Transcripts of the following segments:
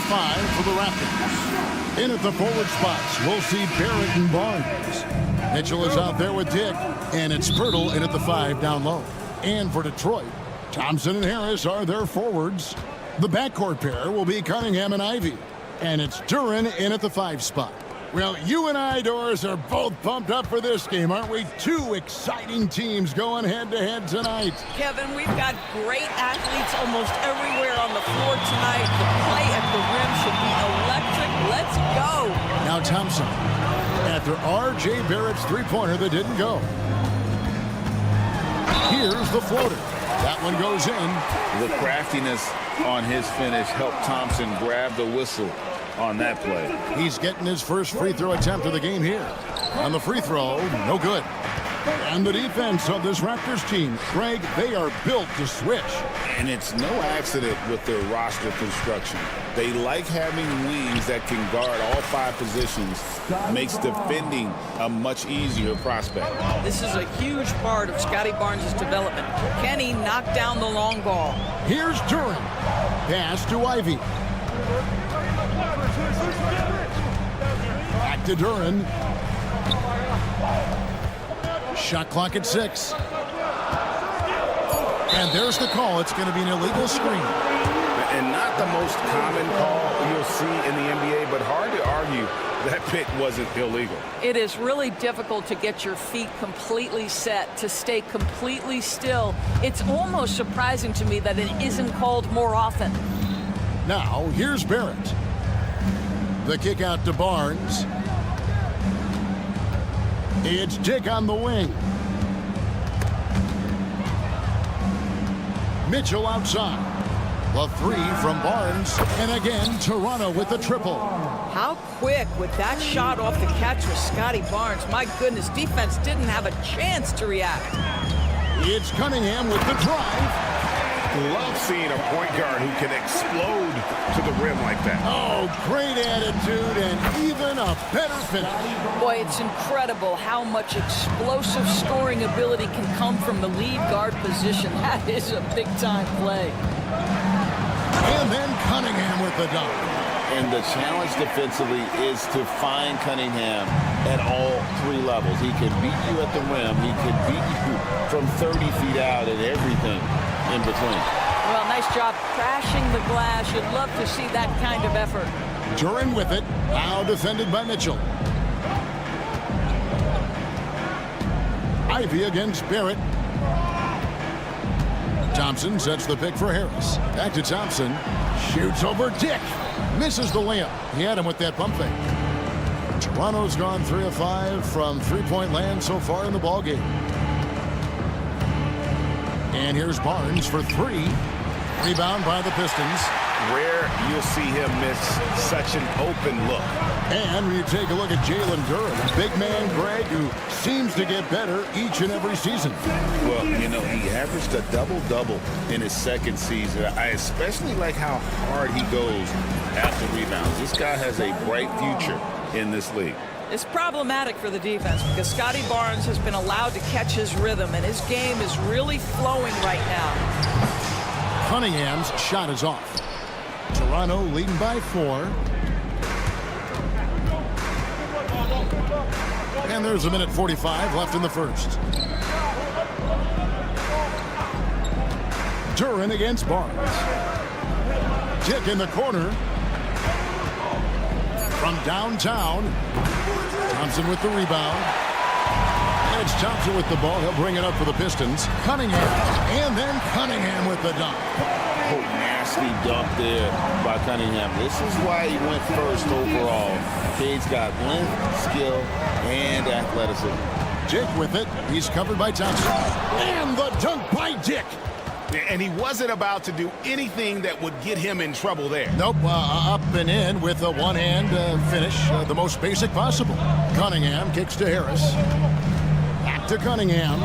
5 for the Raptors. In at the forward spots, we'll see Barrett and Barnes. Mitchell is out there with Dick, and it's Pirtle in at the 5 down low. And for Detroit, Thompson and Harris are their forwards. The backcourt pair will be Cunningham and Ivy. And it's Duren in at the 5 spot. Well, you and I, Doris, are both pumped up for this game, aren't we? Two exciting teams going head-to-head tonight. Kevin, we've got great athletes almost everywhere on the floor tonight. The play at the rim should be electric. Let's go. Now Thompson, after R.J. Barrett's three-pointer that didn't go. Here's the floater. That one goes in. The craftiness on his finish helped Thompson grab the whistle on that play. He's getting his first free throw attempt of the game here. On the free throw, no good. And the defense of this Raptors team, Greg, they are built to switch. And it's no accident with their roster construction. They like having wings that can guard all 5 positions. Makes defending a much easier prospect. This is a huge part of Scotty Barnes' development. Can he knock down the long ball? Here's Duren. Pass to Ivy. Back to Duren. Shot clock at 6. And there's the call. It's going to be an illegal screen. And not the most common call you'll see in the NBA, but hard to argue that pick wasn't illegal. It is really difficult to get your feet completely set, to stay completely still. It's almost surprising to me that it isn't called more often. Now, here's Barrett. The kick out to Barnes. It's Dick on the wing. Mitchell outside. The 3 from Barnes. And again, Toronto with the triple. How quick with that shot off the catch with Scotty Barnes. My goodness, defense didn't have a chance to react. It's Cunningham with the drive. Love seeing a point guard who can explode to the rim like that. Oh, great attitude and even a better finish. Boy, it's incredible how much explosive scoring ability can come from the lead guard position. That is a big-time play. And then Cunningham with the dunk. And the challenge defensively is to find Cunningham at all 3 levels. He can beat you at the rim. He can beat you from 30 feet out and everything in between. Well, nice job crashing the glass. You'd love to see that kind of effort. Duren with it. Now defended by Mitchell. Ivy against Barrett. Thompson sets the pick for Harris. Back to Thompson. Shoots over Dick. Misses the layup. He had him with that pump fake. Toronto's gone 3 of 5 from three-point land so far in the ballgame. And here's Barnes for 3. Rebound by the Pistons. Rare you'll see him miss such an open look. And when you take a look at Jalen Duren, a big man, Greg, who seems to get better each and every season. Well, you know, he averaged a double-double in his 2nd season. I especially like how hard he goes after rebounds. This guy has a bright future in this league. It's problematic for the defense because Scotty Barnes has been allowed to catch his rhythm, and his game is really flowing right now. Cunningham's shot is off. Toronto leading by 4. And there's a minute 45 left in the first. Duren against Barnes. Dick in the corner. From downtown. Thompson with the rebound. And it's Thompson with the ball. He'll bring it up for the Pistons. Cunningham. And then Cunningham with the dunk. Oh, nasty dunk there by Cunningham. This is why he went first overall. Cade's got length, skill, and athleticism. Dick with it. He's covered by Thompson. And the dunk by Dick. And he wasn't about to do anything that would get him in trouble there. Nope, up and in with a one-hand finish, the most basic possible. Cunningham kicks to Harris. Back to Cunningham.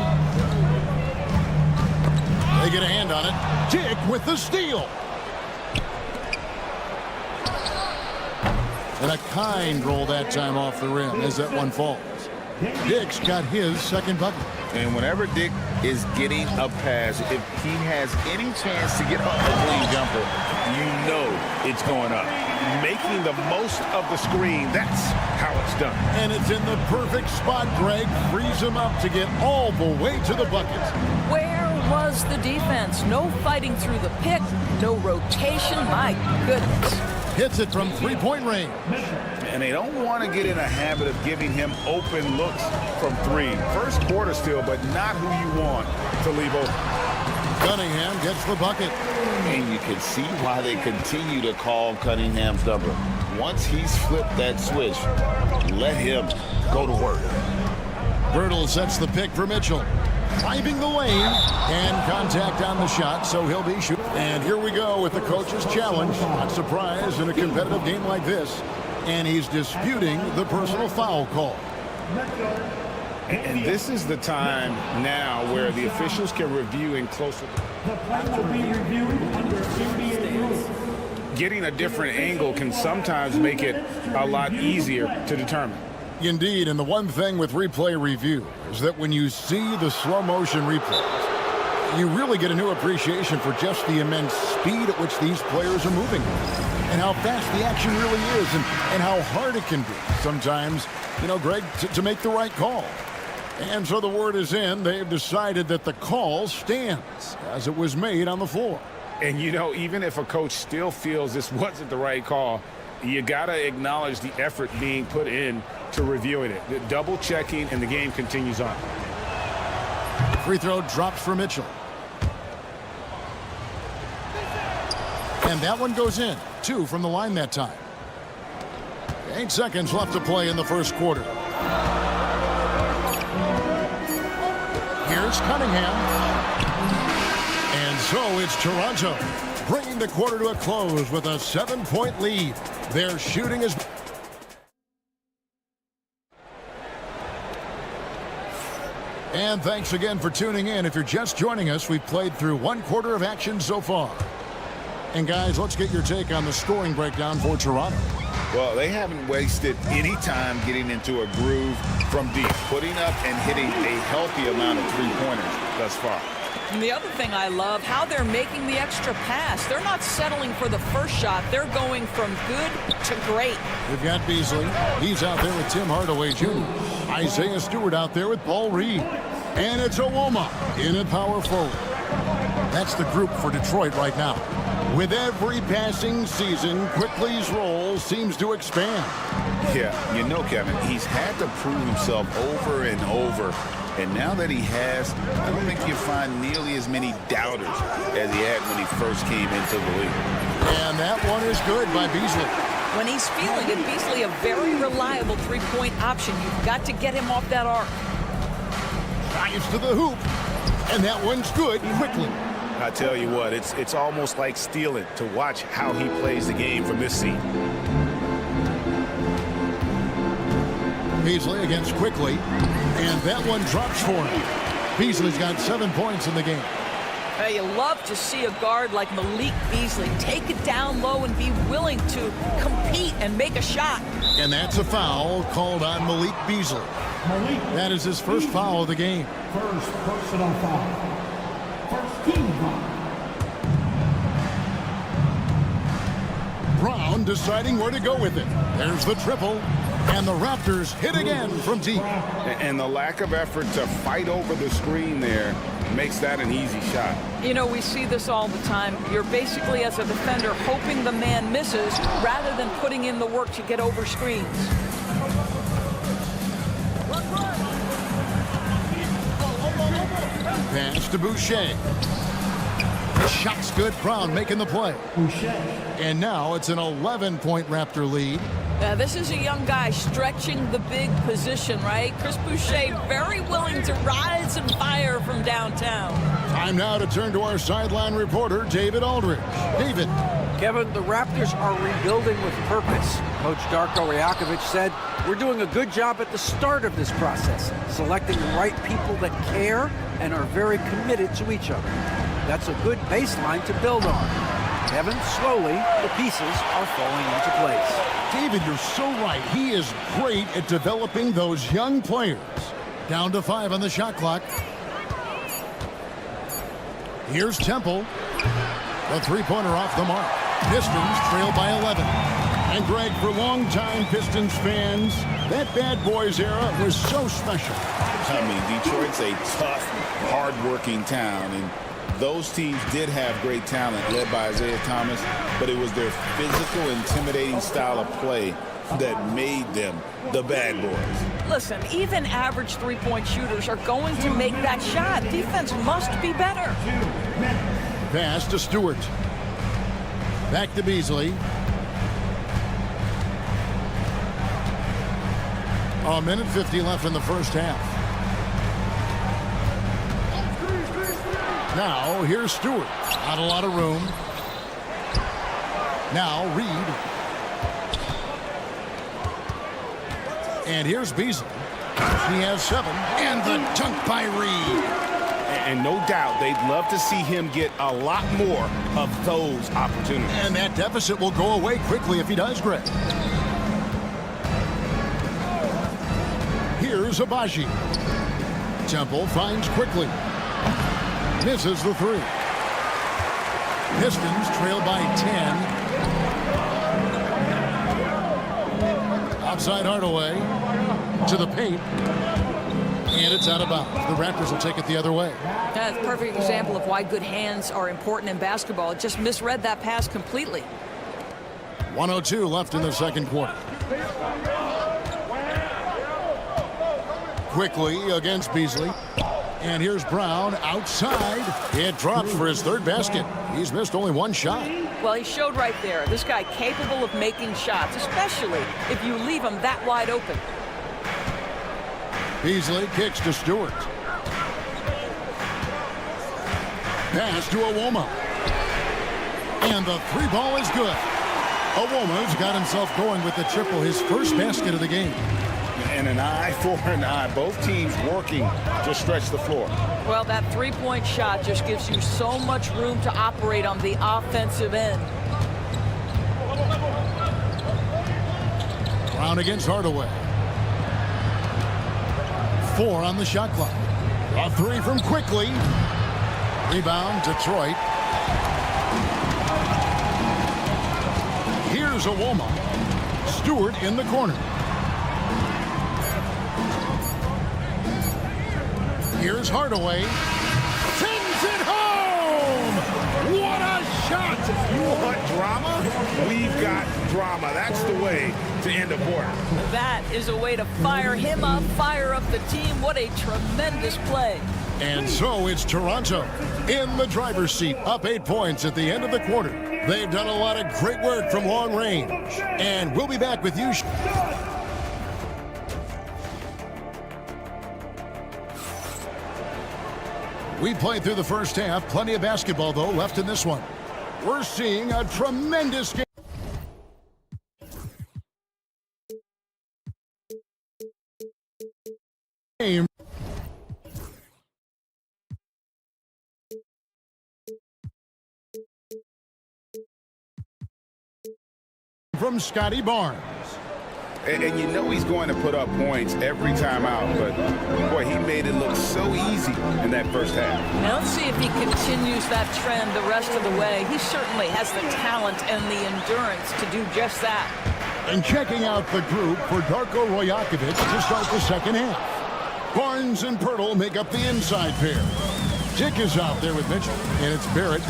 They get a hand on it. Dick with the steal. And a kind roll that time off the rim as that one falls. Dick's got his 2nd bucket. And whenever Dick is getting a pass, if he has any chance to get a clean jumper, you know it's going up. making the most of the screen. That's how it's done. And it's in the perfect spot, Greg. Frees him up to get all the way to the bucket. Where was the defense? No fighting through the pick, no rotation. My goodness. Hits it from three-point range. And they don't want to get in a habit of giving him open looks from three. First quarter still, but not who you want to leave open. Cunningham gets the bucket. And you can see why they continue to call Cunningham's number. Once he's flipped that switch, let him go to work. Birtle sets the pick for Mitchell. Driving the lane, and contact on the shot, so he'll be shooting. And here we go with the coach's challenge. Not surprised in a competitive game like this. And he's disputing the personal foul call. And this is the time now where the officials can review in closer. The play will be reviewed under 38 rules. Getting a different angle can sometimes make it a lot easier to determine. Indeed, and the one thing with replay review is that when you see the slow motion replays, you really get a new appreciation for just the immense speed at which these players are moving and how fast the action really is and how hard it can be sometimes, you know, Greg, to make the right call. And so the word is in. They've decided that the call stands as it was made on the floor. And, you know, even if a coach still feels this wasn't the right call, you got to acknowledge the effort being put in to reviewing it. The double checking, and the game continues on. Free throw drops for Mitchell. And that one goes in. 2 from the line that time. 8 seconds left to play in the first quarter. Here's Cunningham. And so it's Toronto, bringing the quarter to a close with a 7-point lead. Their shooting is... And thanks again for tuning in. If you're just joining us, we've played through 1 quarter of action so far. And guys, let's get your take on the scoring breakdown for Toronto. Well, they haven't wasted any time getting into a groove from deep, putting up and hitting a healthy amount of three-pointers thus far. And the other thing I love, how they're making the extra pass. They're not settling for the first shot. They're going from good to great. We've got Beasley. He's out there with Tim Hardaway Jr. Isaiah Stewart out there with Paul Reed. And it's Owoma in at power forward. That's the group for Detroit right now. With every passing season, Quickly's role seems to expand. Yeah, you know, Kevin, he's had to prove himself over and over. And now that he has, I don't think you find nearly as many doubters as he had when he first came into the league. And that one is good by Beasley. When he's feeling it, Beasley, a very reliable three-point option. You've got to get him off that arc. Drives to the hoop. And that one's good quickly. I tell you what, it's almost like stealing to watch how he plays the game from this seat. Beasley against Quickly. And that one drops for him. Beasley's got 7 points in the game. Hey, you love to see a guard like Malik Beasley take it down low and be willing to compete and make a shot. And that's a foul called on Malik Beasley. That is his first foul of the game. First personal foul. First team foul. Brown deciding where to go with it. There's the triple. And the Raptors hit again from deep. And the lack of effort to fight over the screen there makes that an easy shot. You know, we see this all the time. You're basically, as a defender, hoping the man misses rather than putting in the work to get over screens. Pass to Boucher. Shot's good. Brown making the play. Boucher. And now it's an 11-point Raptor lead. This is a young guy stretching the big position, right? Chris Boucher very willing to rise and fire from downtown. Time now to turn to our sideline reporter, David Aldridge. David. Kevin, the Raptors are rebuilding with purpose. Coach Darko Rajakovic said, "We're doing a good job at the start of this process, selecting the right people that care and are very committed to each other. That's a good baseline to build on." Kevin, slowly, the pieces are falling into place. David, you're so right. He is great at developing those young players. Down to 5 on the shot clock. Here's Temple. The three-pointer off the mark. Pistons trail by 11. And Greg, for longtime Pistons fans, that bad boys era was so special. I mean, Detroit's a tough, hard-working town, and those teams did have great talent led by Isaiah Thomas, but it was their physical, intimidating style of play that made them the bad boys. Listen, even average three-point shooters are going to make that shot. Defense must be better. Pass to Stewart. Back to Beasley. A minute 50 left in the first half. Now, here's Stewart. Not a lot of room. Now, Reed. And here's Beasley. He has 7. And the dunk by Reed. And no doubt, they'd love to see him get a lot more of those opportunities. And that deficit will go away quickly if he does, Greg. Here's Abaji. Temple finds quickly. Misses the 3. Pistons trail by 10. Outside Hardaway to the paint. And it's out of bounds. The Raptors will take it the other way. That's a perfect example of why good hands are important in basketball. It just misread that pass completely. 1:02 left in the second quarter. Quickly against Beasley. And here's Brown outside. It drops for his 3rd basket. He's missed only 1 shot. Well, he showed right there. This guy capable of making shots, especially if you leave him that wide open. Beasley kicks to Stewart. Pass to Iwoma. And the 3 ball is good. Iwoma's got himself going with the triple, his first basket of the game. And an eye for an eye. Both teams working to stretch the floor. Well, that 3-point shot just gives you so much room to operate on the offensive end. Brown against Hardaway. 4 on the shot clock. A 3 from Quickly. Rebound, Detroit. Here's Iwoma. Stewart in the corner. Here's Hardaway. Sends it home! What a shot! You want drama? We've got drama. That's the way to end a quarter. That is a way to fire him up, fire up the team. What a tremendous play. And so it's Toronto in the driver's seat, up 8 points at the end of the quarter. They've done a lot of great work from long range. And we'll be back with you. We played through the first half. Plenty of basketball, though, left in this one. We're seeing a tremendous game. From Scotty Barnes. And you know he's going to put up points every time out, but boy, he made it look so easy in that first half. Now let's see if he continues that trend the rest of the way. He certainly has the talent and the endurance to do just that. And checking out the group for Darko Rajakovic to start the second half. Barnes and Pirtle make up the inside pair. Dick is out there with Mitchell, and it's Barrett.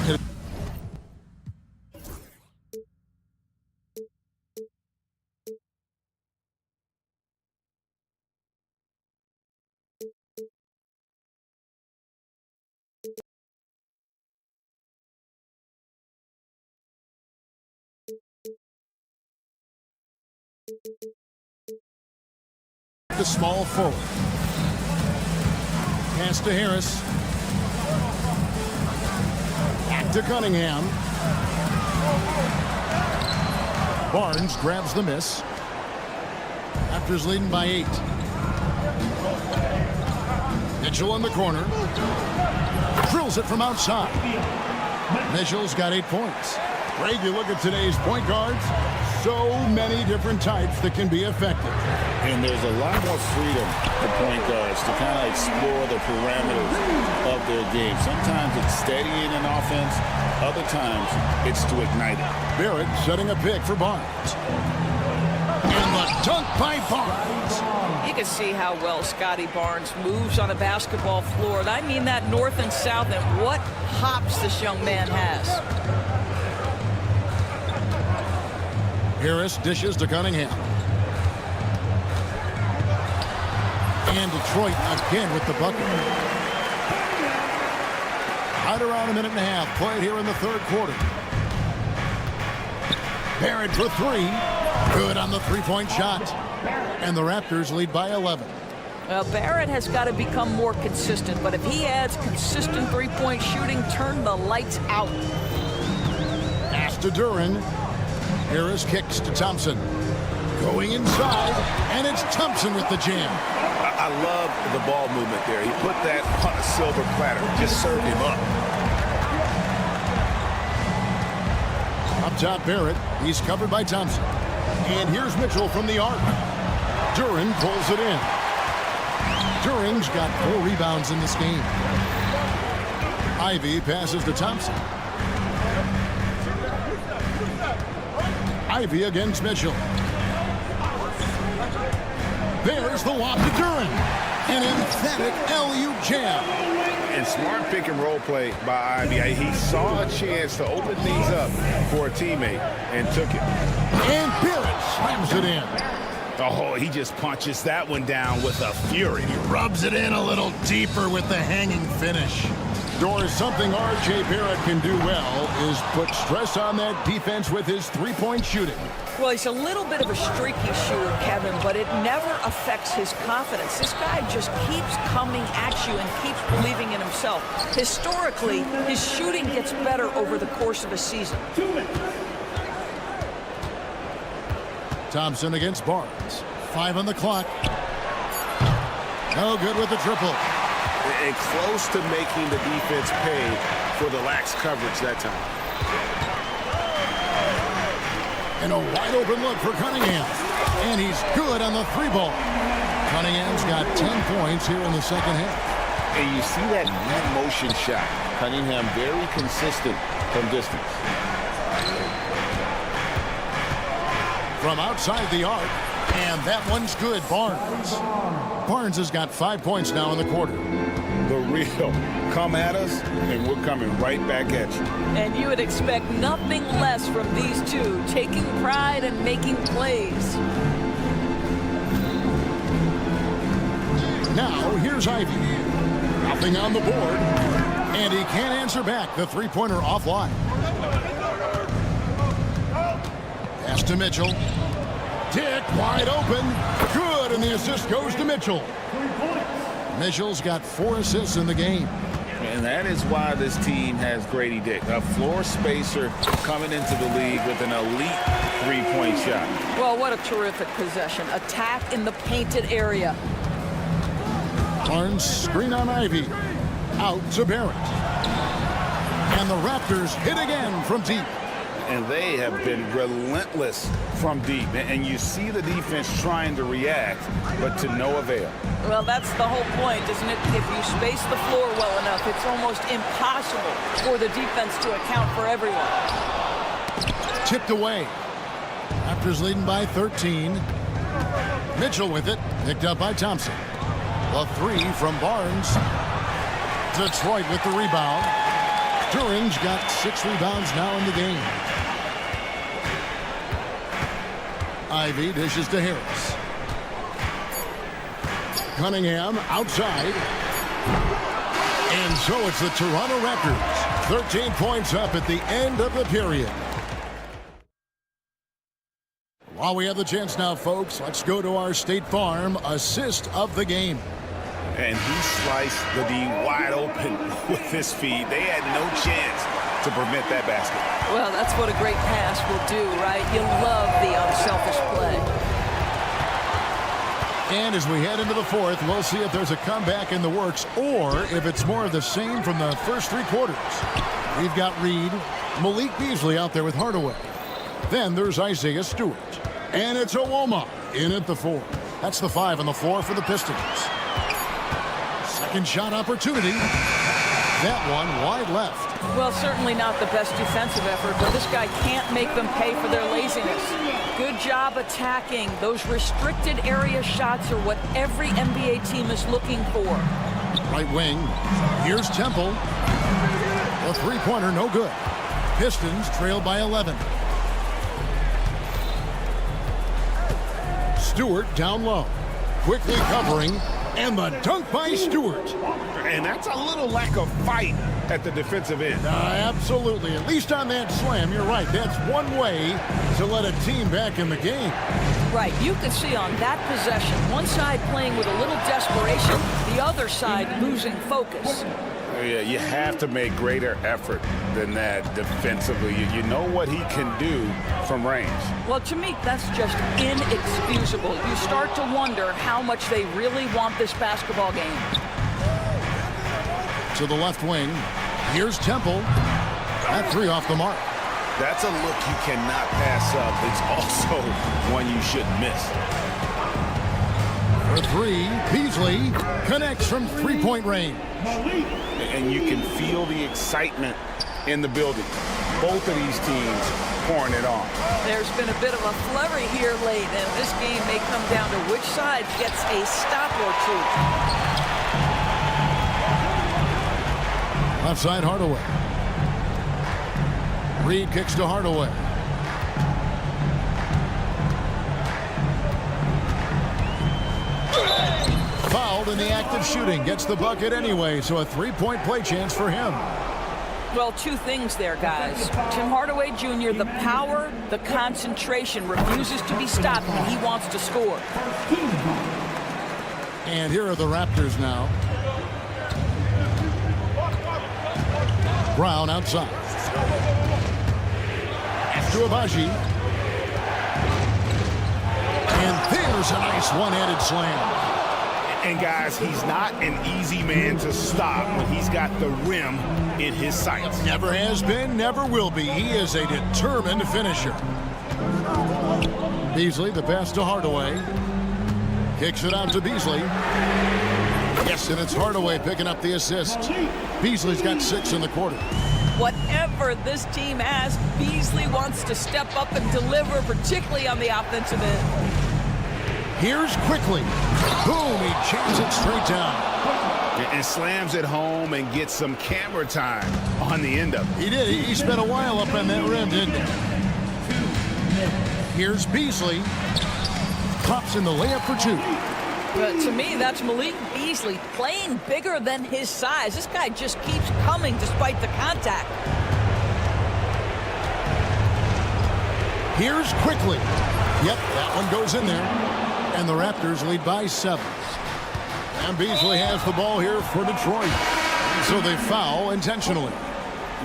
The small forward. Pass to Harris. Back to Cunningham. Barnes grabs the miss. Raptors leading by 8. Mitchell in the corner. Drills it from outside. Mitchell's got 8 points. Greg, you look at today's point guards, so many different types that can be effective. And there's a lot more freedom for point guards to kind of explore the parameters of their game. Sometimes it's steadying an offense. Other times it's to ignite it. Barrett setting a pick for Barnes. Dunk by Barnes. You can see how well Scotty Barnes moves on a basketball floor. I mean that north and south, and what hops this young man has. Harris dishes to Cunningham. And Detroit again with the bucket. Right around a minute and a half played here in the third quarter. Barrett for three. Good on the three-point shot. And the Raptors lead by 11. Well, Barrett has got to become more consistent, but if he adds consistent three-point shooting, turn the lights out. Pass to Duren. Harris kicks to Thompson. Going inside, and it's Thompson with the jam. I love the ball movement there. He put that on a silver platter. Just served him up. Up top, Barrett. He's covered by Thompson. And here's Mitchell from the arc. Duren pulls it in. Duren's got 4 rebounds in this game. Ivy passes to Thompson. Ivy against Mitchell. There's the lob to Duren. An emphatic LU jam. And smart pick and roll play by Ivy. He saw a chance to open things up for a teammate and took it. And Barrett slams it in. Oh, he just punches that one down with a fury. He rubs it in a little deeper with the hanging finish. Doris, something R.J. Barrett can do well is put stress on that defense with his three-point shooting. Well, he's a little bit of a streaky shooter, Kevin, but it never affects his confidence. This guy just keeps coming at you and keeps believing in himself. Historically, his shooting gets better over the course of a season. Thompson against Barnes. 5 on the clock. No good with the triple. And close to making the defense pay for the lax coverage that time. And a wide open look for Cunningham. And he's good on the three ball. Cunningham's got 10 points here in the second half. And you see that net motion shot. Cunningham very consistent from distance. From outside the arc. And that one's good. Barnes. Barnes has got 5 points now in the quarter. The real come at us, and we're coming right back at you. And you would expect nothing less from these two, taking pride and making plays. Now, here's Ivy. Nothing on the board. And he can't answer back. The three-pointer offline. Pass to Mitchell. Dick wide open. Good, and the assist goes to Mitchell. Mitchell's got 4 assists in the game. And that is why this team has Grady Dick, a floor spacer coming into the league with an elite three-point shot. Well, what a terrific possession. Attack in the painted area. Barnes screen on Ivy. Out to Barrett. And the Raptors hit again from deep. And they have been relentless from deep. And you see the defense trying to react, but to no avail. Well, that's the whole point, isn't it? If you space the floor well enough, it's almost impossible for the defense to account for everyone. Tipped away. Raptors leading by 13. Mitchell with it. Picked up by Thompson. A 3 from Barnes. Detroit with the rebound. Duren's got 6 rebounds now in the game. Ivy dishes to Harris. Cunningham outside. And so it's the Toronto Raptors. 13 points up at the end of the period. While we have the chance now, folks, let's go to our State Farm assist of the game. And he sliced the D wide open with his feet. They had no chance to prevent that basket. Well, that's what a great pass will do, right? You love the unselfish play. And as we head into the fourth, we'll see if there's a comeback in the works or if it's more of the same from the first 3 quarters. We've got Reed, Malik Beasley out there with Hardaway. Then there's Isaiah Stewart. And it's Owoma in at the 4. That's the 5 on the floor for the Pistons. Second shot opportunity. That one wide left. Well, certainly not the best defensive effort, but this guy can't make them pay for their laziness. Good job attacking. Those restricted area shots are what every NBA team is looking for. Right wing. Here's Temple. A three-pointer, no good. Pistons trail by 11. Stewart down low. Quickly covering. And the dunk by Stewart. And that's a little lack of fight at the defensive end. Absolutely. At least on that slam, you're right. That's one way to let a team back in the game. Right. You could see on that possession, one side playing with a little desperation, the other side losing focus. Yeah, you have to make greater effort than that defensively. You know what he can do from range. Well, to me, that's just inexcusable. You start to wonder how much they really want this basketball game. To the left wing. Here's Temple. That three off the mark. That's a look you cannot pass up. It's also one you shouldn't miss. For three, Beasley connects from three-point range. And you can feel the excitement in the building. Both of these teams pouring it on. There's been a bit of a flurry here late, and this game may come down to which side gets a stop or two. Left side, Hardaway. Reed kicks to Hardaway. Fouled in the act of shooting. Gets the bucket anyway, so a three-point play chance for him. Well, two things there, guys. Tim Hardaway Jr., the power, the concentration, refuses to be stopped when he wants to score. And here are the Raptors now. Brown outside. To Abaji. And there's a nice one-handed slam. And guys, he's not an easy man to stop when he's got the rim in his sights. Never has been, never will be. He is a determined finisher. Beasley, the pass to Hardaway. Kicks it out to Beasley. Yes, and it's Hardaway picking up the assist. Beasley's got 6 in the quarter. Whatever this team has, Beasley wants to step up and deliver, particularly on the offensive end. Here's quickly. Boom, he jams it straight down. And slams it home and gets some camera time on the end of it. He did. He spent a while up on that rim, didn't he? Here's Beasley. Pops in the layup for 2. But to me, that's Malik Beasley playing bigger than his size. This guy just keeps coming despite the contact. Here's quickly. Yep, that one goes in there. And the Raptors lead by 7. And Beasley has the ball here for Detroit. So they foul intentionally.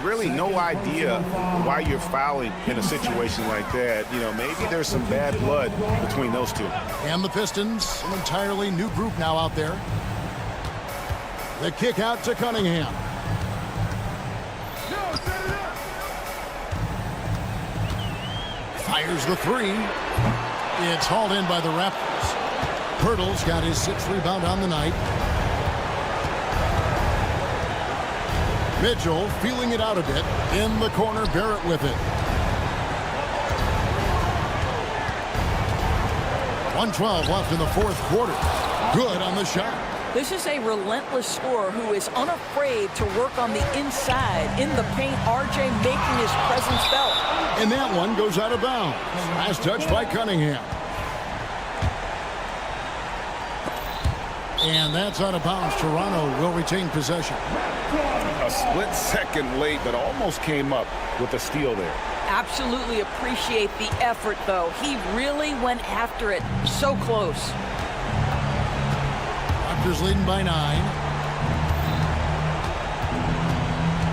Really no idea why you're fouling in a situation like that. You know, maybe there's some bad blood between those two. And the Pistons, an entirely new group now out there. The kick out to Cunningham. Fires the 3. It's hauled in by the Raptors. Pirtle's got his 6th rebound on the night. Mitchell feeling it out a bit. In the corner, Barrett with it. 1:12 left in the 4th quarter. Good on the shot. This is a relentless scorer who is unafraid to work on the inside. In the paint, RJ making his presence felt. And that one goes out of bounds. Last touch by Cunningham. And that's out of bounds. Toronto will retain possession. A split second late, but almost came up with a steal there. Absolutely appreciate the effort, though. He really went after it. So close. Raptors leading by 9.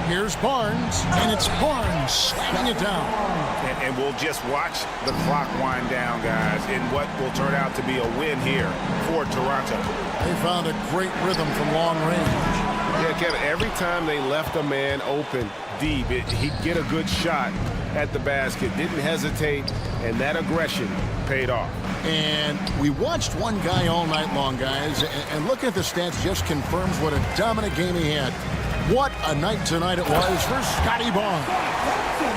Here's Barnes, and it's Barnes slamming it down. And we'll just watch the clock wind down, guys, in what will turn out to be a win here for Toronto. They found a great rhythm from long range. Yeah, Kevin, every time they left a man open deep, he'd get a good shot at the basket. Didn't hesitate, and that aggression paid off. And we watched one guy all night long, guys, and looking at the stats just confirms what a dominant game he had. What a night tonight it was for Scotty Barnes.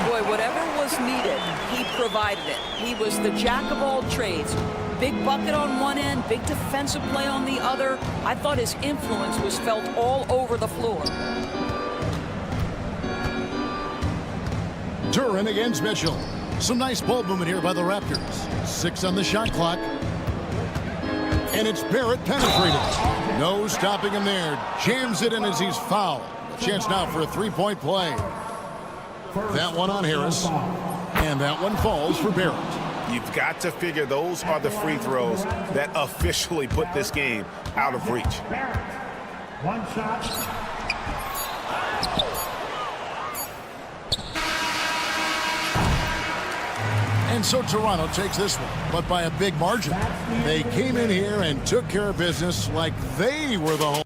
Boy, whatever was needed, he provided it. He was the jack of all trades. Big bucket on one end, big defensive play on the other. I thought his influence was felt all over the floor. Duran against Mitchell. Some nice ball movement here by the Raptors. 6 on the shot clock. And it's Barrett penetrating. No stopping him there. Jams it in as he's fouled. A chance now for a three-point play. That one on Harris. And that one falls for Barrett. You've got to figure those are the free throws that officially put this game out of reach. One shot. And so Toronto takes this one, but by a big margin. They came in here and took care of business like they were the home.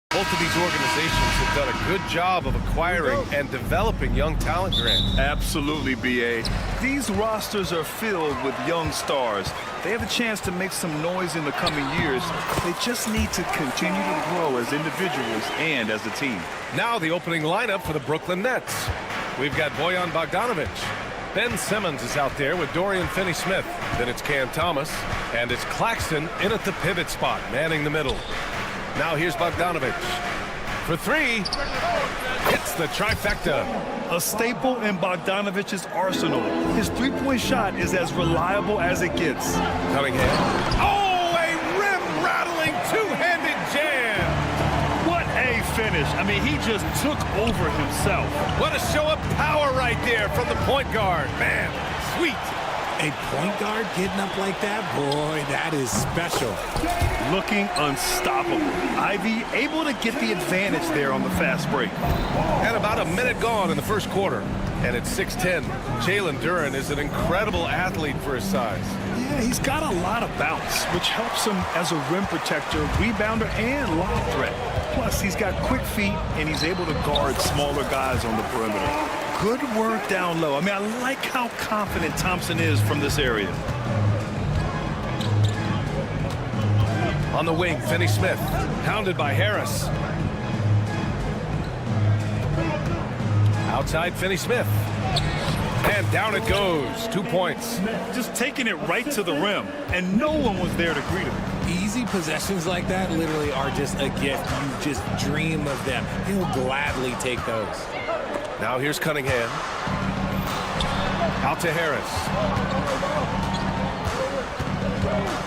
Both of these organizations have done a good job of acquiring and developing young talent, Grant. Absolutely, B.A. These rosters are filled with young stars. They have a chance to make some noise in the coming years. They just need to continue to grow as individuals and as a team. Now the opening lineup for the Brooklyn Nets. We've got Bojan Bogdanović. Ben Simmons is out there with Dorian Finney-Smith. Then it's Cam Thomas. And it's Claxton in at the pivot spot, manning the middle. Now here's Bogdanović. For three, hits the trifecta. A staple in Bogdanovic's arsenal. His three-point shot is as reliable as it gets. Cunningham. Oh, a rim-rattling two-handed jam. What a finish. I mean, he just took over himself. What a show of power right there from the point guard. Man, sweet. A point guard getting up like that? Boy, that is special. Looking unstoppable. Ivy able to get the advantage there on the fast break. And about a minute gone in the first quarter. And it's 6-10. Jalen Duren is an incredible athlete for his size. Yeah, he's got a lot of bounce, which helps him as a rim protector, rebounder, and lob threat. Plus, he's got quick feet, and he's able to guard smaller guys on the perimeter. Good work down low. I mean, I like how confident Thompson is from this area. On the wing, Finney-Smith, hounded by Harris. Outside, Finney-Smith. And down it goes. 2 points. Just taking it right to the rim, and no one was there to greet him. Easy possessions like that literally are just a gift. You just dream of them. He'll gladly take those. Now here's Cunningham. Out to Harris.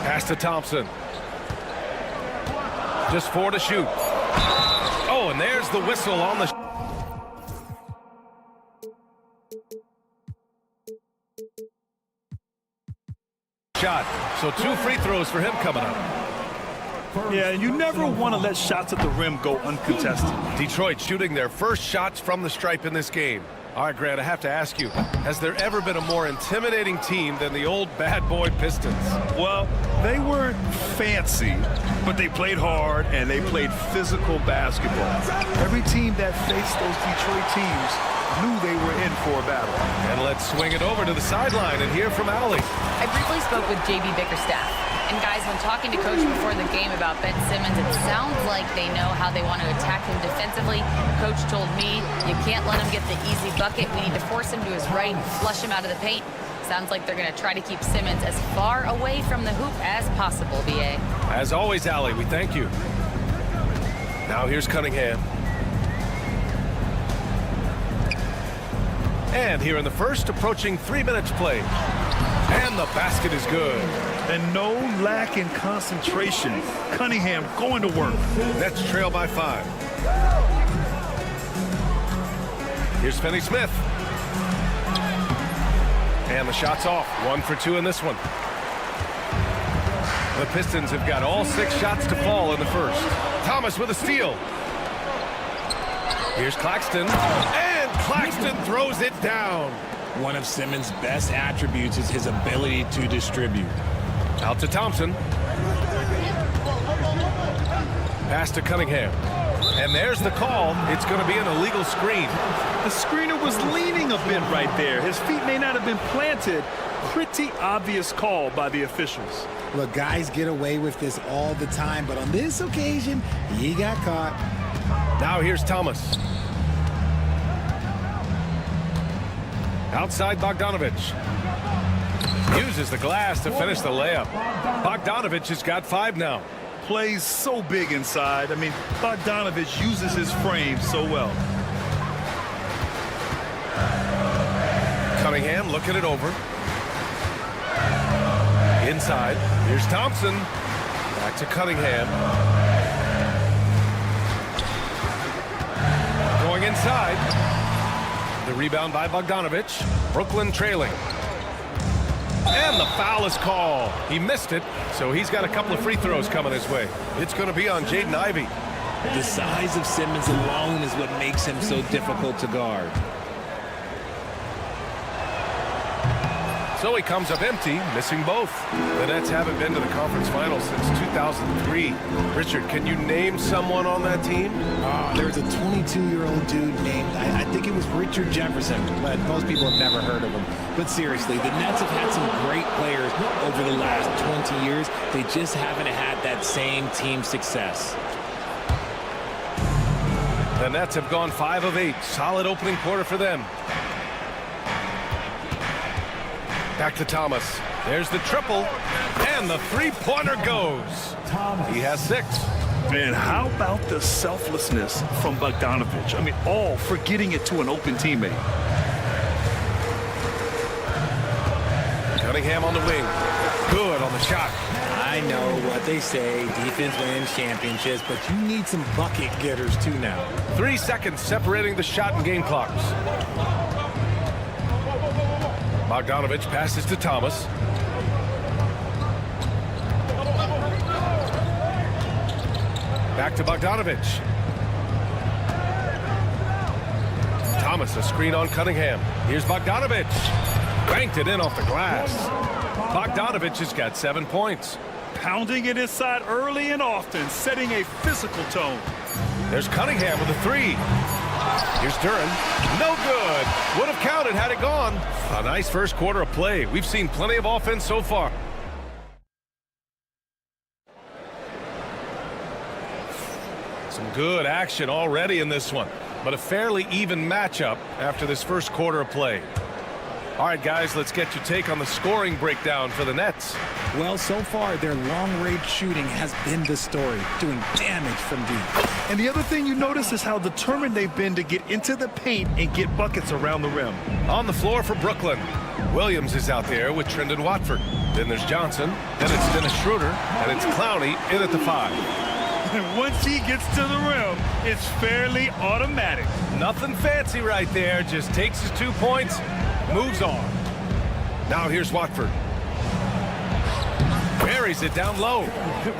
Pass to Thompson. Just 4 to shoot. Oh, and there's the whistle on the shot. So 2 free throws for him coming up. Yeah, you never want to let shots at the rim go uncontested. Detroit shooting their first shots from the stripe in this game. All right, Grant, I have to ask you, has there ever been a more intimidating team than the old bad boy Pistons? Well, they weren't fancy, but they played hard and they played physical basketball. Every team that faced those Detroit teams knew they were in for a battle. And let's swing it over to the sideline and hear from Allie. I briefly spoke with J.B. Bickerstaff. And guys, when talking to Coach before the game about Ben Simmons, it sounds like they know how they want to attack him defensively. Coach told me, you can't let him get the easy bucket. We need to force him to his right and flush him out of the paint. Sounds like they're going to try to keep Simmons as far away from the hoop as possible, B.A. As always, Allie, we thank you. Now here's Cunningham. And here in the first, approaching 3 minutes played. And the basket is good. And no lack in concentration. Cunningham going to work. Nets trail by 5. Here's Finney-Smith. And the shot's off. 1 for 2 in this one. The Pistons have got all 6 shots to fall in the first. Thomas with a steal. Here's Claxton. And Claxton throws it down. One of Simmons' best attributes is his ability to distribute. Out to Thompson. Pass to Cunningham. And there's the call. It's going to be an illegal screen. The screener was leaning a bit right there. His feet may not have been planted. Pretty obvious call by the officials. Look, guys get away with this all the time, but on this occasion, he got caught. Now here's Thomas. Outside Bogdanović. Uses the glass to finish the layup. Bogdanović has got 5 now. Plays so big inside. I mean, Bogdanović uses his frame so well. Cunningham looking it over. Inside. Here's Thompson. Back to Cunningham. Going inside. The rebound by Bogdanović. Brooklyn trailing. And the foul is called. He missed it, so he's got a couple of free throws coming his way. It's going to be on Jaden Ivey. The size of Simmons alone is what makes him so difficult to guard. So he comes up empty, missing both. The Nets haven't been to the conference finals since 2003. Richard, can you name someone on that team? There's a 22-year-old dude named, I think it was Richard Jefferson, but most people have never heard of him. But seriously, the Nets have had some great players over the last 20 years. They just haven't had that same team success. The Nets have gone 5 of 8. Solid opening quarter for them. Back to Thomas. There's the triple, and the three-pointer goes. He has 6. Man, how about the selflessness from Bogdanovich? I mean, all for getting it to an open teammate. Cunningham on the wing. Good on the shot. I know what they say, defense wins championships, but you need some bucket getters too now. 3 seconds separating the shot and game clocks. Bogdanovich passes to Thomas. Back to Bogdanovich. Thomas, a screen on Cunningham. Here's Bogdanovich. Banked it in off the glass. Bogdanovich has got 7 points. Pounding it inside early and often, setting a physical tone. There's Cunningham with a 3. Here's Duran. No good. Would have counted had it gone. A nice first quarter of play. We've seen plenty of offense so far. Some good action already in this one, but a fairly even matchup after this first quarter of play. All right, guys, let's get your take on the scoring breakdown for the Nets. Well, so far, their long-range shooting has been the story, doing damage from deep. And the other thing you notice is how determined they've been to get into the paint and get buckets around the rim. On the floor for Brooklyn, Williams is out there with Trendon Watford. Then there's Johnson, then it's Dennis Schroeder, and it's Clowney in at the 5. And once he gets to the rim, it's fairly automatic. Nothing fancy right there, just takes his 2 points, moves on. Now here's Watford. Buries it down low.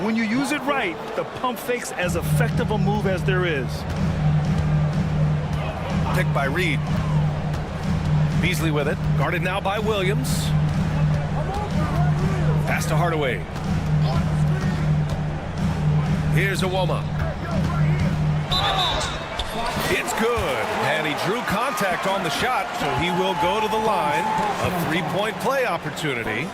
When you use it right, the pump fake's as effective a move as there is. Picked by Reed. Beasley with it. Guarded now by Williams. Pass to Hardaway. Here's Awoma. It's good. And he drew contact on the shot, so he will go to the line. A three-point play opportunity.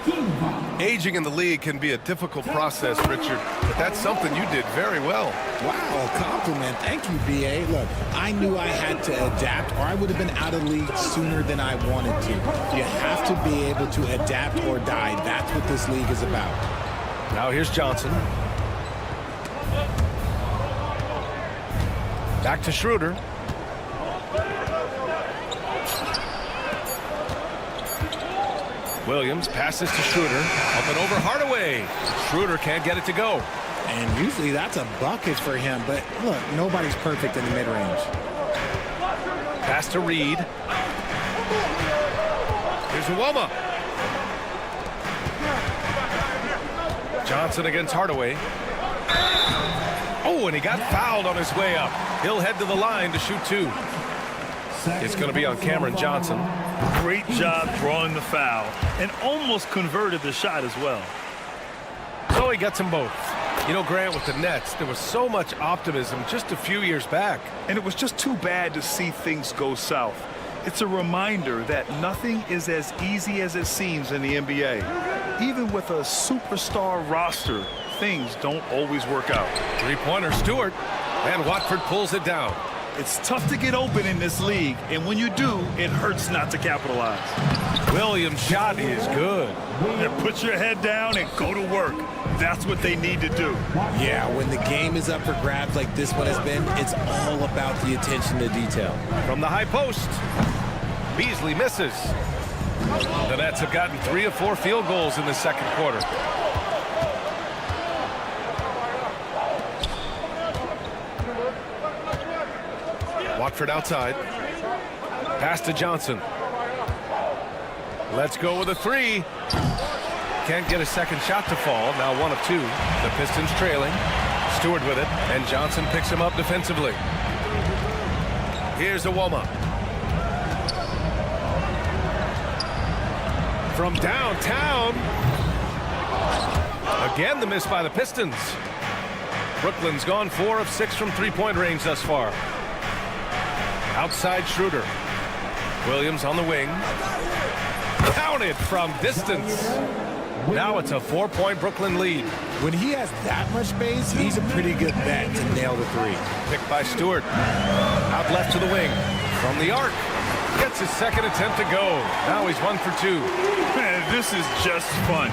Aging in the league can be a difficult process, Richard, but that's something you did very well. Wow, compliment. Thank you, B.A. Look, I knew I had to adapt, or I would have been out of the league sooner than I wanted to. You have to be able to adapt or die. That's what this league is about. Now here's Johnson. Back to Schroeder. Williams passes to Schroeder. Up and over Hardaway. Schroeder can't get it to go. And usually that's a bucket for him, but look, nobody's perfect in the mid-range. Pass to Reed. Here's Awoma. Johnson against Hardaway. Oh, and he got fouled on his way up. He'll head to the line to shoot 2. It's going to be on Cameron Johnson. Great job drawing the foul and almost converted the shot as well. So he gets them both. You know, Grant, with the Nets, there was so much optimism just a few years back. And it was just too bad to see things go south. It's a reminder that nothing is as easy as it seems in the NBA. Even with a superstar roster, things don't always work out. Three-pointer Stewart, and Watford pulls it down. It's tough to get open in this league, and when you do, it hurts not to capitalize. Williams' shot is good. And put your head down and go to work. That's what they need to do. Yeah, when the game is up for grabs like this one has been, it's all about the attention to detail. From the high post, Beasley misses. The Nets have gotten 3 of 4 field goals in the second quarter. Watford outside. Pass to Johnson. Let's go with a 3. Can't get a second shot to fall. Now 1 of 2. The Pistons trailing. Stewart with it, and Johnson picks him up defensively. Here's Awoma. from downtown. Again, the miss by the Pistons. Brooklyn's gone 4 of 6 from three-point range thus far. Outside Schroeder. Williams on the wing. Counted from distance. Now it's a 4-point Brooklyn lead. When he has that much space, he's a pretty good bet to nail the three. Picked by Stewart. Out left to the wing. From the arc. Gets his second attempt to go. Now he's 1 for 2. Man, this is just fun.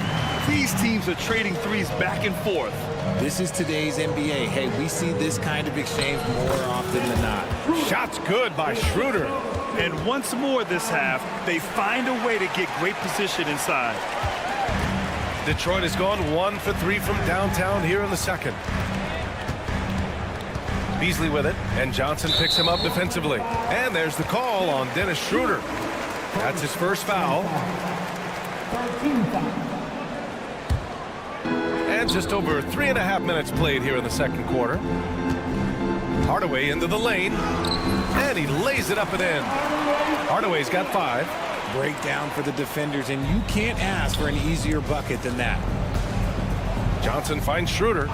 These teams are trading threes back and forth. This is today's NBA. Hey, we see this kind of exchange more often than not. Shots good by Schroeder. And once more this half, they find a way to get great position inside. Detroit has gone 1 for 3 from downtown here in the second. Beasley with it, and Johnson picks him up defensively. And there's the call on Dennis Schroeder. That's his first foul. And just over 3.5 minutes played here in the second quarter. Hardaway into the lane, and he lays it up and in. Hardaway's got 5. Breakdown for the defenders, and you can't ask for an easier bucket than that. Johnson finds Schroeder.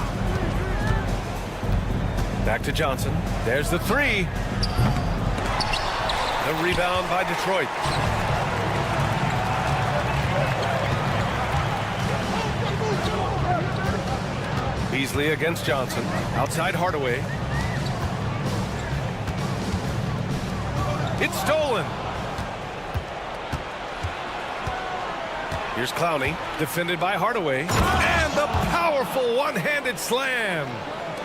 Back to Johnson. There's the 3. The rebound by Detroit. Beasley against Johnson. Outside Hardaway. It's stolen. Here's Clowney, defended by Hardaway. And the powerful one-handed slam.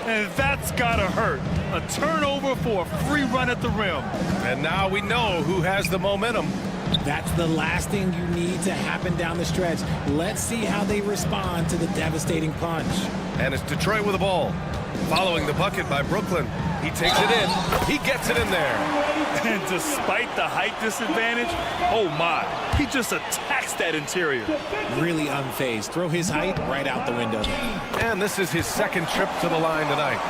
And that's gotta hurt. A turnover for a free run at the rim. And now we know who has the momentum. That's the last thing you need to happen down the stretch. Let's see how they respond to the devastating punch. And it's Detroit with the ball. Following the bucket by Brooklyn. He takes it in. He gets it in there. And despite the height disadvantage, oh my, he just attacks that interior. Really unfazed. Throw his height right out the window. And this is his second trip to the line tonight.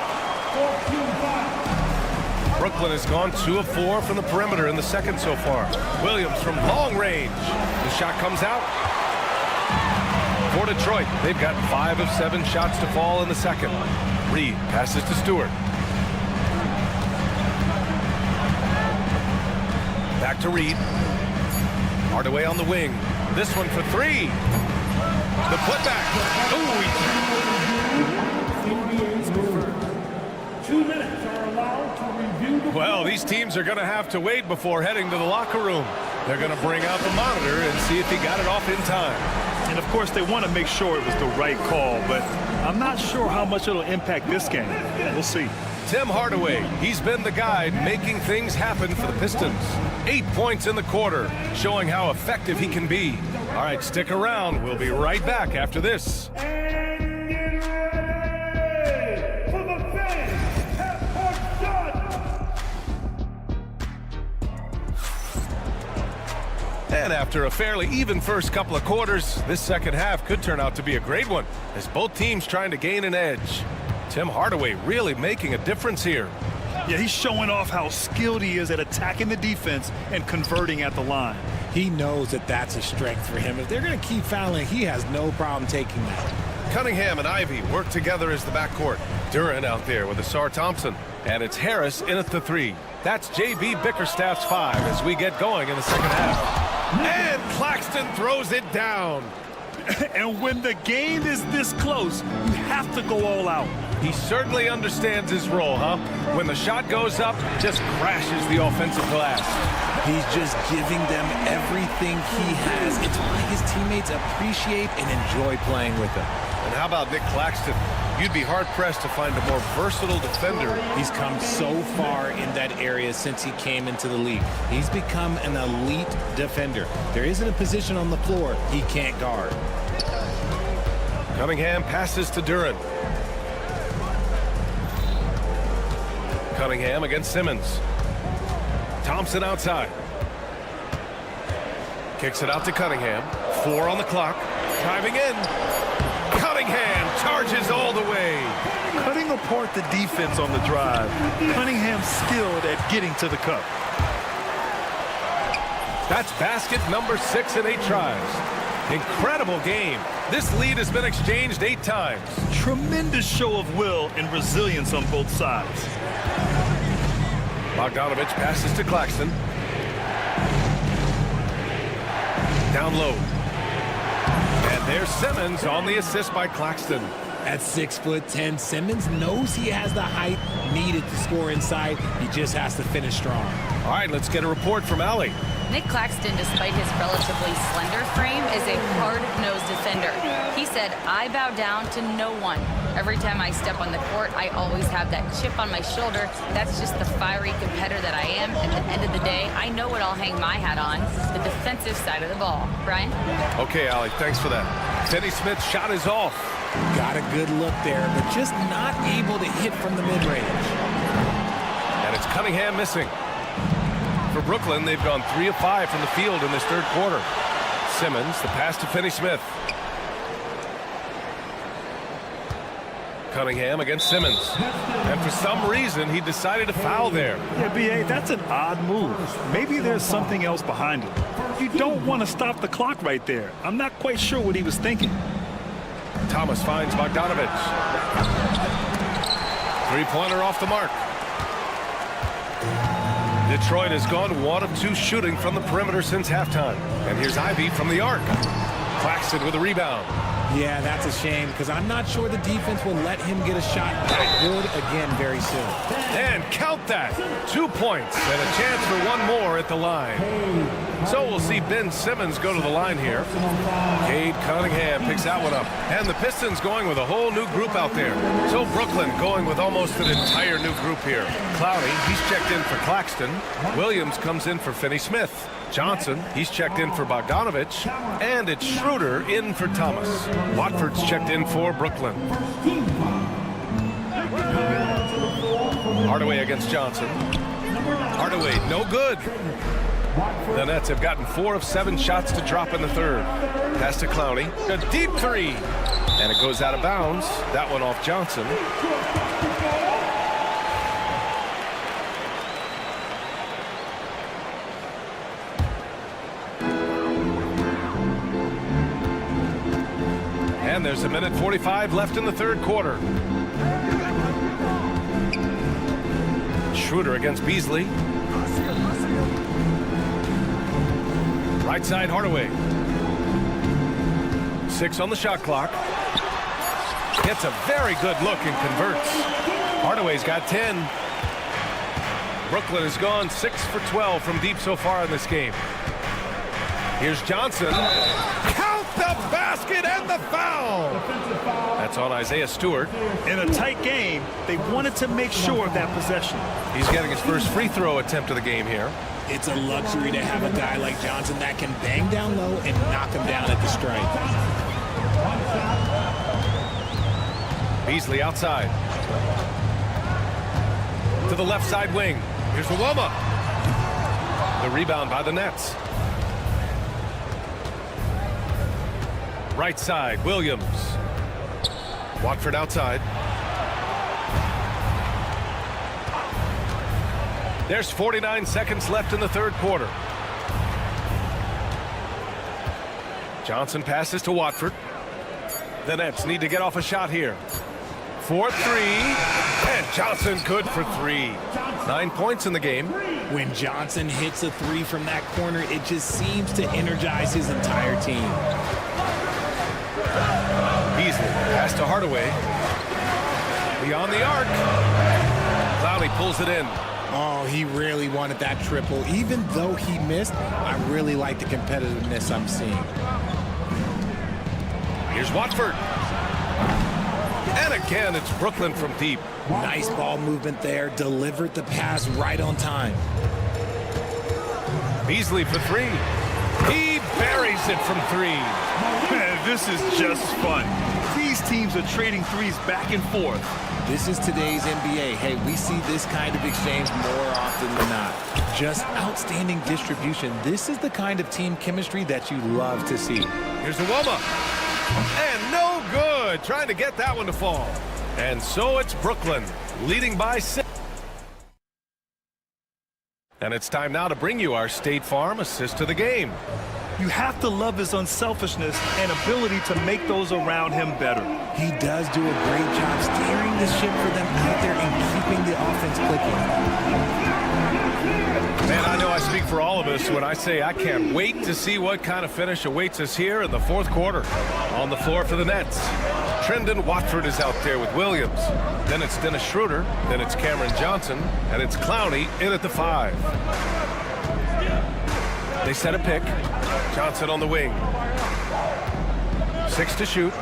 Brooklyn has gone 2 of 4 from the perimeter in the second so far. Williams from long range. The shot comes out. For Detroit, they've got 5 of 7 shots to fall in the second. Reed passes to Stewart. Back to Reed. Hardaway on the wing. This one for 3. The putback. Ooh, 2 minutes are allowed to review the... well, these teams are going to have to wait before heading to the locker room. They're going to bring out the monitor and see if he got it off in time. And of course, they want to make sure it was the right call, but I'm not sure how much it'll impact this game. We'll see. Tim Hardaway, he's been the guy making things happen for the Pistons. 8 points in the quarter, showing how effective he can be. All right, stick around. We'll be right back after this. And get ready for the finish. Half-court shot. And after a fairly even first couple of quarters, this second half could turn out to be a great one, as both teams trying to gain an edge. Tim Hardaway really making a difference here. Yeah, he's showing off how skilled he is at attacking the defense and converting at the line. He knows that that's a strength for him. If they're going to keep fouling, he has no problem taking that. Cunningham and Ivy work together as the backcourt. Duran out there with Asar Thompson. And it's Harris in at the 3. That's J.B. Bickerstaff's 5 as we get going in the second half. And Claxton throws it down. And when the game is this close, you have to go all out. He certainly understands his role, huh? When the shot goes up, just crashes the offensive glass. He's just giving them everything he has. It's why his teammates appreciate and enjoy playing with him. And how about Nick Claxton? You'd be hard-pressed to find a more versatile defender. He's come so far in that area since he came into the league. He's become an elite defender. There isn't a position on the floor he can't guard. Cunningham passes to Duran. Cunningham against Simmons. Thompson outside. Kicks it out to Cunningham. 4 on the clock. Driving in. Cunningham charges all the way. Cutting apart the defense on the drive. Cunningham's skilled at getting to the cup. That's basket number 6 in 8 tries. Incredible game. This lead has been exchanged 8 times. Tremendous show of will and resilience on both sides. Bogdanovich passes to Claxton. Down low. And there's Simmons on the assist by Claxton. At 6'10", Simmons knows he has the height needed to score inside. He just has to finish strong. All right, let's get a report from Allie. Nick Claxton, despite his relatively slender frame, is a hard-nosed defender. He said, "I bow down to no one. Every time I step on the court, I always have that chip on my shoulder. That's just the fiery competitor that I am. At the end of the day, I know what I'll hang my hat on, the defensive side of the ball." Brian? Okay, Allie, thanks for that. Finney Smith's shot is off. Got a good look there, but just not able to hit from the mid-range. And it's Cunningham missing. For Brooklyn, they've gone 3 of 5 from the field in this third quarter. Simmons, the pass to Finney Smith. Cunningham against Simmons. And for some reason, he decided to foul there. Yeah, B.A., that's an odd move. Maybe there's something else behind it. You don't want to stop the clock right there. I'm not quite sure what he was thinking. Thomas finds Bogdanovich. Three-pointer off the mark. Detroit has gone 1 of 2 shooting from the perimeter since halftime. And here's Ivy from the arc. Claxton with a rebound. Yeah, that's a shame because I'm not sure the defense will let him get a shot that good again very soon. And count that. 2 points and a chance for 1 more at the line. So we'll see Ben Simmons go to the line here. Cade Cunningham picks that one up. And the Pistons going with a whole new group out there. So Brooklyn going with almost an entire new group here. Clowney, he's checked in for Claxton. Williams comes in for Finney Smith. Johnson, he's checked in for Bogdanovich. And it's Schroeder in for Thomas. Watford's checked in for Brooklyn. Hardaway against Johnson. Hardaway, no good. The Nets have gotten 4 of 7 shots to drop in the third. Pass to Clowney. A deep 3. And it goes out of bounds. That one off Johnson. And there's 1:45 left in the third quarter. Schroeder against Beasley. Right side, Hardaway. 6 on the shot clock. Gets a very good look and converts. Hardaway's got 10. Brooklyn has gone 6 for 12 from deep so far in this game. Here's Johnson. Count the basket and the foul. That's on Isaiah Stewart. In a tight game, they wanted to make sure of that possession. He's getting his first free throw attempt of the game here. It's a luxury to have a guy like Johnson that can bang down low and knock him down at the strike. Beasley outside. To the left side wing. Here's the Woma. The rebound by the Nets. Right side, Williams. Watford outside. There's 49 seconds left in the third quarter. Johnson passes to Watford. The Nets need to get off a shot here. 4-3. And Johnson good for 3. 9 points in the game. When Johnson hits a 3 from that corner, it just seems to energize his entire team. Beasley pass to Hardaway. Beyond the arc. Clowney pulls it in. Oh, he really wanted that triple. Even though he missed, I really like the competitiveness I'm seeing. Here's Watford. And again, it's Brooklyn from deep. Nice ball movement there. Delivered the pass right on time. Beasley for 3. He buries it from 3. Man, this is just fun. These teams are trading threes back and forth. This is today's NBA. Hey, we see this kind of exchange more often than not. Just outstanding distribution. This is the kind of team chemistry that you love to see. Here's the Woma. And no good. Trying to get that one to fall. And so it's Brooklyn leading by 6. And it's time now to bring you our State Farm assist to the game. You have to love his unselfishness and ability to make those around him better. He does do a great job steering the ship for them out there and keeping the offense clicking. Man, I know I speak for all of us when I say I can't wait to see what kind of finish awaits us here in the fourth quarter. On the floor for the Nets, Trendon Watford is out there with Williams. Then it's Dennis Schroeder. Then it's Cameron Johnson. And it's Clowney in at the 5. They set a pick. Johnson on the wing. 6 to shoot.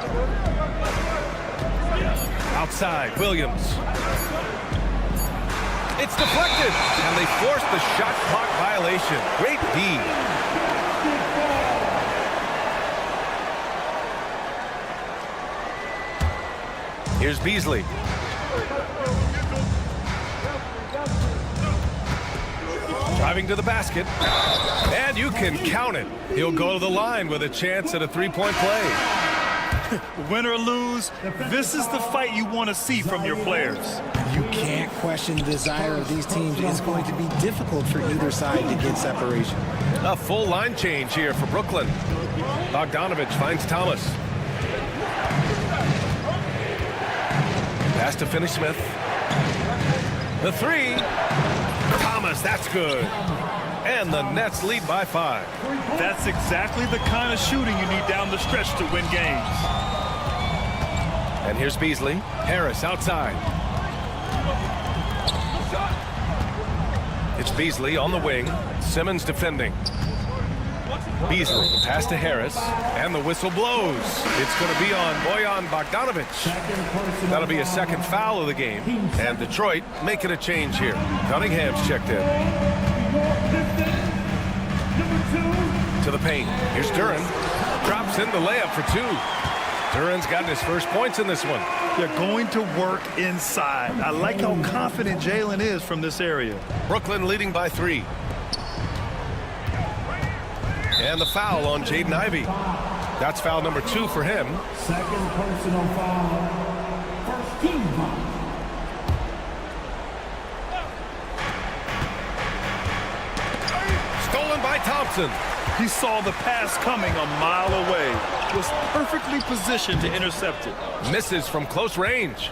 Outside, Williams. It's deflected, and they force the shot clock violation. Great D. Here's Beasley. Driving to the basket, and you can count it. He'll go to the line with a chance at a three-point play. Win or lose, this is the fight you want to see from your players. You can't question the desire of these teams. It's going to be difficult for either side to get separation. A full line change here for Brooklyn. Bogdanovich finds Thomas. Pass to Finney Smith. The 3. Thomas, that's good. And the Nets lead by 5. That's exactly the kind of shooting you need down the stretch to win games. And here's Beasley. Harris outside. It's Beasley on the wing. Simmons defending. Beasley, pass to Harris, and the whistle blows. It's going to be on Bojan Bogdanovich. That'll be a second foul of the game. And Detroit making a change here. Cunningham's checked in. To the paint. Here's Duren. Drops in the layup for 2. Duren's gotten his first points in this one. They're going to work inside. I like how confident Jalen is from this area. Brooklyn leading by 3. And the foul on Jaden Ivey. That's foul number 2 for him. Second personal foul. First team foul. Stolen by Thompson. He saw the pass coming a mile away. Was perfectly positioned to intercept it. Misses from close range.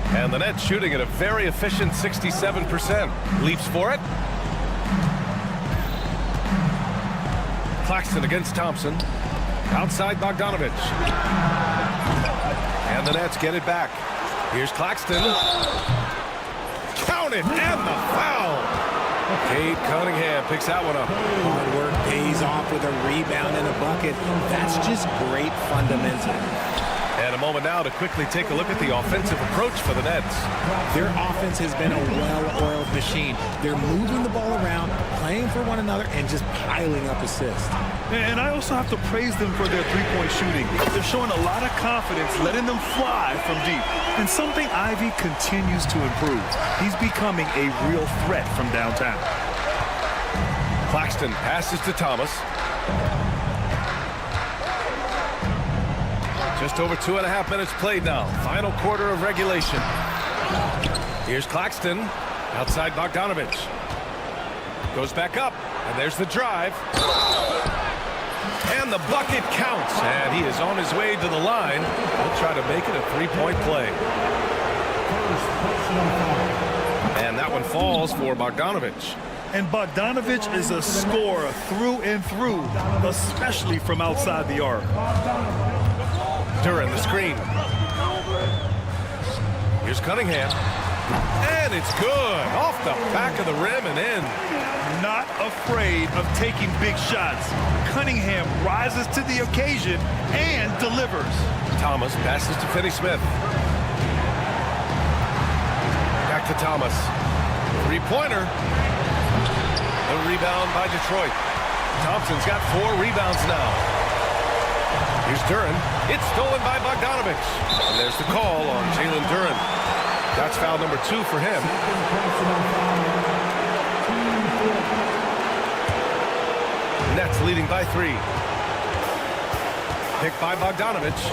And the Nets shooting at a very efficient 67%. Leaps for it. Claxton against Thompson. Outside Bogdanovich. And the Nets get it back. Here's Claxton. Count it, and the foul. Cade Cunningham picks that one up. Hard work pays off with a rebound and a bucket. That's just great fundamental. And a moment now to quickly take a look at the offensive approach for the Nets. Their offense has been a well-oiled machine. They're moving the ball around, playing for one another, and just piling up assists. And I also have to praise them for their three-point shooting. They're showing a lot of confidence, letting them fly from deep. And something Ivey continues to improve. He's becoming a real threat from downtown. Claxton passes to Thomas. Just over 2.5 minutes played now. Final quarter of regulation. Here's Claxton. Outside Bogdanovich. Goes back up. And there's the drive. And the bucket counts. And he is on his way to the line. He'll try to make it a three-point play. And that one falls for Bogdanovich. And Bogdanovich is a scorer through and through, especially from outside the arc. Duren the screen. Here's Cunningham. And it's good. Off the back of the rim and in. Not afraid of taking big shots. Cunningham rises to the occasion and delivers. Thomas passes to Finney Smith. Back to Thomas. Three-pointer. The rebound by Detroit. Thompson's got 4 rebounds now. Here's Duren. It's stolen by Bogdanovich. And there's the call on Jalen Duren. That's foul number 2 for him. Nets leading by 3. Picked by Bogdanovich.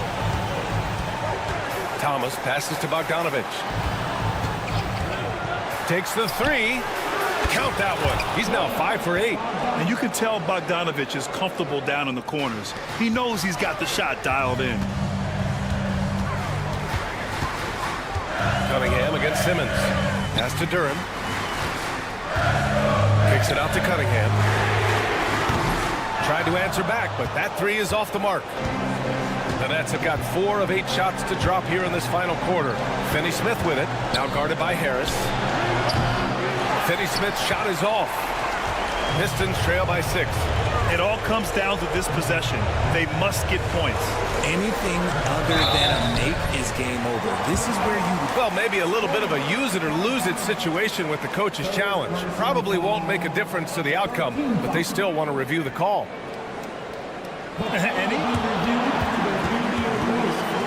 Thomas passes to Bogdanovich. Takes the 3. Count that one. He's now 5 for 8. And you can tell Bogdanovich is comfortable down in the corners. He knows he's got the shot dialed in. Cunningham against Simmons. Pass to Durham. Kicks it out to Cunningham. Tried to answer back, but that three is off the mark. The Nets have got 4 of 8 shots to drop here in this final quarter. Finney-Smith with it, now guarded by Harris. Finney-Smith's shot is off. Pistons trail by 6. It all comes down to this possession. They must get points. Anything other than a make is game over. This is where you... Well, maybe a little bit of a use it or lose it situation with the coach's challenge. Probably won't make a difference to the outcome, but they still want to review the call.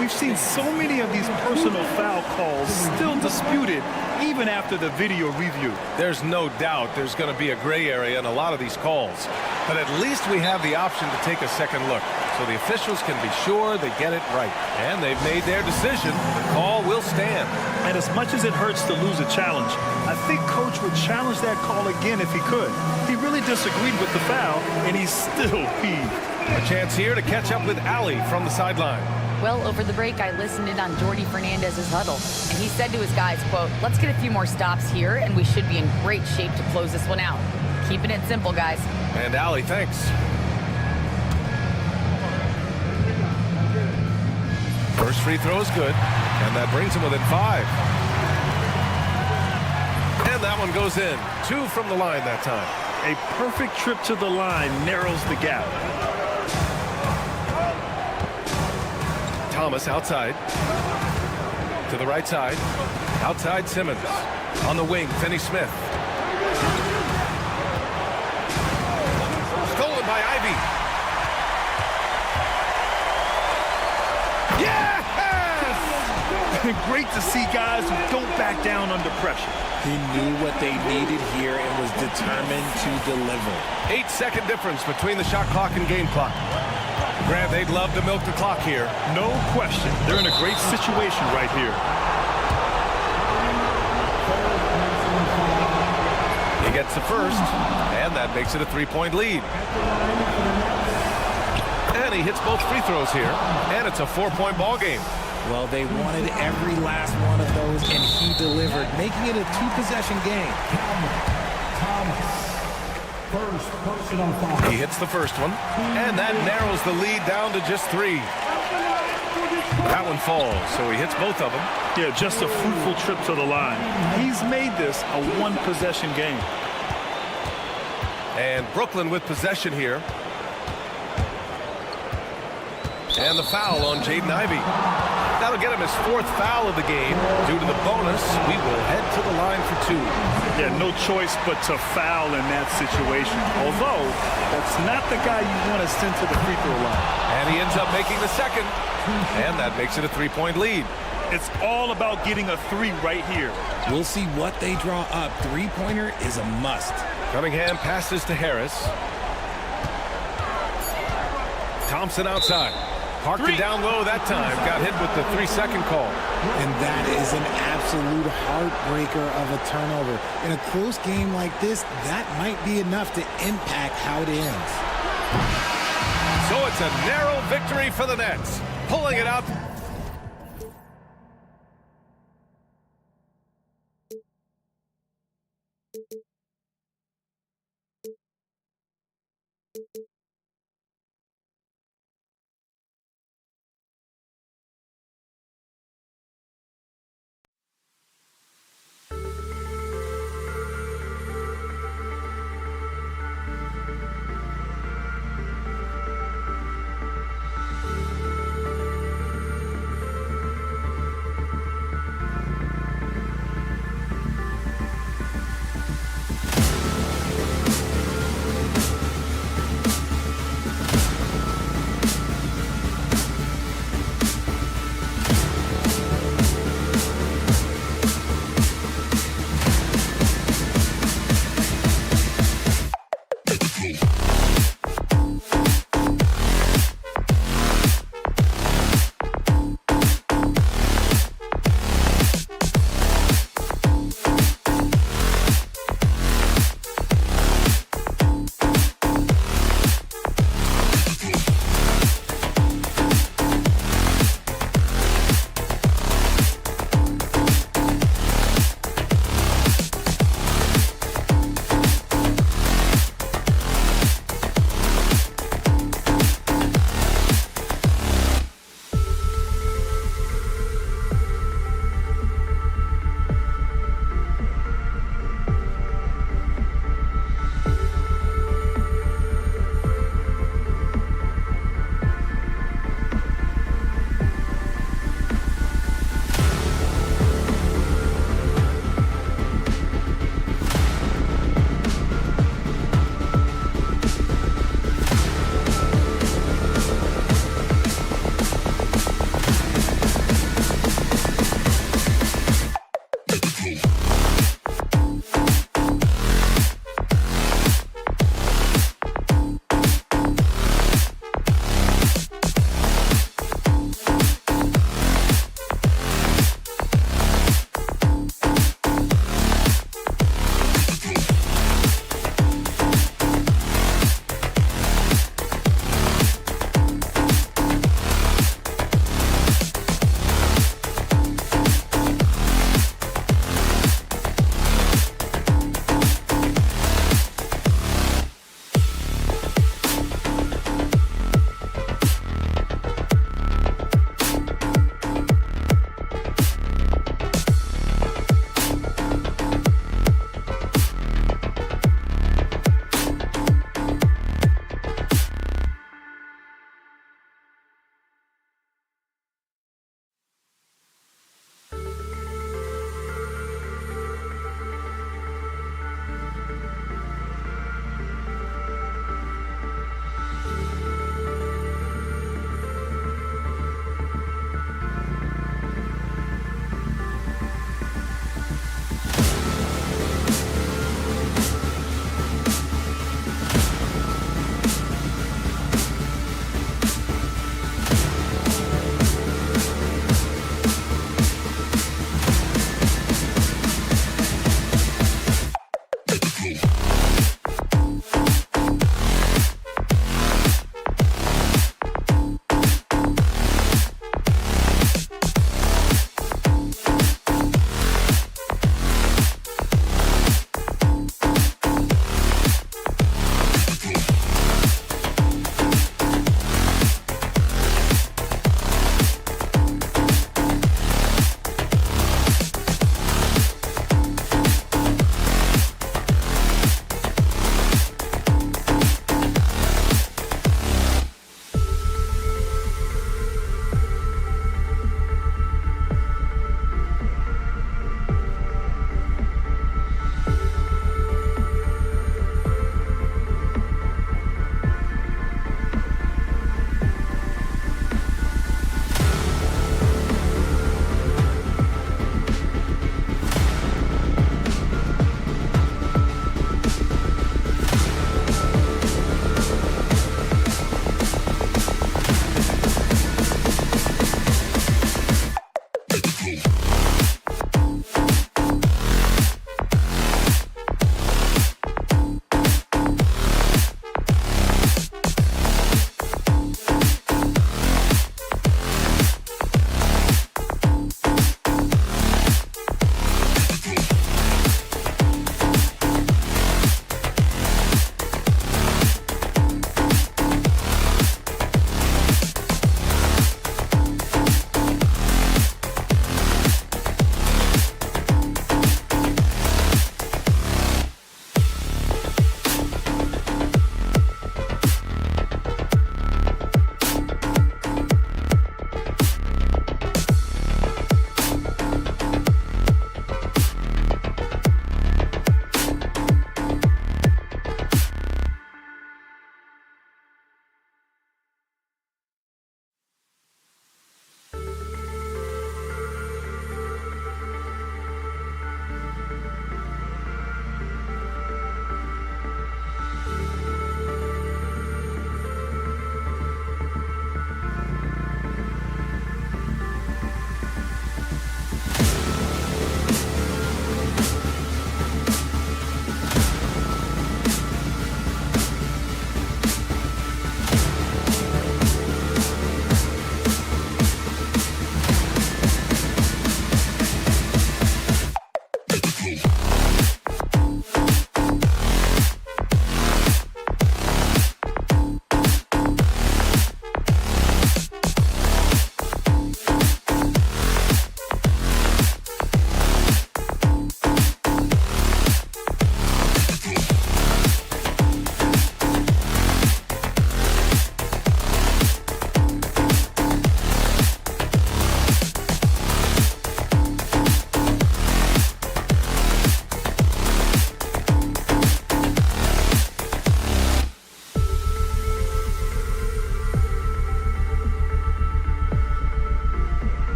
We've seen so many of these personal foul calls still disputed even after the video review. There's no doubt there's going to be a gray area in a lot of these calls. But at least we have the option to take a second look, so the officials can be sure they get it right. And they've made their decision. The call will stand. And as much as it hurts to lose a challenge, I think Coach would challenge that call again if he could. He really disagreed with the foul, and he's still peeved. A chance here to catch up with Ali from the sideline. Well, over the break, I listened in on Jordy Fernandez's huddle, and he said to his guys, quote, "Let's get a few more stops here, and we should be in great shape to close this one out. Keeping it simple, guys." And Ali, thanks. First free throw is good, and that brings him within 5. And that one goes in. 2 from the line that time. A perfect trip to the line narrows the gap. Thomas outside. To the right side. Outside Simmons. On the wing, Finney-Smith. Stolen by Ivy. Yes! Great to see guys who don't back down under pressure. He knew what they needed here and was determined to deliver. 8-second difference between the shot clock and game clock. Grant, they'd love to milk the clock here. No question. They're in a great situation right here. He gets the first, and that makes it a 3-point lead. And he hits both free throws here, and it's a 4-point ball game. Well, they wanted every last one of those, and he delivered, making it a 2-possession game. First personal foul. He hits the first one, and that narrows the lead down to just 3. That one falls, so he hits both of them. Yeah, just a fruitful trip to the line. He's made this a 1-possession game. And Brooklyn with possession here. And the foul on Jaden Ivey. That'll get him his 4th foul of the game. Due to the bonus, we will head to the line for 2. Yeah, no choice but to foul in that situation. Although, that's not the guy you want to send to the free throw line. And he ends up making the second. And that makes it a 3-point lead. It's all about getting a 3 right here. We'll see what they draw up. 3-pointer is a must. Cunningham passes to Harris. Thompson outside. Parked it down low that time. Got hit with the 3-second call. And that is an absolute heartbreaker of a turnover. In a close game like this, that might be enough to impact how it ends. So it's a narrow victory for the Nets. Pulling it out.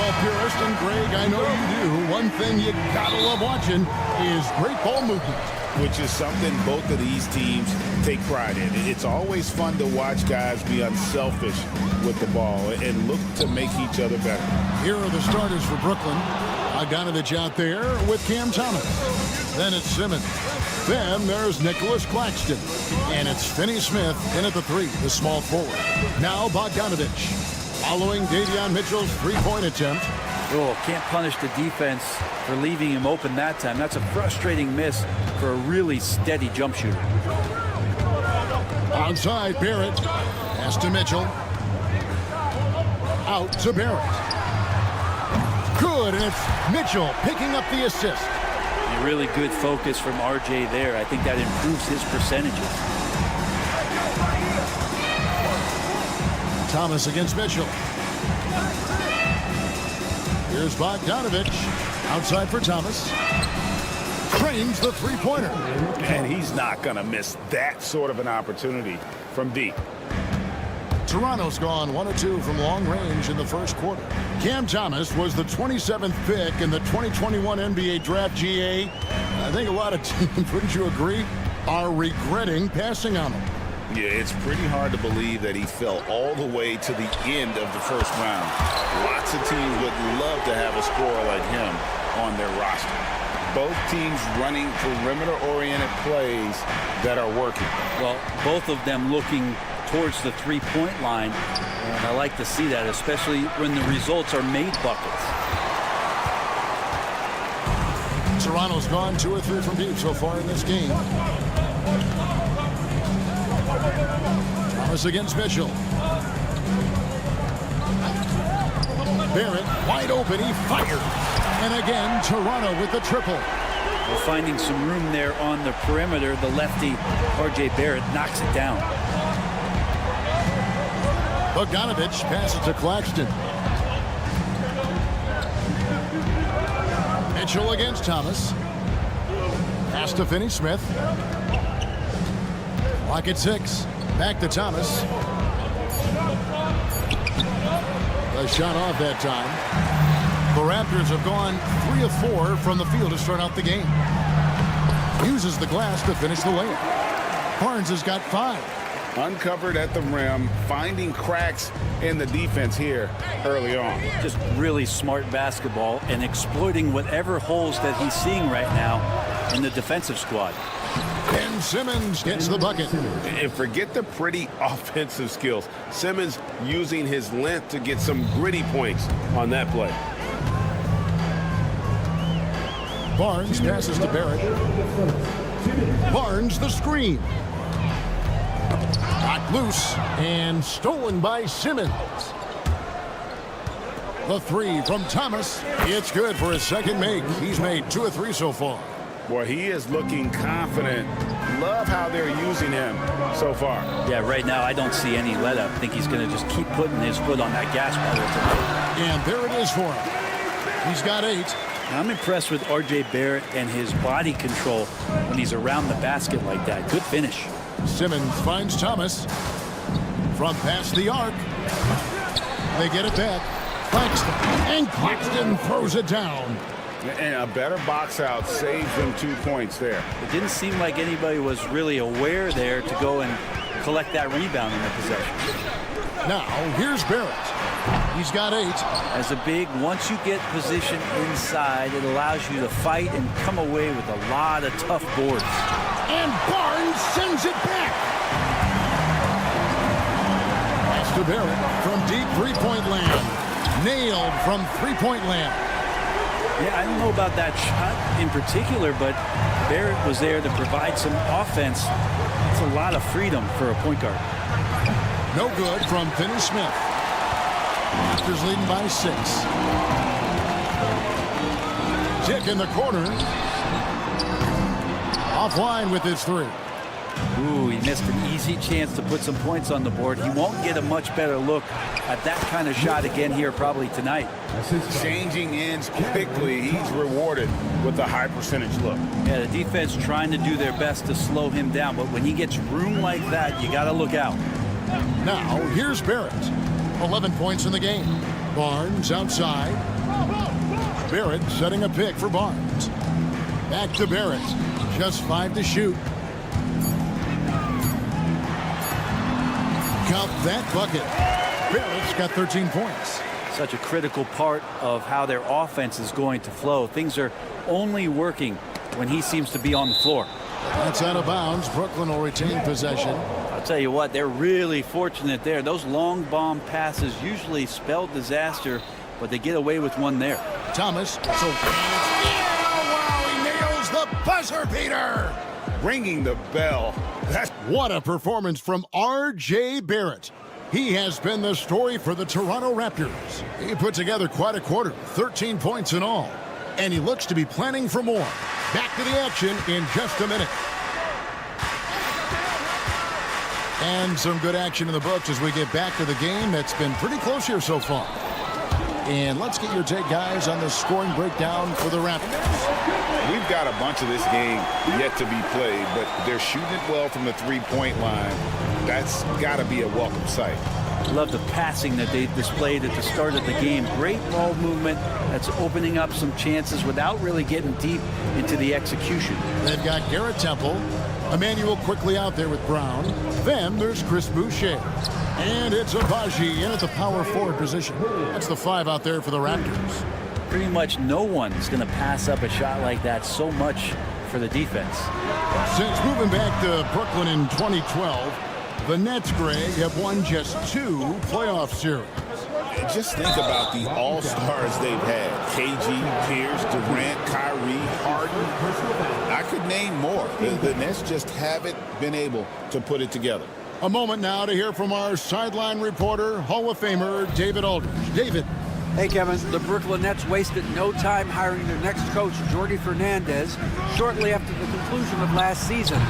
basketball purist, and Greg, I know you do. One thing you gotta love watching is great ball movement. Which is something both of these teams take pride in. It's always fun to watch guys be unselfish with the ball and look to make each other better. Here are the starters for Brooklyn. Bogdanovich out there with Cam Thomas. Then it's Simmons. Then there's Nicholas Claxton. And it's Finney Smith in at the 3, the small forward. Now Bogdanovich. Following Davion Mitchell's three-point attempt. Oh, can't punish the defense for leaving him open that time. That's a frustrating miss for a really steady jump shooter. Outside, Barrett. Pass to Mitchell. Out to Barrett. Good, and it's Mitchell picking up the assist. A really good focus from RJ there. I think that improves his percentages. Thomas against Mitchell. Here's Bogdanovich. Outside for Thomas. Trains the three-pointer. And he's not going to miss that sort of an opportunity from deep. Toronto's gone 1 of 2 from long range in the first quarter. Cam Thomas was the 27th pick in the 2021 NBA Draft. GA. I think a lot of teams, wouldn't you agree, are regretting passing on him. Yeah, it's pretty hard to believe that he fell all the way to the end of the first round. Lots of teams would love to have a scorer like him on their roster. Both teams running perimeter-oriented plays that are working. Well, both of them looking towards the three-point line, and I like to see that, especially when the results are made buckets. Toronto's gone 2 or 3 from deep so far in this game. Thomas against Mitchell. Barrett wide open, he fired. And again, Toronto with the triple. Well, finding some room there on the perimeter, the lefty RJ Barrett knocks it down. Bogdanovich passes to Claxton. Mitchell against Thomas. Pass to Finney Smith. Clock at 6. Back to Thomas. A shot off that time. The Raptors have gone 3 of 4 from the field to start out the game. Uses the glass to finish the layup. Barnes has got 5. Uncovered at the rim, finding cracks in the defense here early on. Just really smart basketball and exploiting whatever holes that he's seeing right now in the defensive squad. And Simmons gets the bucket. And forget the pretty offensive skills. Simmons using his length to get some gritty points on that play. Barnes passes to Barrett. Barnes the screen. Knocked loose and stolen by Simmons. The 3 from Thomas. It's good for his second make. He's made 2 of 3 so far. Boy, he is looking confident. Love how they're using him so far. Yeah, right now I don't see any let up. I think he's going to just keep putting his foot on that gas pedal tonight. And there it is for him. He's got 8. I'm impressed with RJ Barrett and his body control when he's around the basket like that. Good finish. Simmons finds Thomas. From past the arc. They get it back. Claxton. And Claxton throws it down. And a better box out saves them 2 points there. It didn't seem like anybody was really aware there to go and collect that rebound in the possession. Now, here's Barrett. He's got 8. As a big, once you get position inside, it allows you to fight and come away with a lot of tough boards. And Barnes sends it back. Pass to Barrett from deep three-point land. Nailed from three-point land. Yeah, I don't know about that shot in particular, but Barrett was there to provide some offense. It's a lot of freedom for a point guard. No good from Finney Smith. Raptors leading by 6. Tick in the corner. Offline with his 3. Ooh, he missed an easy chance to put some points on the board. He won't get a much better look at that kind of shot again here probably tonight. Changing ends quickly. He's rewarded with a high percentage look. Yeah, the defense trying to do their best to slow him down, but when he gets room like that, you got to look out. Now, here's Barrett. 11 points in the game. Barnes outside. Barrett setting a pick for Barnes. Back to Barrett. Just 5 to shoot. Count that bucket. Barrett's got 13 points. Such a critical part of how their offense is going to flow. Things are only working when he seems to be on the floor. That's out of bounds. Brooklyn will retain possession. I'll tell you what, they're really fortunate there. Those long bomb passes usually spell disaster, but they get away with one there. Thomas. Wow, he nails the buzzer beater. Ringing the bell. What a performance from R.J. Barrett. He has been the story for the Toronto Raptors. He put together quite a quarter, 13 points in all. And he looks to be planning for more. Back to the action in just a minute. And some good action in the books as we get back to the game that's been pretty close here so far. And let's get your take, guys, on the scoring breakdown for the Raptors. We've got a bunch of this game yet to be played, but they're shooting it well from the three-point line. That's got to be a welcome sight. Love the passing that they displayed at the start of the game. Great ball movement that's opening up some chances without really getting deep into the execution. They've got Garrett Temple. Emmanuel quickly out there with Brown. Then there's Chris Boucher. And it's Abaji in at the power forward position. That's the 5 out there for the Raptors. Pretty much no one is going to pass up a shot like that so much for the defense. Since moving back to Brooklyn in 2012, the Nets, Greg, have won just 2 playoff series. Just think about the all-stars they've had. KG, Pierce, Durant, Kyrie, Harden. I could name more. The Nets just haven't been able to put it together. A moment now to hear from our sideline reporter, Hall of Famer David Aldridge. David. Hey, Kevin. The Brooklyn Nets wasted no time hiring their next coach, Jordi Fernandez, shortly after the conclusion of last season.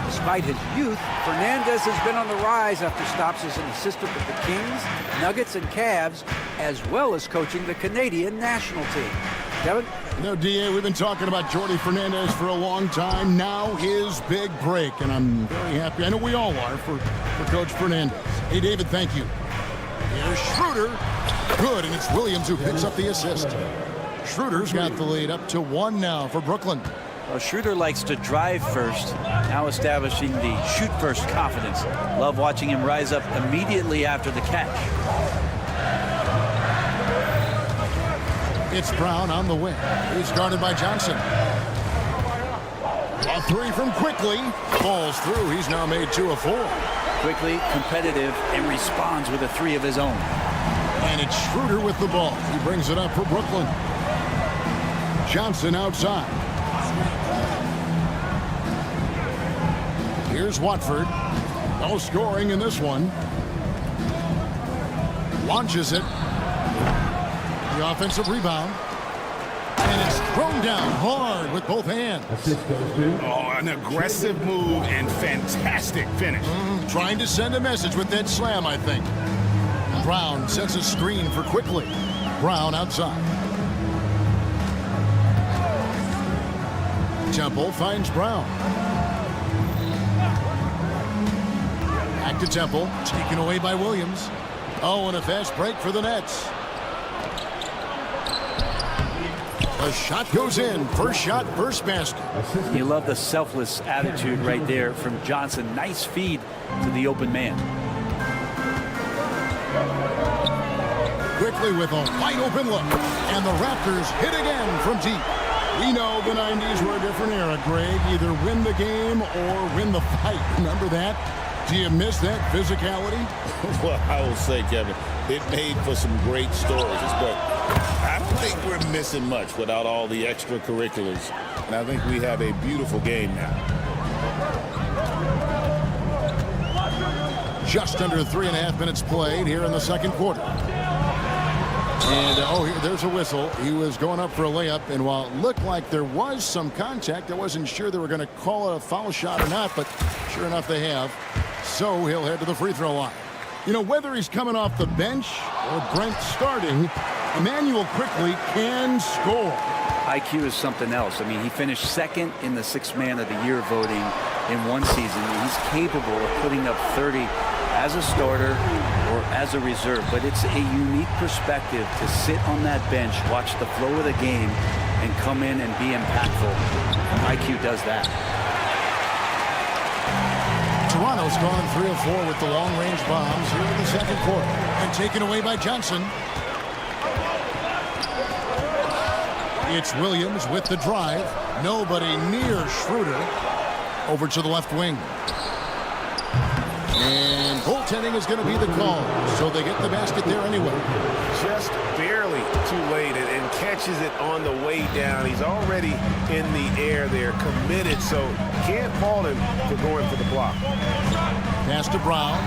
Despite his youth, Fernandez has been on the rise after stops as an assistant with the Kings, Nuggets, and Cavs, as well as coaching the Canadian national team. Kevin? You know, D.A., we've been talking about Jordi Fernandez for a long time. Now his big break, and I'm very happy. I know we all are for Coach Fernandez. Hey, David, thank you. Here's Schroeder. Good, and it's Williams who picks up the assist. Schroeder's got the lead up to 1 now for Brooklyn. Well, Schroeder likes to drive first, now establishing the shoot-first confidence. Love watching him rise up immediately after the catch. It's Brown on the wing. He's guarded by Johnson. A 3 from Quickly. Falls through. He's now made 2 of 4. Quickly, competitive, and responds with a 3 of his own. And it's Schroeder with the ball. He brings it up for Brooklyn. Johnson outside. Here's Watford. No scoring in this one. Launches it. The offensive rebound. And it's thrown down hard with both hands. Oh, an aggressive move and fantastic finish. Trying to send a message with that slam, I think. Brown sets a screen for Quickly. Brown outside. Temple finds Brown. Back to Temple. Taken away by Williams. Oh, and a fast break for the Nets. The shot goes in. First shot, first basket. You love the selfless attitude right there from Johnson. Nice feed to the open man. Quickly with a wide open look. And the Raptors hit again from deep. We know the 90s were a different era, Greg. Either win the game or win the fight. Remember that? Do you miss that physicality? Well, I will say, Kevin, it made for some great stories, but I don't think we're missing much without all the extracurriculars. And I think we have a beautiful game now. Just under 3.5 minutes played here in the second quarter. And, there's a whistle. He was going up for a layup, and while it looked like there was some contact, I wasn't sure they were going to call it a foul shot or not, but sure enough they have. So he'll head to the free throw line. You know, whether he's coming off the bench or Brent starting, Emmanuel Quickly can score. IQ is something else. I mean, he finished second in the Sixth Man of the Year voting in one season. He's capable of putting up 30 as a starter or or as a reserve, but it's a unique perspective to sit on that bench, watch the flow of the game, and come in and be impactful. IQ does that. Toronto's gone 3 of 4 with the long-range bombs here in the second quarter. And taken away by Johnson. It's Williams with the drive. Nobody near Schroeder. Over to the left wing. And goaltending is going to be the call. So they get the basket there anyway. Just barely too late and catches it on the way down. He's already in the air there, committed, so can't fault him for going for the block. Pass to Brown.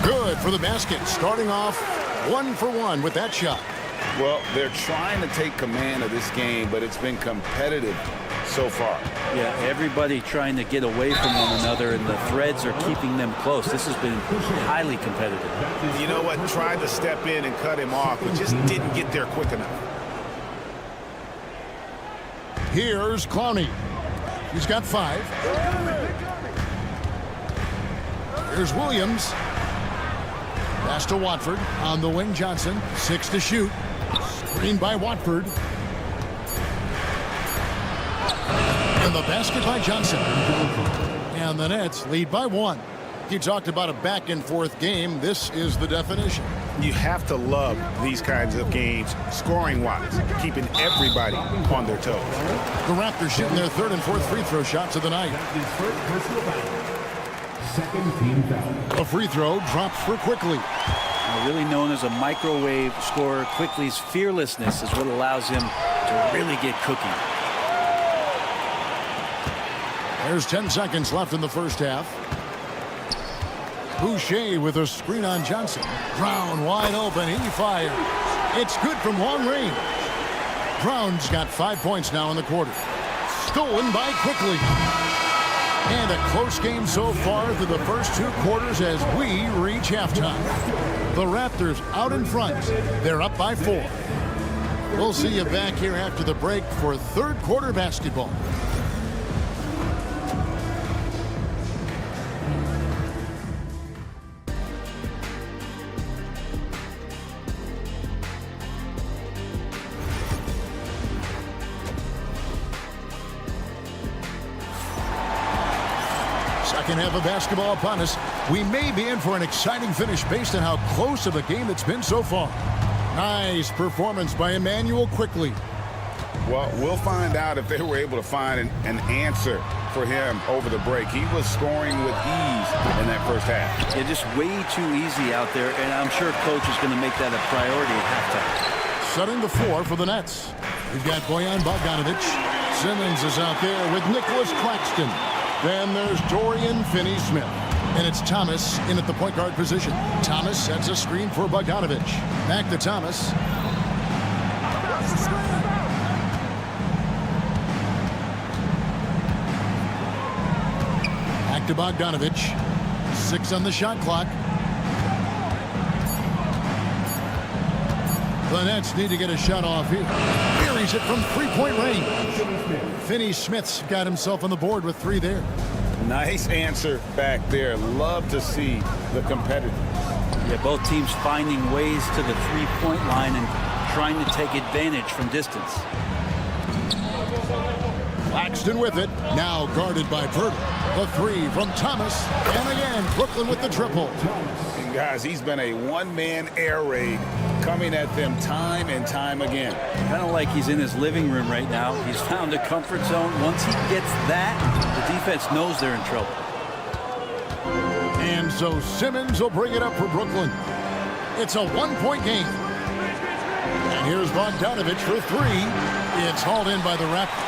Good for the basket. Starting off 1 for 1 with that shot. Well, they're trying to take command of this game, but it's been competitive so far. Yeah, everybody trying to get away from one another, and the threads are keeping them close. This has been highly competitive. You know what? Tried to step in and cut him off, but just didn't get there quick enough. Here's Clowney. He's got 5. Here's Williams. Pass to Watford. On the wing, Johnson. 6 to shoot. Screen by Watford. And the basket by Johnson. And the Nets lead by 1. You talked about a back-and-forth game. This is the definition. You have to love these kinds of games, scoring-wise, keeping everybody on their toes. The Raptors shooting their 3rd and 4th free throw shots of the night. A free throw drops for Quickly. Really known as a microwave scorer, Quickly's fearlessness is what allows him to really get cooking. There's 10 seconds left in the first half. Boucher with a screen on Johnson. Brown wide open. He fires. It's good from long range. Brown's got 5 points now in the quarter. Stolen by Quickly. And a close game so far through the first 2 quarters as we reach halftime. The Raptors out in front. They're up by 4. We'll see you back here after the break for 3rd quarter basketball. Second half of basketball upon us. We may be in for an exciting finish based on how close of a game it's been so far. Nice performance by Emmanuel Quickly. Well, we'll find out if they were able to find an answer for him over the break. He was scoring with ease in that first half. Yeah, just way too easy out there, and I'm sure coach is going to make that a priority at halftime. Setting the floor for the Nets. We've got Bojan Bogdanovic. Simmons is out there with Nicholas Claxton. Then there's Dorian Finney-Smith. And it's Thomas in at the point guard position. Thomas sets a screen for Bogdanovic. Back to Thomas. Back to Bogdanovic. 6 on the shot clock. The Nets need to get a shot off here. Buries it from 3-point range. Finney-Smith's got himself on the board with 3 there. Nice answer back there. Love to see the competitors. Yeah, both teams finding ways to the 3-point line and trying to take advantage from distance. Claxton with it. Now guarded by Purtle. The 3 from Thomas. And again, Brooklyn with the triple. And guys, he's been a one-man air raid coming at them time and time again. Kind of like he's in his living room right now. He's found a comfort zone. Once he gets that, the defense knows they're in trouble. And so Simmons will bring it up for Brooklyn. It's a 1-point game. And here's Bogdanovic for 3. It's hauled in by the Raptors.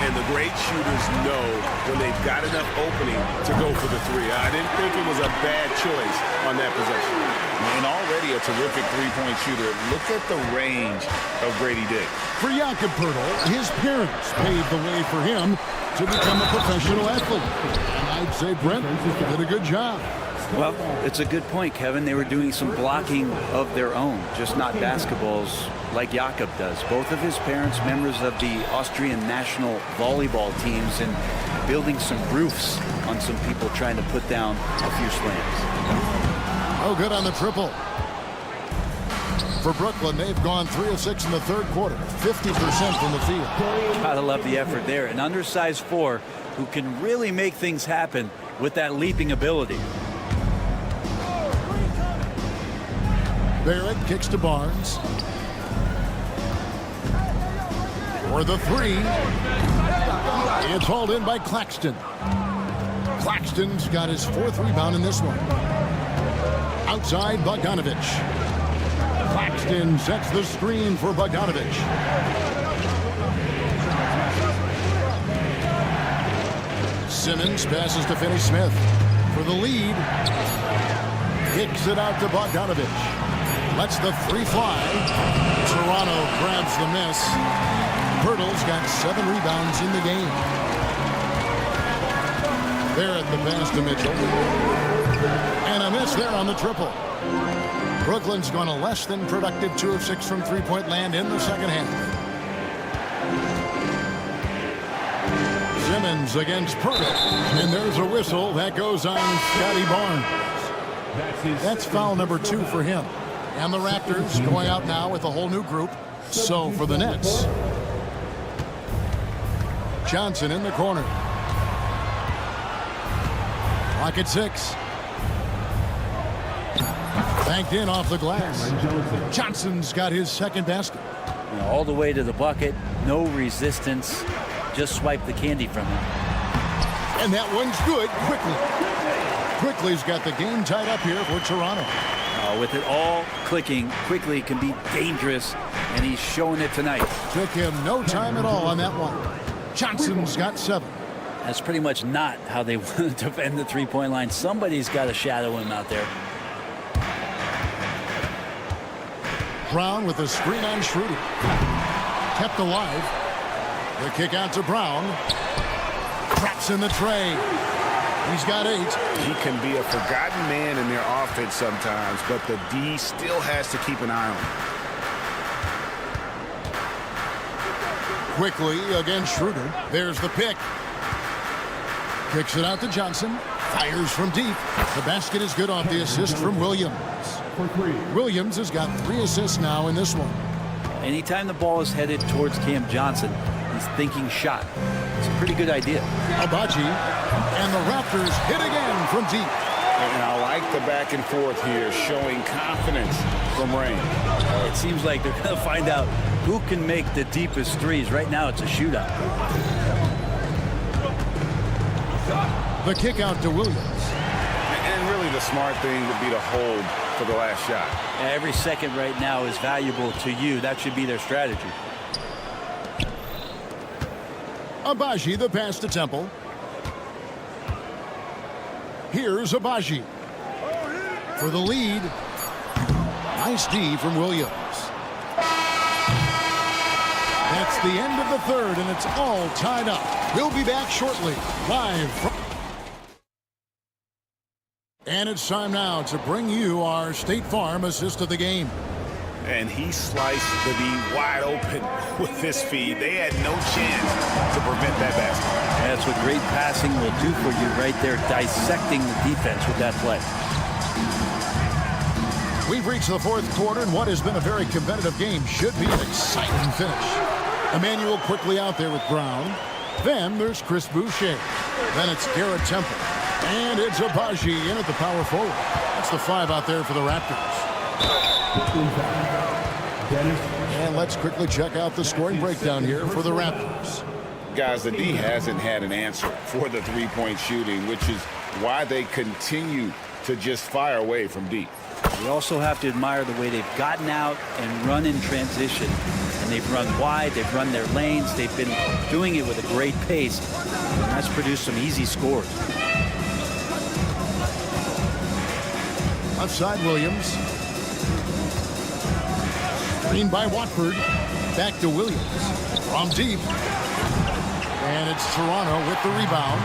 And the great shooters know when they've got enough opening to go for the 3. I didn't think it was a bad choice on that possession. And already a terrific 3-point shooter. Look at the range of Grady Dick. For Jakob Poeltl, his parents paved the way for him to become a professional athlete. And I'd say Brent did a good job. Well, it's a good point, Kevin. They were doing some blocking of their own, just not basketballs like Jakob does. Both of his parents, members of the Austrian national volleyball teams, and building some roofs on some people trying to put down a few slams. Oh, good on the triple. For Brooklyn, they've gone 3 of 6 in the third quarter, 50% from the field. Gotta love the effort there. An undersized 4 who can really make things happen with that leaping ability. Barrett kicks to Barnes. For the 3. It's hauled in by Claxton. Claxton's got his 4th rebound in this one. Outside, Bogdanovich. Claxton sets the screen for Bogdanovich. Simmons passes to Finney Smith for the lead. Kicks it out to Bogdanovich. Lets the 3 fly. Toronto grabs the miss. Pirtle's got 7 rebounds in the game. Barrett the pass to Mitchell. And a miss there on the triple. Brooklyn's gone a less than productive 2 of 6 from three-point land in the second half. Simmons against Pirtle. And there's a whistle that goes on Scotty Barnes. That's foul number 2 for him. And the Raptors going out now with a whole new group. So for the Nets, Johnson in the corner. Clock at 6. Banked in off the glass. Johnson's got his second basket. All the way to the bucket. No resistance. Just swipe the candy from him. And that one's good. Quickly's got the game tied up here for Toronto. With it all clicking, Quickly can be dangerous, and he's showing it tonight. Took him no time at all on that one. Johnson's got 7. That's pretty much not how they want to defend the three-point line. Somebody's got to shadow him out there. Brown with a screen on Schroeder. Kept alive. The kick out to Brown. Traps in the tray. He's got 8. He can be a forgotten man in their offense sometimes, but the D still has to keep an eye on him. Quickly against Schroeder. There's the pick. Kicks it out to Johnson. Fires from deep. The basket is good off the assist from Williams. Williams has got 3 assists now in this one. Anytime the ball is headed towards Cam Johnson, he's thinking shot. It's a pretty good idea. Abaji, and the Raptors hit again from deep. And I like the back and forth here, showing confidence from Rain. It seems like they're going to find out who can make the deepest threes. Right now, it's a shootout. The kick out to Williams. And really the smart thing would be to hold for the last shot. Every second right now is valuable to you. That should be their strategy. Abaji, the pass to Temple. Here's Abaji. For the lead. Nice D from Williams. That's the end of the third, and it's all tied up. We'll be back shortly, live from... And it's time now to bring you our State Farm assist of the game. And he sliced the D wide open with this feed. They had no chance to prevent that basket. That's what great passing will do for you right there, dissecting the defense with that play. We've reached the fourth quarter, and what has been a very competitive game should be an exciting finish. Emmanuel quickly out there with Brown. Then there's Chris Boucher. Then it's Garrett Temple. And it's Abaji in at the power forward. That's the 5 out there for the Raptors. And let's quickly check out the scoring breakdown here for the Raptors. Guys, the D hasn't had an answer for the three-point shooting, which is why they continue to just fire away from deep. We also have to admire the way they've gotten out and run in transition. And they've run wide, they've run their lanes, they've been doing it with a great pace. And that's produced some easy scores. Left side, Williams. Screen by Watford. Back to Williams. From deep. And it's Toronto with the rebound.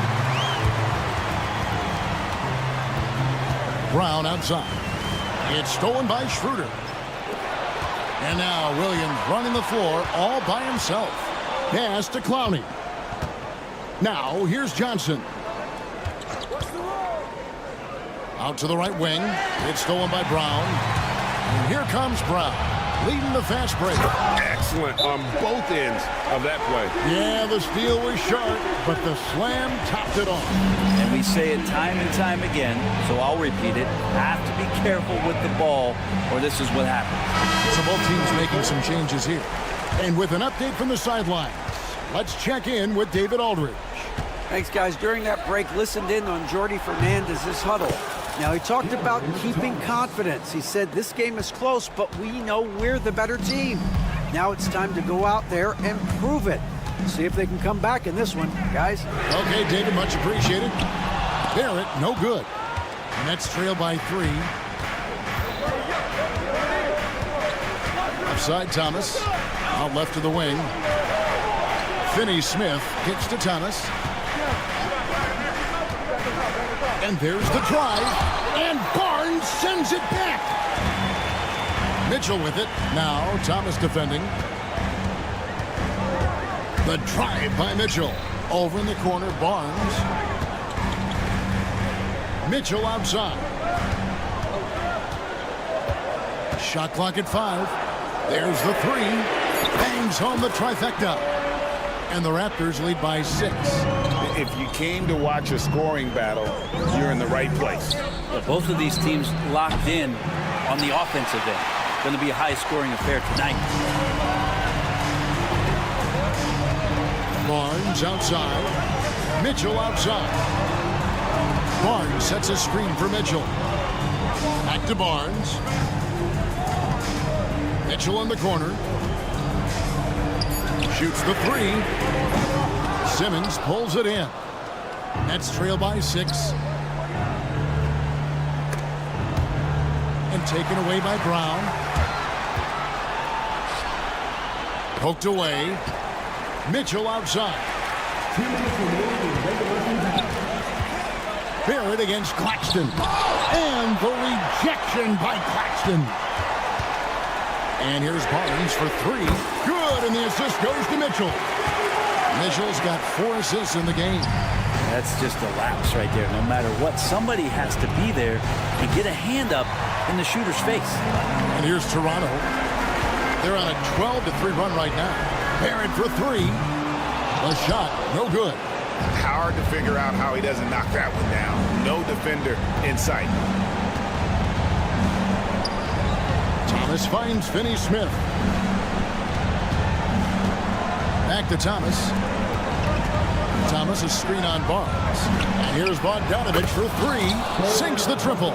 Brown outside. It's stolen by Schroeder. And now Williams running the floor all by himself. Pass to Clowney. Now here's Johnson. Out to the right wing. It's stolen by Brown. And here comes Brown, leading the fast break. Excellent on both ends of that play. Yeah, the steal was sharp, but the slam topped it off. And we say it time and time again, so I'll repeat it. Have to be careful with the ball, or this is what happens. So both teams making some changes here. And with an update from the sidelines, let's check in with David Aldridge. Thanks, guys. During that break, listened in on Jordi Fernandez's huddle. Now, he talked about keeping confidence. He said this game is close, but we know we're the better team. Now it's time to go out there and prove it. See if they can come back in this one, guys. Okay, David, much appreciated. Barrett, no good. Nets trail by 3. Offside Thomas. Out left to the wing. Finney-Smith kicks to Thomas. And there's the drive. And Barnes sends it back. Mitchell with it. Now Thomas defending. The drive by Mitchell. Over in the corner, Barnes. Mitchell outside. Shot clock at 5. There's the 3. Bangs home the trifecta. And the Raptors lead by 6. If you came to watch a scoring battle, you're in the right place. Yeah, both of these teams locked in on the offensive end. Going to be a high-scoring affair tonight. Barnes outside. Mitchell outside. Barnes sets a screen for Mitchell. Back to Barnes. Mitchell in the corner. Shoots the 3. Simmons pulls it in. Nets trail by 6. And taken away by Brown. Poked away. Mitchell outside. Barrett against Claxton. And the rejection by Claxton. And here's Barnes for 3. Good, and the assist goes to Mitchell. Mitchell's got 4 assists in the game. That's just a lapse right there. No matter what, somebody has to be there and get a hand up in the shooter's face. And here's Toronto. They're on a 12-3 run right now. Barrett for 3. A shot, no good. Hard to figure out how he doesn't knock that one down. No defender in sight. Thomas finds Finney-Smith. Back to Thomas. Thomas a screen on Barnes. And here's Bogdanovich for 3. Sinks the triple.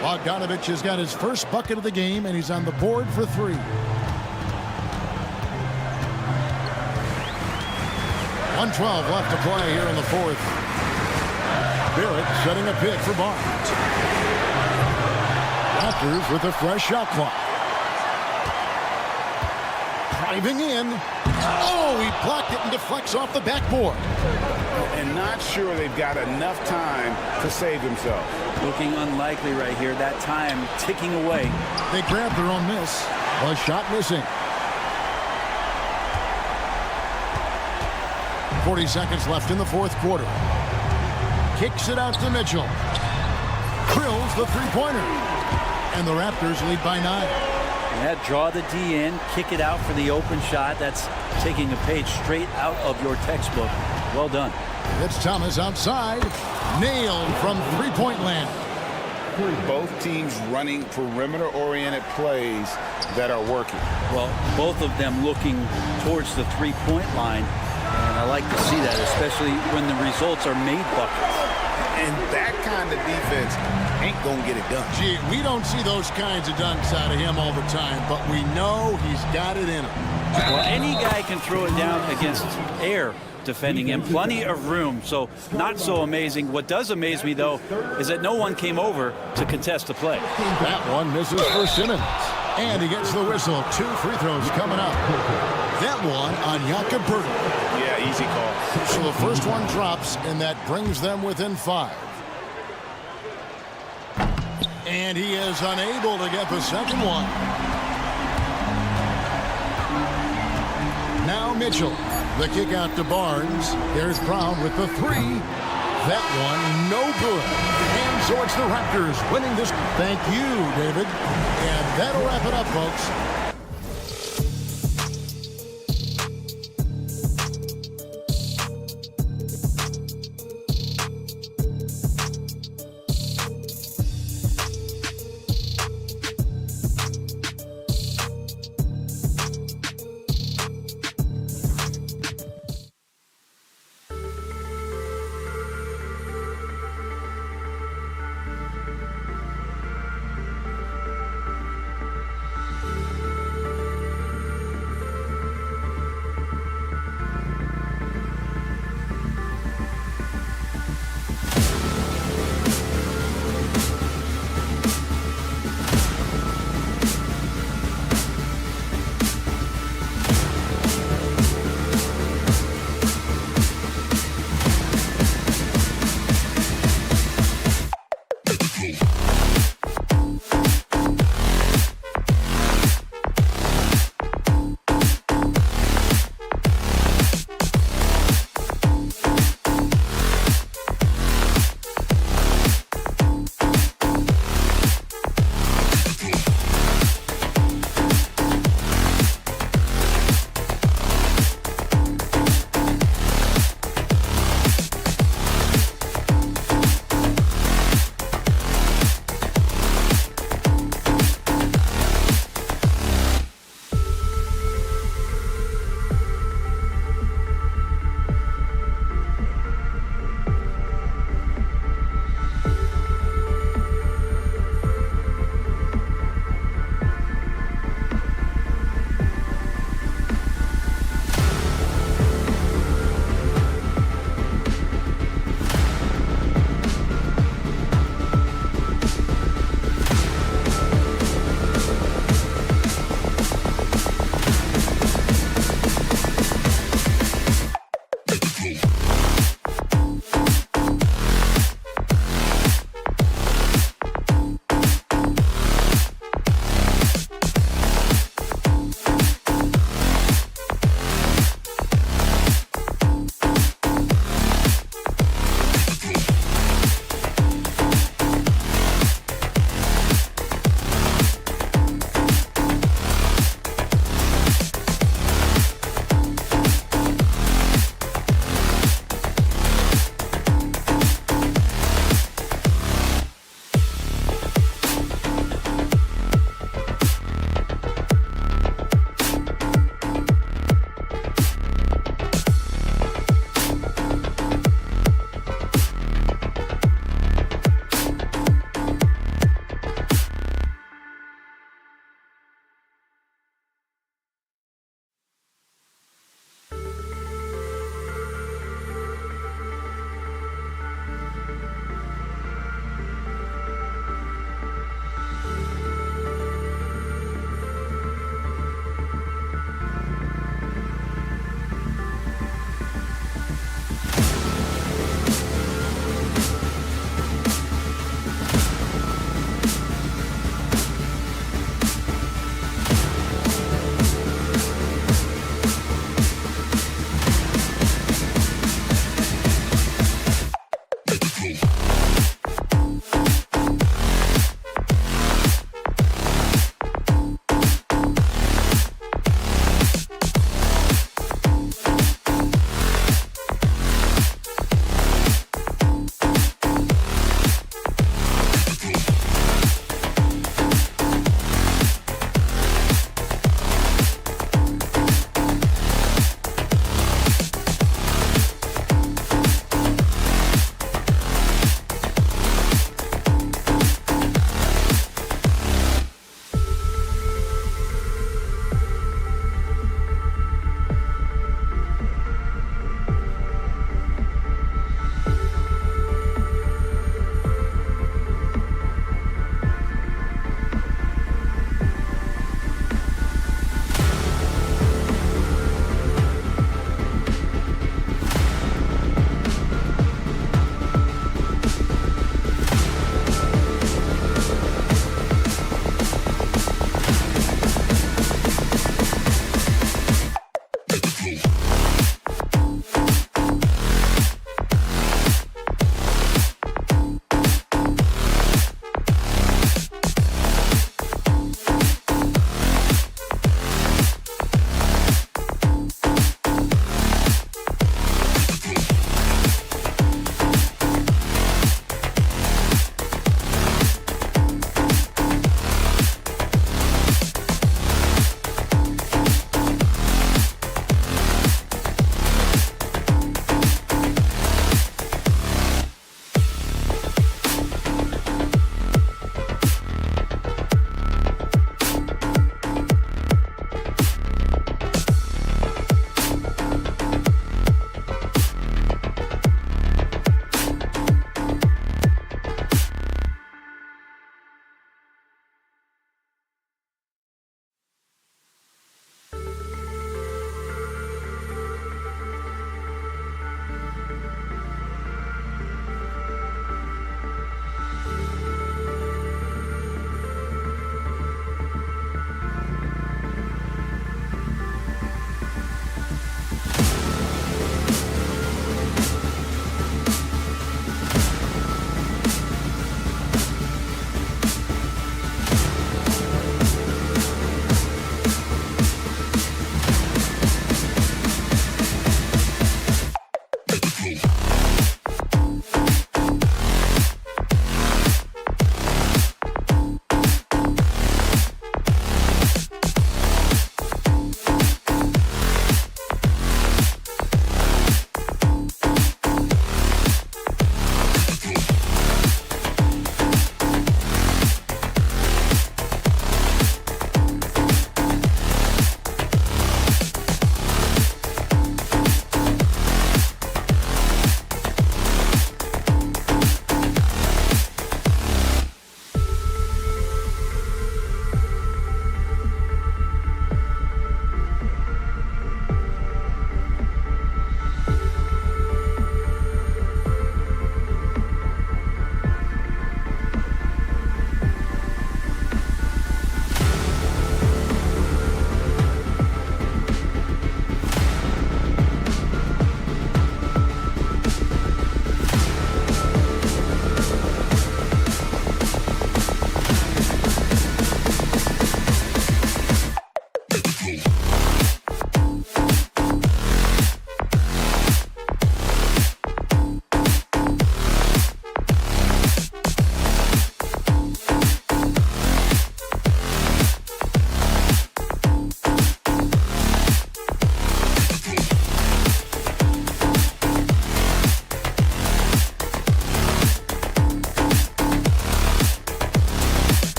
Bogdanovich has got his first bucket of the game, and he's on the board for 3. 1:12 left to play here in the 4th. Barrett setting a pick for Barnes. Raptors with a fresh shot clock. Driving in. Oh, he blocked it and deflects off the backboard. And not sure they've got enough time to save themselves. Looking unlikely right here. That time ticking away. They grabbed their own miss. A shot missing. 40 seconds left in the 4th quarter. Kicks it out to Mitchell. Drills the 3-pointer. And the Raptors lead by 9. And that draw the D in, kick it out for the open shot. That's taking a page straight out of your textbook. Well done. It's Thomas outside. Nailed from 3-point land. Both teams running perimeter-oriented plays that are working. Well, both of them looking towards the 3-point line. And I like to see that, especially when the results are made buckets. And that kind of defense ain't going to get it done. Gee, we don't see those kinds of dunks out of him all the time, but we know he's got it in him. Well, any guy can throw it down against air defending him. Plenty of room, so not so amazing. What does amaze me, though, is that no one came over to contest the play. That one misses for Simmons. And he gets the whistle. 2 free throws coming up. That one on Jakob Poeltl. Yeah, easy call. So the first one drops, and that brings them within 5. And he is unable to get the second one. Now Mitchell. The kick out to Barnes. There's Brown with the 3. That one no good. And So it's the Raptors winning this. Thank you, David. And that'll wrap it up, folks.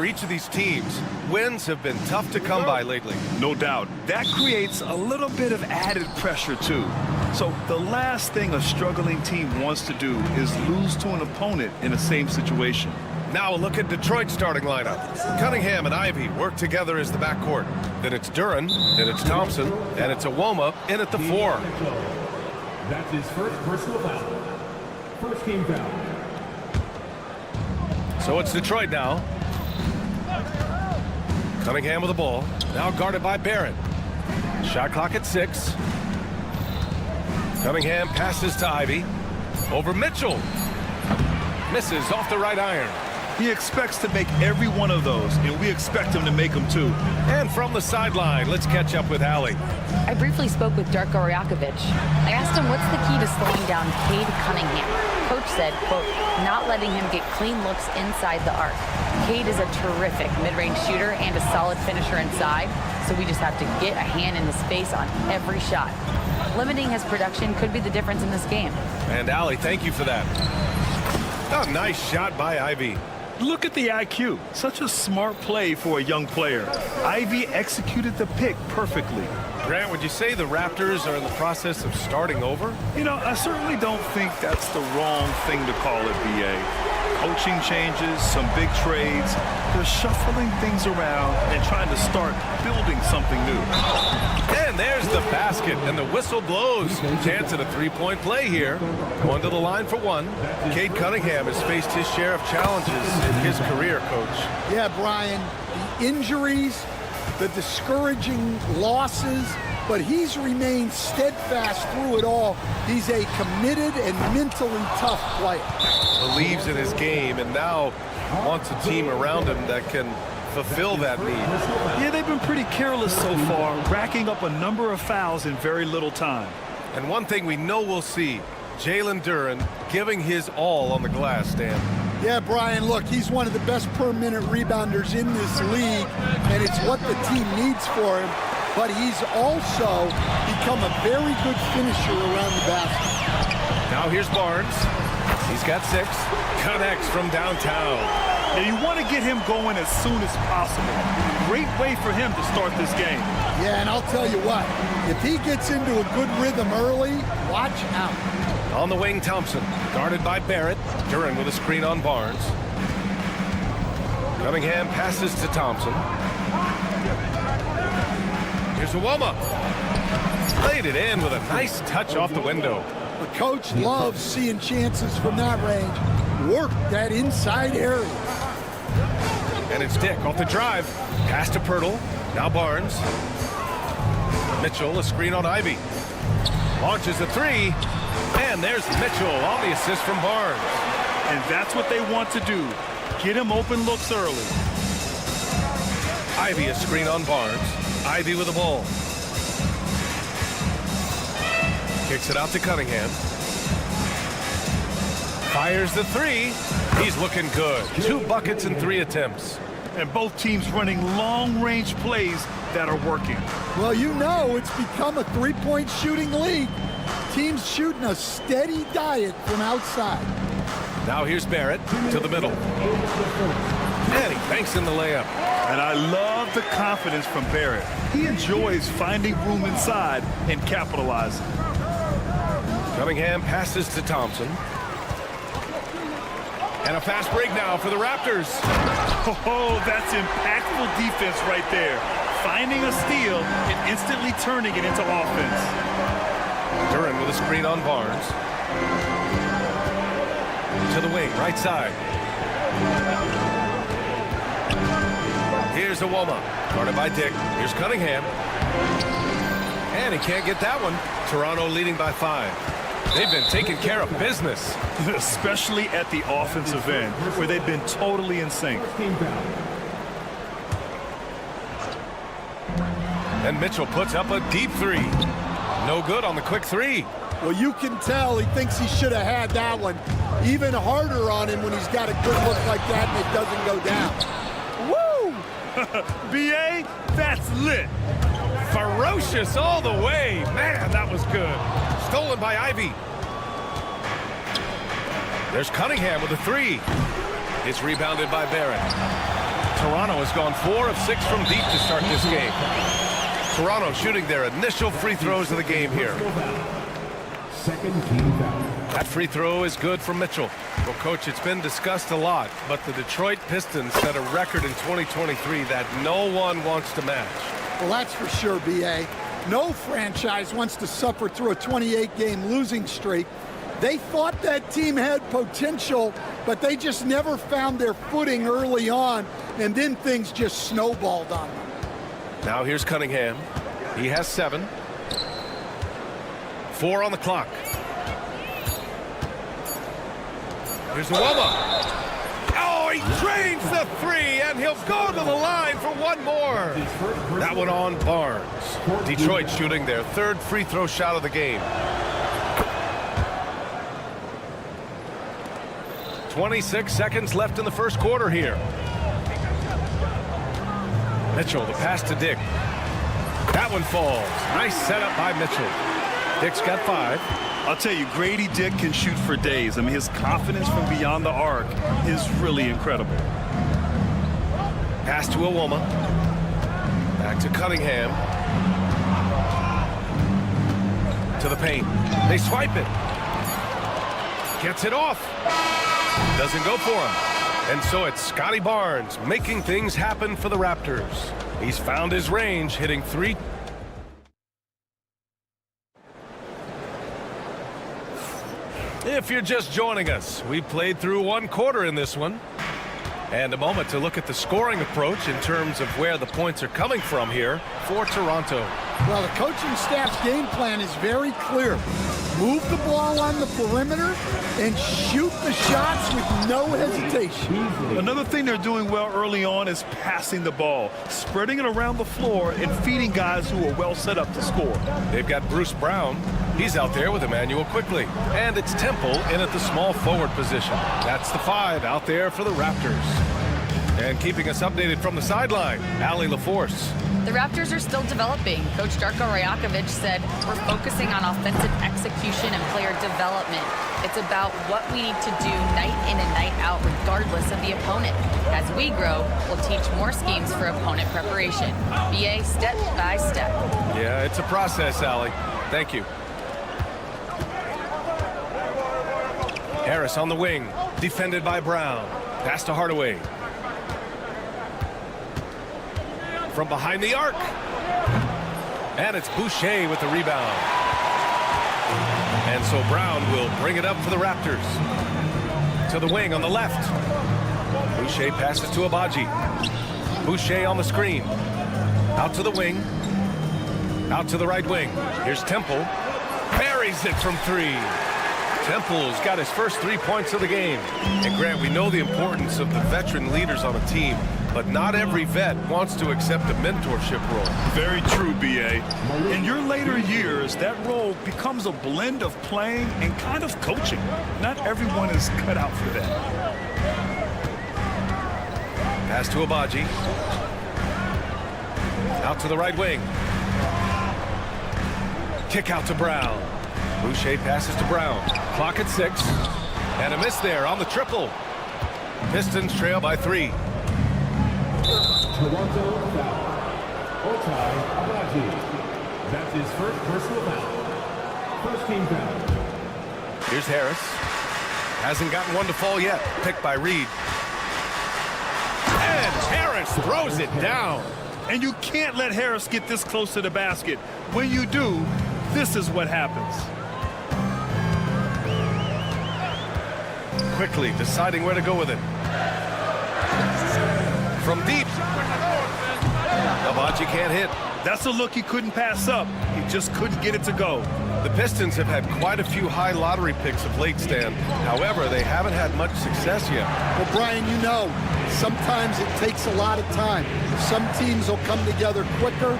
for each of these teams. Wins have been tough to come by lately. No doubt. That creates a little bit of added pressure, too. So the last thing a struggling team wants to do is lose to an opponent in the same situation. Now a look at Detroit's starting lineup. Cunningham and Ivy work together as the backcourt. Then it's Duren, then it's Thompson, and it's Iwoma in at the 4. That's his first personal foul. First team foul. So it's Detroit now. Cunningham with the ball. Now guarded by Barrett. Shot clock at 6. Cunningham passes to Ivy. Over Mitchell. Misses off the right iron. He expects to make every one of those, and we expect him to make them too. And from the sideline, let's catch up with Allie. I briefly spoke with Darko Rajakovic. I asked him what's the key to slowing down Cade Cunningham. Coach said, quote, not letting him get clean looks inside the arc. Cade is a terrific mid-range shooter and a solid finisher inside, so we just have to get a hand in his face on every shot. Limiting his production could be the difference in this game. And Allie, thank you for that. Oh, nice shot by Ivy. Look at the IQ. Such a smart play for a young player. Ivy executed the pick perfectly. Grant, would you say the Raptors are in the process of starting over? You know, I certainly don't think that's the wrong thing to call it, BA. Coaching changes, some big trades. They're shuffling things around and trying to start building something new. And there's the basket, and the whistle blows. Chance at a three-point play here. Going to the line for 1. Cade Cunningham has faced his share of challenges in his career, Coach. Yeah, Brian, the injuries, the discouraging losses, but he's remained steadfast through it all. He's a committed and mentally tough player. Believes in his game and now wants a team around him that can fulfill that need. Yeah, they've been pretty careless so far, racking up a number of fouls in very little time. And one thing we know we'll see, Jalen Duren giving his all on the glass, Dan. Yeah, Brian, look, he's one of the best per-minute rebounders in this league, and it's what the team needs for him. But he's also become a very good finisher around the basket. Now here's Barnes. He's got 6. Connects from downtown. And you want to get him going as soon as possible. Great way for him to start this game. Yeah, and I'll tell you what, if he gets into a good rhythm early, watch out. On the wing, Thompson, guarded by Barrett. Duren with a screen on Barnes. Cunningham passes to Thompson. Here's Iwoma. Played it in with a nice touch off the window. The coach loves seeing chances from that range. Work that inside area. And it's Dick off the drive. Pass to Pirtle. Now Barnes. Mitchell, a screen on Ivy. Launches a 3. And there's Mitchell on the assist from Barnes. And that's what they want to do. Get him open looks early. Ivy, a screen on Barnes. Ivy with the ball. Kicks it out to Cunningham. Fires the 3. He's looking good. 2 buckets and 3 attempts. And both teams running long-range plays that are working. Well, you know it's become a three-point shooting league. Teams shooting a steady diet from outside. Now here's Barrett to the middle. And he banks in the layup. And I love the confidence from Barrett. He enjoys finding room inside and capitalizing. Cunningham passes to Thompson. And a fast break now for the Raptors. Oh, that's impactful defense right there. Finding a steal and instantly turning it into offense. Duren with a screen on Barnes. To the wing, right side. Here's Iwoma, guarded by Dick. Here's Cunningham. And he can't get that one. Toronto leading by 5. They've been taking care of business. Especially at the offensive end, where they've been totally in sync. And Mitchell puts up a deep 3. No good on the quick 3. Well, you can tell he thinks he should have had that one. Even harder on him when he's got a good look like that and it doesn't go down. Woo! BA, that's lit. Ferocious all the way. Man, that was good. Stolen by Ivy. There's Cunningham with a 3. It's rebounded by Barrett. Toronto has gone 4 of 6 from deep to start this game. Toronto shooting their initial free throws of the game here. Second team foul. That free throw is good for Mitchell. Well, Coach, it's been discussed a lot, but the Detroit Pistons set a record in 2023 that no one wants to match. Well, that's for sure, B.A. No franchise wants to suffer through a 28-game losing streak. They thought that team had potential, but they just never found their footing early on, and then things just snowballed on them. Now here's Cunningham. He has 7. 4 on the clock. Here's Nwoma. Oh, he drains the 3, and he'll go to the line for one more. That one on Barnes. Detroit shooting their 3rd free throw shot of the game. 26 seconds left in the first quarter here. Mitchell, the pass to Dick. That one falls. Nice setup by Mitchell. Dick's got 5. I'll tell you, Grady Dick can shoot for days. I mean, his confidence from beyond the arc is really incredible. Pass to Nwoma. Back to Cunningham. To the paint. They swipe it. Gets it off. Doesn't go for him. And so it's Scotty Barnes making things happen for the Raptors. He's found his range, hitting 3. If you're just joining us, we played through 1 quarter in this one. And a moment to look at the scoring approach in terms of where the points are coming from here for Toronto. Well, the coaching staff's game plan is very clear. Move the ball on the perimeter and shoot the shots with no hesitation. Another thing they're doing well early on is passing the ball, spreading it around the floor and feeding guys who are well set up to score. They've got Bruce Brown. He's out there with Emmanuel quickly. And it's Temple in at the small forward position. That's the 5 out there for the Raptors. And keeping us updated from the sideline, Allie LaForce. The Raptors are still developing. Coach Darko Rajakovic said, we're focusing on offensive execution and player development. It's about what we need to do night in and night out, regardless of the opponent. As we grow, we'll teach more schemes for opponent preparation. BA step by step. Yeah, it's a process, Allie. Thank you. Harris on the wing, defended by Brown. Pass to Hardaway. From behind the arc. And it's Boucher with the rebound. And so Brown will bring it up for the Raptors. To the wing on the left. Boucher passes to Abaji. Boucher on the screen. Out to the wing. Out to the right wing. Here's Temple. Buries it from 3. Temple's got his first 3 points of the game. And Grant, we know the importance of the veteran leaders on a team, but not every vet wants to accept a mentorship role. Very true, B.A. In your later years, that role becomes a blend of playing and kind of coaching. Not everyone is cut out for that. Pass to Abaji. Out to the right wing. Kick out to Brown. Boucher passes to Brown. Clock at 6. And a miss there on the triple. Pistons trail by 3. Toronto foul. Ochai Agbaji. That's his first personal foul. First team foul. Here's Harris. Hasn't gotten one to fall yet. Picked by Reed. And Harris throws it down. And you can't let Harris get this close to the basket. When you do, this is what happens. Quickly deciding where to go with it. From deep. Abaji can't hit. That's a look he couldn't pass up. He just couldn't get it to go. The Pistons have had quite a few high lottery picks of late, Stan. However, they haven't had much success yet. Well, Brian, you know, sometimes it takes a lot of time. Some teams will come together quicker.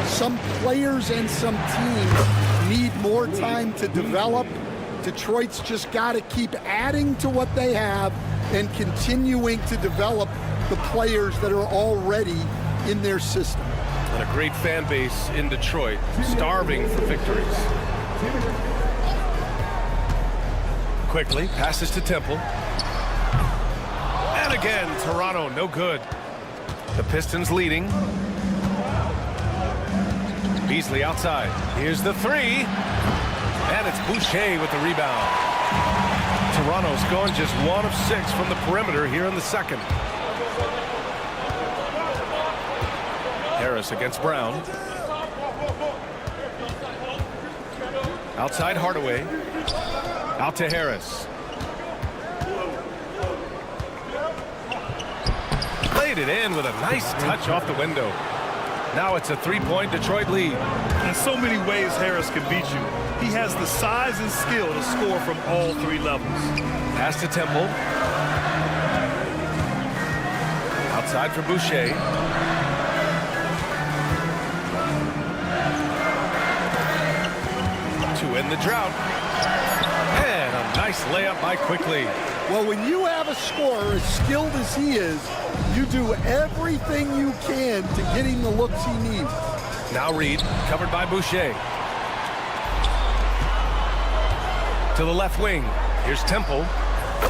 Some players and some teams need more time to develop. Detroit's just got to keep adding to what they have and continuing to develop the players that are already in their system. And a great fan base in Detroit, starving for victories. Quickly, passes to Temple. And again, Toronto, no good. The Pistons leading. Beasley outside. Here's the three. And it's Boucher with the rebound. Toronto's going just 1 of 6 from the perimeter here in the second. Harris against Brown. Outside Hardaway. Out to Harris. Played it in with a nice touch off the window. Now it's a 3-point Detroit lead. In so many ways, Harris can beat you. He has the size and skill to score from all 3 levels. Pass to Temple. Outside for Boucher. To end the drought. And a nice layup by Quickly. Well, when you have a scorer as skilled as he is, you do everything you can to get him the looks he needs. Now Reed, covered by Boucher. To the left wing. Here's Temple.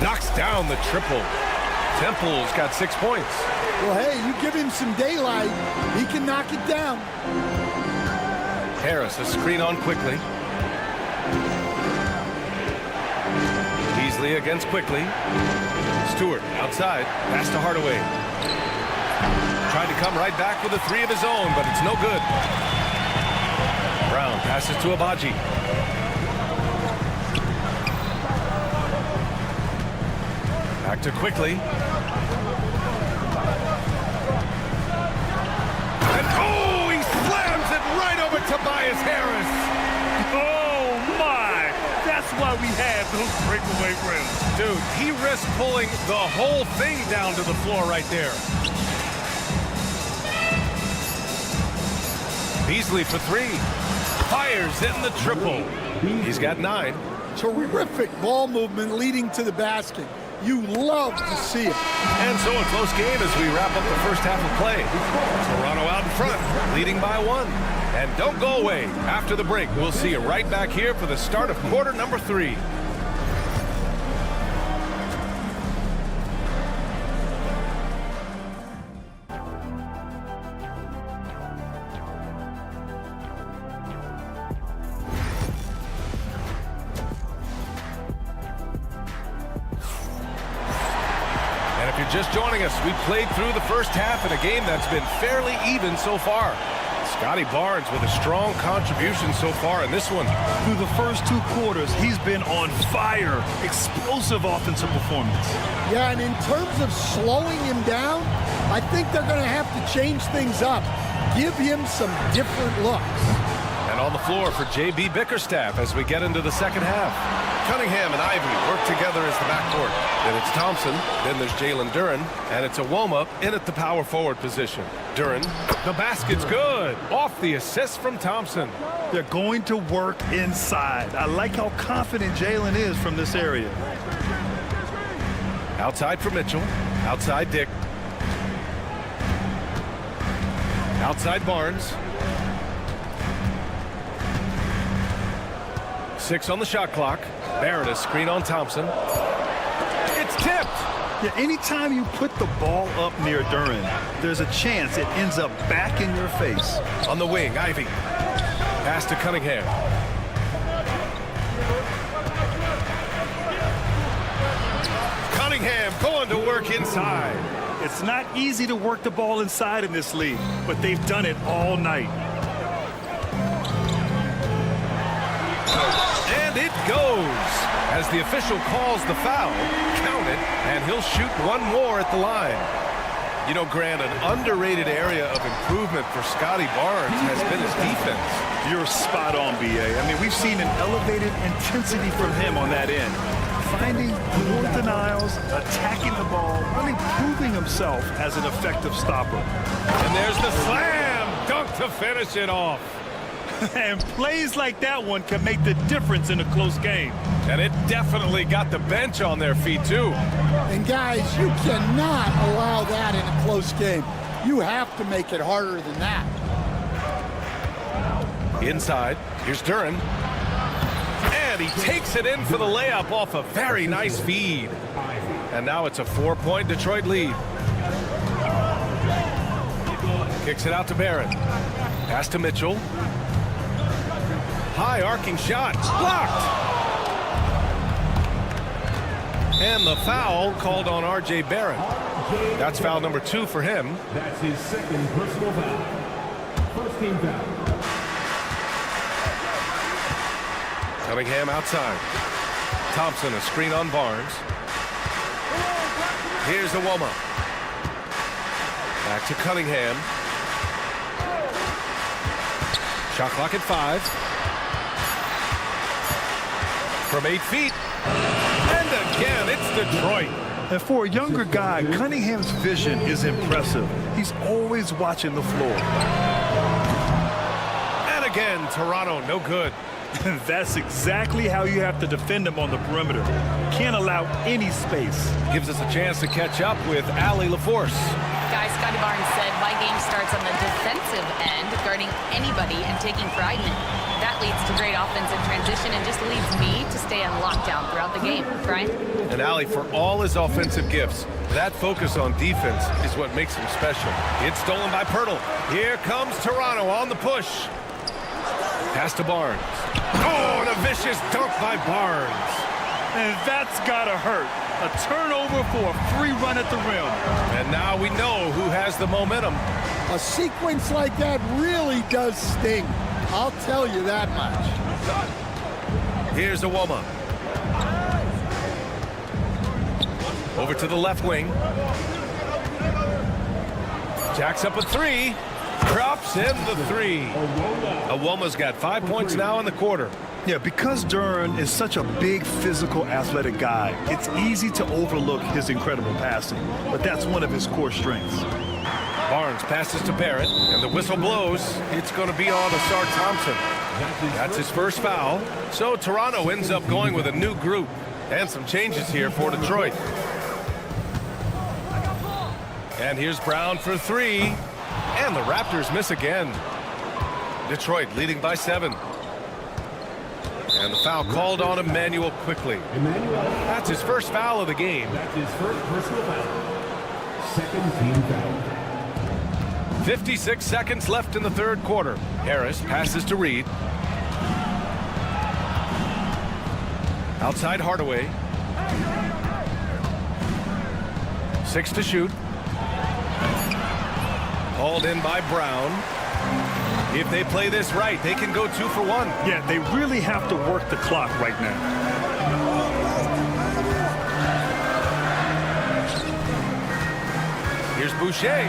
Knocks down the triple. Temple's got 6 points. Well, hey, you give him some daylight, he can knock it down. Harris, a screen on Quickly. Beasley against Quickly. Stewart outside. Pass to Hardaway. Tried to come right back with a 3 of his own, but it's no good. Brown passes to Abaji. Back to Quickly. And oh, he slams it right over Tobias Harris. Oh, my. That's why we have those breakaway rims. Dude, he risked pulling the whole thing down to the floor right there. Beasley for 3. Fires in the triple. He's got 9. Terrific ball movement leading to the basket. You love to see it. And so a close game as we wrap up the first half of play. Toronto out in front, leading by 1. And don't go away. After the break, we'll see you right back here for the start of quarter number 3. Just joining us, we played through the first half in a game that's been fairly even so far. Scotty Barnes with a strong contribution so far in this one. Through the first 2 quarters, he's been on fire. Explosive offensive performance. Yeah, and in terms of slowing him down, I think they're going to have to change things up. Give him some different looks. And on the floor for J.B. Bickerstaff as we get into the second half. Cunningham and Ivy work together as the backcourt. Then it's Thompson, then there's Jalen Duren, and it's Awoma in at the power forward position. Duren, the basket's good. Off the assist from Thompson. They're going to work inside. I like how confident Jalen is from this area. Outside for Mitchell. Outside Dick. Outside Barnes. 6 on the shot clock. Barrett a screen on Thompson. It's tipped. Yeah, anytime you put the ball up near Duren, there's a chance it ends up back in your face. On the wing, Ivy. Pass to Cunningham. Cunningham going to work inside. It's not easy to work the ball inside in this league, but they've done it all night. And it goes. As the official calls the foul, count it, and he'll shoot 1 more at the line. You know, Grant, an underrated area of improvement for Scotty Barnes has been his defense. You're spot on, B.A. I mean, we've seen an elevated intensity from him on that end. Finding more denials, attacking the ball, really proving himself as an effective stopper. And there's the slam dunk to finish it off. And plays like that one can make the difference in a close game. And it definitely got the bench on their feet, too. And, guys, you cannot allow that in a close game. You have to make it harder than that. Inside, here's Duren. And he takes it in for the layup off a very nice feed. And now it's a 4-point Detroit lead. Kicks it out to Barrett. Pass to Mitchell. High arcing shot. Blocked. And the foul called on R.J. Barrett. That's foul number 2 for him. That's his second personal foul. First team foul. Cunningham outside. Thompson, a screen on Barnes. Here's the warm-up. Back to Cunningham. Shot clock at 5. From 8 feet. And again, it's Detroit. And for a younger guy, Cunningham's vision is impressive. He's always watching the floor. And again, Toronto, no good. That's exactly how you have to defend him on the perimeter. Can't allow any space. Gives us a chance to catch up with Allie LaForce. Guys, Scotty Barnes said, my game starts on the defensive end, guarding anybody and taking pride in it. That leads to great offensive transition and just leads me to stay on lockdown throughout the game. Brian? And Allie, for all his offensive gifts, that focus on defense is what makes him special. It's stolen by Pirtle. Here comes Toronto on the push. Pass to Barnes. Oh, and a vicious dunk by Barnes. And that's gotta hurt. A turnover for a free run at the rim. And now we know who has the momentum. A sequence like that really does sting. I'll tell you that much. Here's a warm-up. Over to the left wing. Jacks up a 3. Drops in the 3. Awoma's got 5 points now in the quarter. Yeah, because Duran is such a big, physical, athletic guy, it's easy to overlook his incredible passing. But that's one of his core strengths. Barnes passes to Barrett, and the whistle blows. It's going to be on Asar Thompson. That's his first foul. So Toronto ends up going with a new group. And some changes here for Detroit. And here's Brown for 3. And the Raptors miss again. Detroit leading by 7. And the foul called on Emmanuel quickly. That's his first foul of the game. That's his first personal foul. Second team foul. 56 seconds left in the third quarter. Harris passes to Reed. Outside Hardaway. 6 to shoot. Hauled in by Brown. If they play this right, they can go 2 for 1. Yeah, they really have to work the clock right now. Here's Boucher.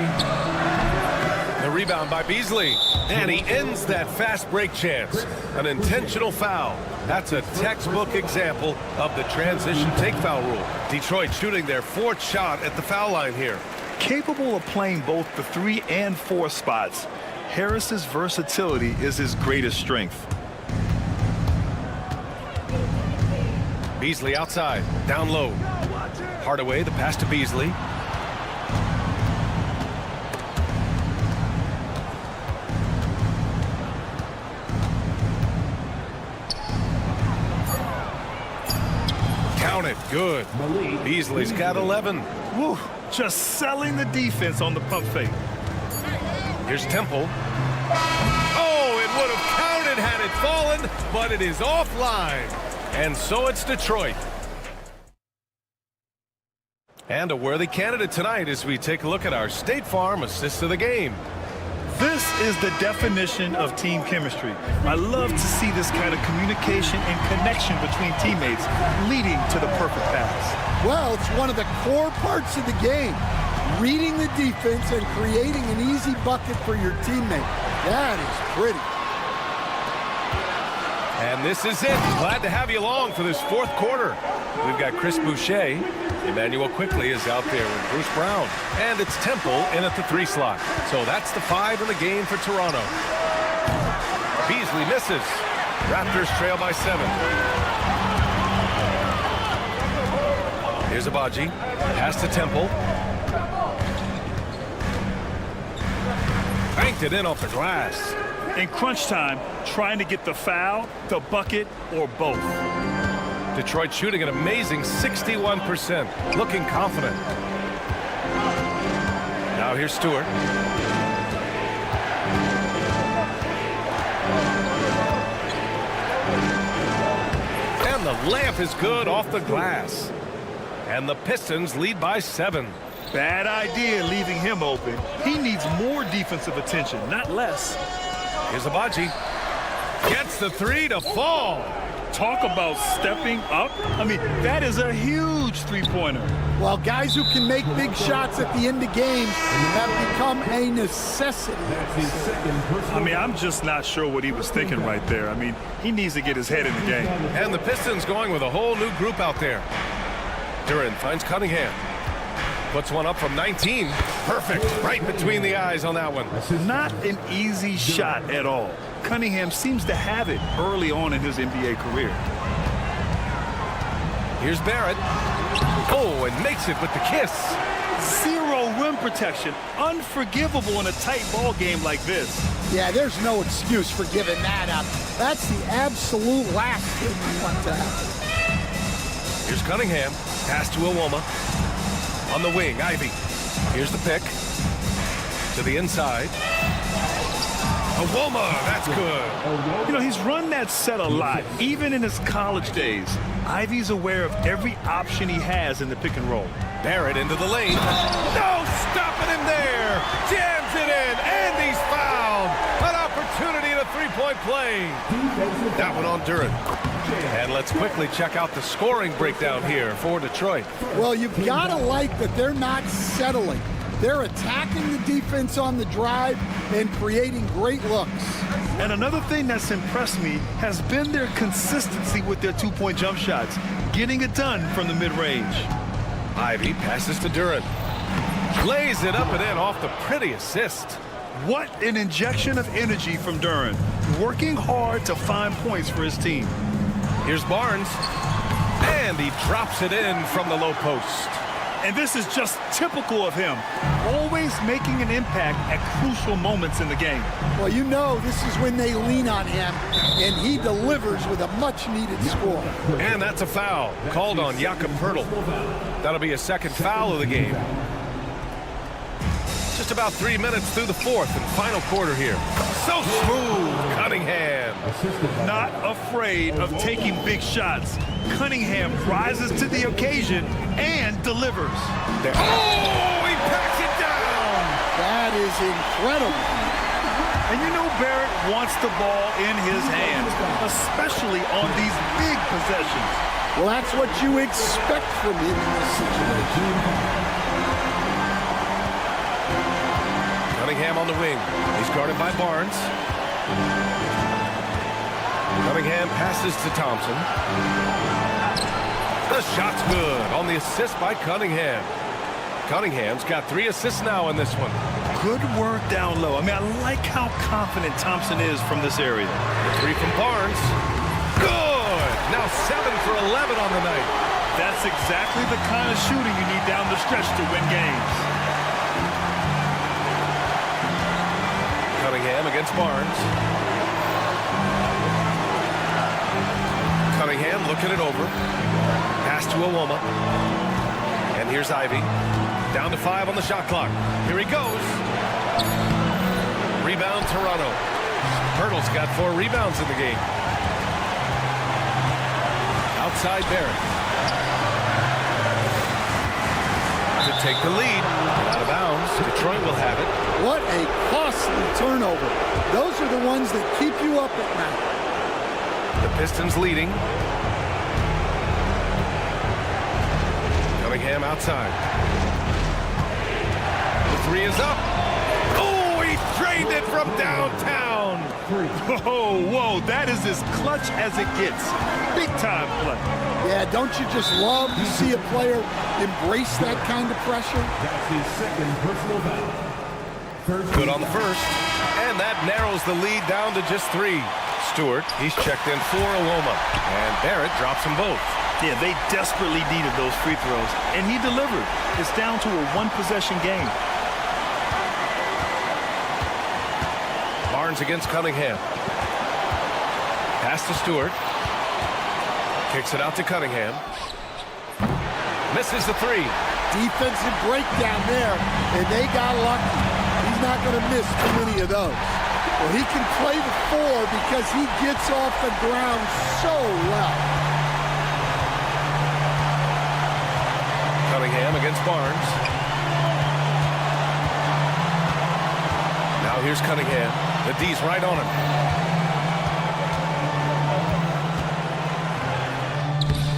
The rebound by Beasley. And he ends that fast break chance. An intentional foul. That's a textbook example of the transition take foul rule. Detroit shooting their 4th shot at the foul line here. Capable of playing both the 3 and 4 spots, Harris's versatility is his greatest strength. Beasley outside, down low. Hardaway, the pass to Beasley. Count it, good. Beasley's got 11. Woo, just selling the defense on the pump fake. Here's Temple. Oh, it would have counted had it fallen, but it is offline. And so it's Detroit. And a worthy candidate tonight as we take a look at our State Farm assist of the game. This is the definition of team chemistry. I love to see this kind of communication and connection between teammates leading to the perfect pass. Well, it's one of the core parts of the game. Reading the defense and creating an easy bucket for your teammate. That is pretty. And this is it. Glad to have you along for this 4th quarter. We've got Chris Boucher. Emmanuel quickly is out there with Bruce Brown. And it's Temple in at the 3 slot. So that's the 5 in the game for Toronto. Beasley misses. Raptors trail by 7. Here's Abaji. Pass to Temple. Banked it in off the glass. In crunch time, trying to get the foul, the bucket, or both. Detroit shooting an amazing 61%. Looking confident. Now here's Stewart. the layup is good off the glass. And the Pistons lead by 7. Bad idea leaving him open. He needs more defensive attention, not less. Here's Abaji. Gets the 3 to fall. Talk about stepping up. I mean, that is a huge three-pointer. Well, guys who can make big shots at the end of games have become a necessity. I mean, I'm just not sure what he was thinking right there. I mean, he needs to get his head in the game. And the Pistons going with a whole new group out there. Duran finds Cunningham. Puts one up from 19. Perfect. Right between the eyes on that one. Not an easy shot at all. Cunningham seems to have it early on in his NBA career. Here's Barrett. Oh, and makes it with the kiss. Zero rim protection. Unforgivable in a tight ball game like this. Yeah, there's no excuse for giving that up. That's the absolute last thing you want to happen. Here's Cunningham. Pass to Iwoma. On the wing, Ivy. Here's the pick. To the inside. Iwoma, that's good. You know, he's run that set a lot, even in his college days. Ivy's aware of every option he has in the pick and roll. Barrett into the lane. No, stopping him there. Jams it in, and he's fouled. An opportunity in a three-point play. That one on Duran. And let's quickly check out the scoring breakdown here for Detroit. Well, you've got to like that they're not settling. They're attacking the defense on the drive and creating great looks. And another thing that's impressed me has been their consistency with their two-point jump shots, getting it done from the mid-range. Ivy passes to Duran. Lays it up and in off the pretty assist. What an injection of energy from Duran, working hard to find points for his team. Here's Barnes, and he drops it in from the low post. And this is just typical of him, always making an impact at crucial moments in the game. Well, you know this is when they lean on him, and he delivers with a much-needed score. And that's a foul called on Jakob Poeltl. That'll be a second foul of the game. Just about 3 minutes through the fourth and final quarter here. So smooth, Cunningham. Not afraid of taking big shots. Cunningham rises to the occasion and delivers. There. Oh, he packs it down. That is incredible. And you know Barrett wants the ball in his hands, especially on these big possessions. Well, that's what you expect from him in this situation. Cunningham on the wing. He's guarded by Barnes. Cunningham passes to Thompson. The shot's good on the assist by Cunningham. Cunningham's got 3 assists now in this one. Good work down low. I mean, I like how confident Thompson is from this area. The 3 from Barnes. Good! Now 7 for 11 on the night. That's exactly the kind of shooting you need down the stretch to win games. Cunningham against Barnes. Cunningham looking it over. Pass to Iwoma. And here's Ivy. Down to 5 on the shot clock. Here he goes. Rebound Toronto. Poeltl's got 4 rebounds in the game. Outside Barrett. To take the lead. Out of bounds. Detroit will have it. What a costly turnover. Those are the ones that keep you up at night. The Pistons leading. Cunningham outside. The 3 is up. Oh, he drained it from downtown. Whoa, that is as clutch as it gets. Big time play. Yeah, don't you just love to see a player embrace that kind of pressure? That's his second personal foul. Good on the first. And that narrows the lead down to just 3. Stewart, he's checked in for Iwoma. And Barrett drops them both. Yeah, they desperately needed those free throws, and he delivered. It's down to a one-possession game. Barnes against Cunningham. Pass to Stewart. Kicks it out to Cunningham. Misses the 3. Defensive breakdown there, and they got lucky. He's not going to miss too many of those. Well, he can play the 4 because he gets off the ground so well. against Barnes. Now here's Cunningham. The D's right on him.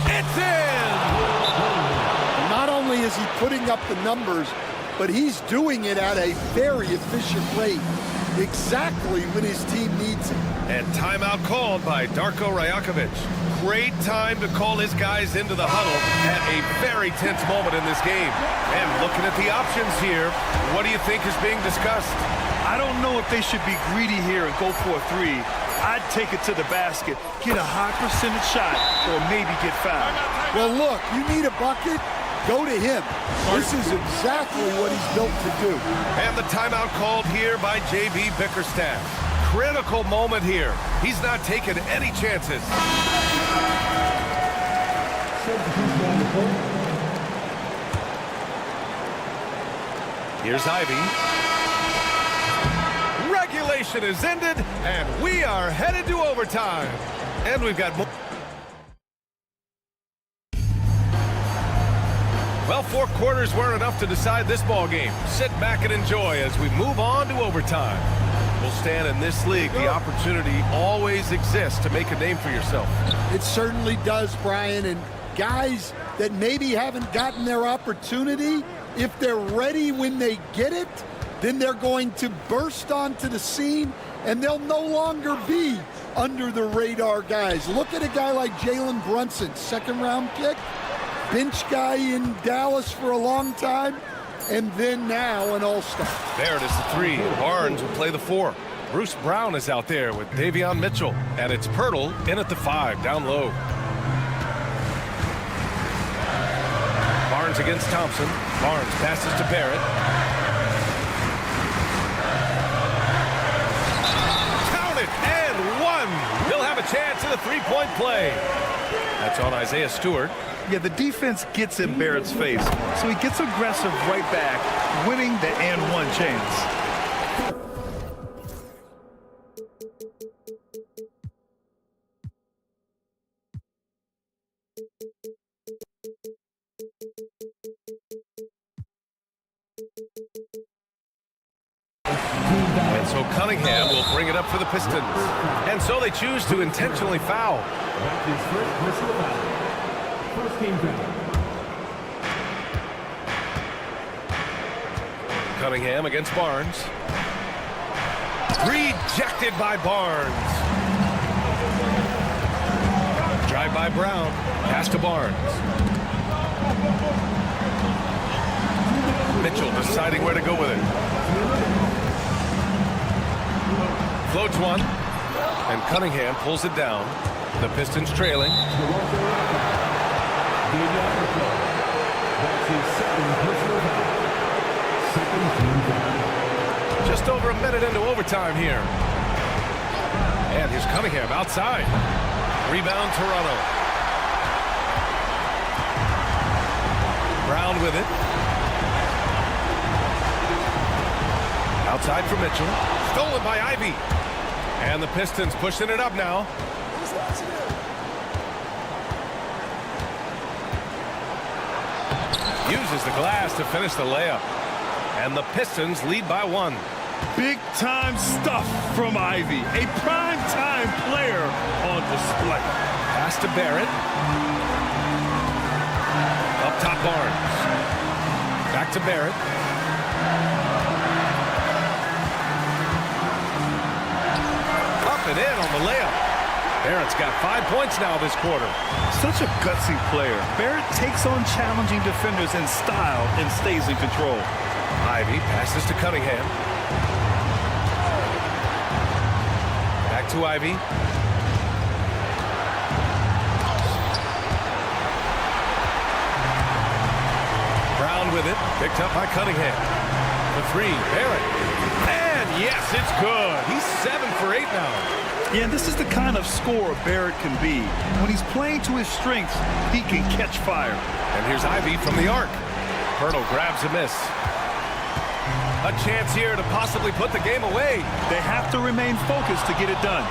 It's in! Not only is he putting up the numbers, but he's doing it at a very efficient rate, exactly when his team needs it. And timeout called by Darko Rajakovic. Great time to call his guys into the huddle at a very tense moment in this game. And looking at the options here, what do you think is being discussed? I don't know if they should be greedy here and go for a three. I'd take it to the basket, get a high percentage shot, or maybe get fouled. Well, look, you need a bucket, go to him. This is exactly what he's built to do. And the timeout called here by JB Bickerstaff. Critical moment here. He's not taking any chances. Here's Ivy. Regulation is ended, and we are headed to overtime. And we've got more. Well, 4 quarters weren't enough to decide this ball game. Sit back and enjoy as we move on to overtime. Well, Stan, in this league, the opportunity always exists to make a name for yourself. It certainly does, Brian. And guys that maybe haven't gotten their opportunity, if they're ready when they get it, then they're going to burst onto the scene, and they'll no longer be under the radar guys. Look at a guy like Jalen Brunson, 2nd-round pick, bench guy in Dallas for a long time, and then now an all-star. There it is, the 3. Barnes will play the 4. Bruce Brown is out there with Davion Mitchell, and it's Pirtle in at the 5, down low. Barnes against Thompson. Barnes passes to Barrett. Count it, and 1. He'll have a chance in the 3-point play. That's on Isaiah Stewart. Yeah, the defense gets in Barrett's face, so he gets aggressive right back, winning the and 1 chance. And so Cunningham will bring it up for the Pistons. And so they choose to intentionally foul. That's his first personal foul. First team foul. Cunningham against Barnes. Rejected by Barnes. Drive by Brown. Pass to Barnes. Mitchell deciding where to go with it. Floats one. And Cunningham pulls it down. The Pistons trailing. That's his 2nd personal foul. 2nd team foul. Just over a minute into overtime here. And here's Cunningham outside. Rebound Toronto. Brown with it. Outside for Mitchell. Stolen by Ivy. And the Pistons pushing it up now. Uses the glass to finish the layup. And the Pistons lead by 1. Big-time stuff from Ivy. A prime-time player on display. Pass to Barrett. Up top Barnes. Back to Barrett. Up and in on the layup. Barrett's got 5 points now this quarter. Such a gutsy player. Barrett takes on challenging defenders in style and stays in control. Ivy passes to Cunningham. Back to Ivy. Brown with it. Picked up by Cunningham. The 3, Barrett. And yes, it's good. He's 7 for 8 now. Yeah, this is the kind of scorer Barrett can be. When he's playing to his strengths, he can catch fire. And here's Ivy from the arc. Pirtle grabs a miss. A chance here to possibly put the game away. They have to remain focused to get it done.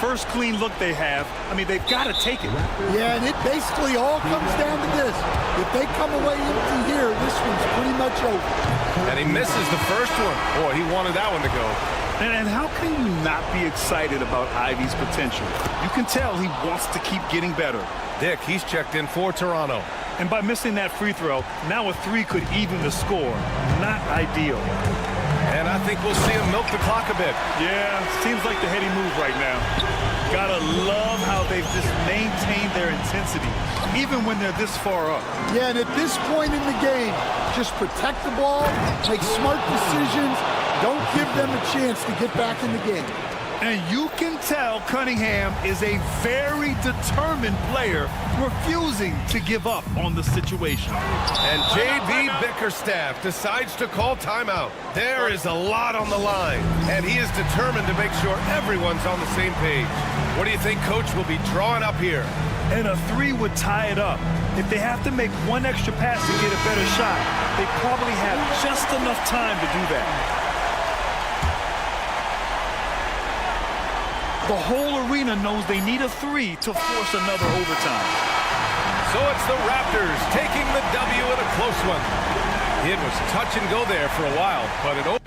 first clean look they have. I mean, they've got to take it. Yeah, and it basically all comes down to this. If they come away empty here, this one's pretty much over. And he misses the first one. Boy, he wanted that one to go. And how can you not be excited about Ivy's potential? You can tell he wants to keep getting better. Dick, he's checked in for Toronto. And by missing that free throw, now a three could even the score. Not ideal. And I think we'll see him milk the clock a bit. Yeah, seems like the heady move right now. Gotta love how they've just maintained their intensity, even when they're this far up. Yeah, and at this point in the game, just protect the ball, make smart decisions, don't give them a chance to get back in the game. And you can tell Cunningham is a very determined player, refusing to give up on the situation. And J.B. Bickerstaff decides to call timeout. There is a lot on the line, and he is determined to make sure everyone's on the same page. What do you think Coach will be drawing up here? And a three would tie it up. If they have to make one extra pass to get a better shot, they probably have just enough time to do that. The whole arena knows they need a three to force another overtime. So it's the Raptors taking the W in a close one. It was touch and go there for a while, but it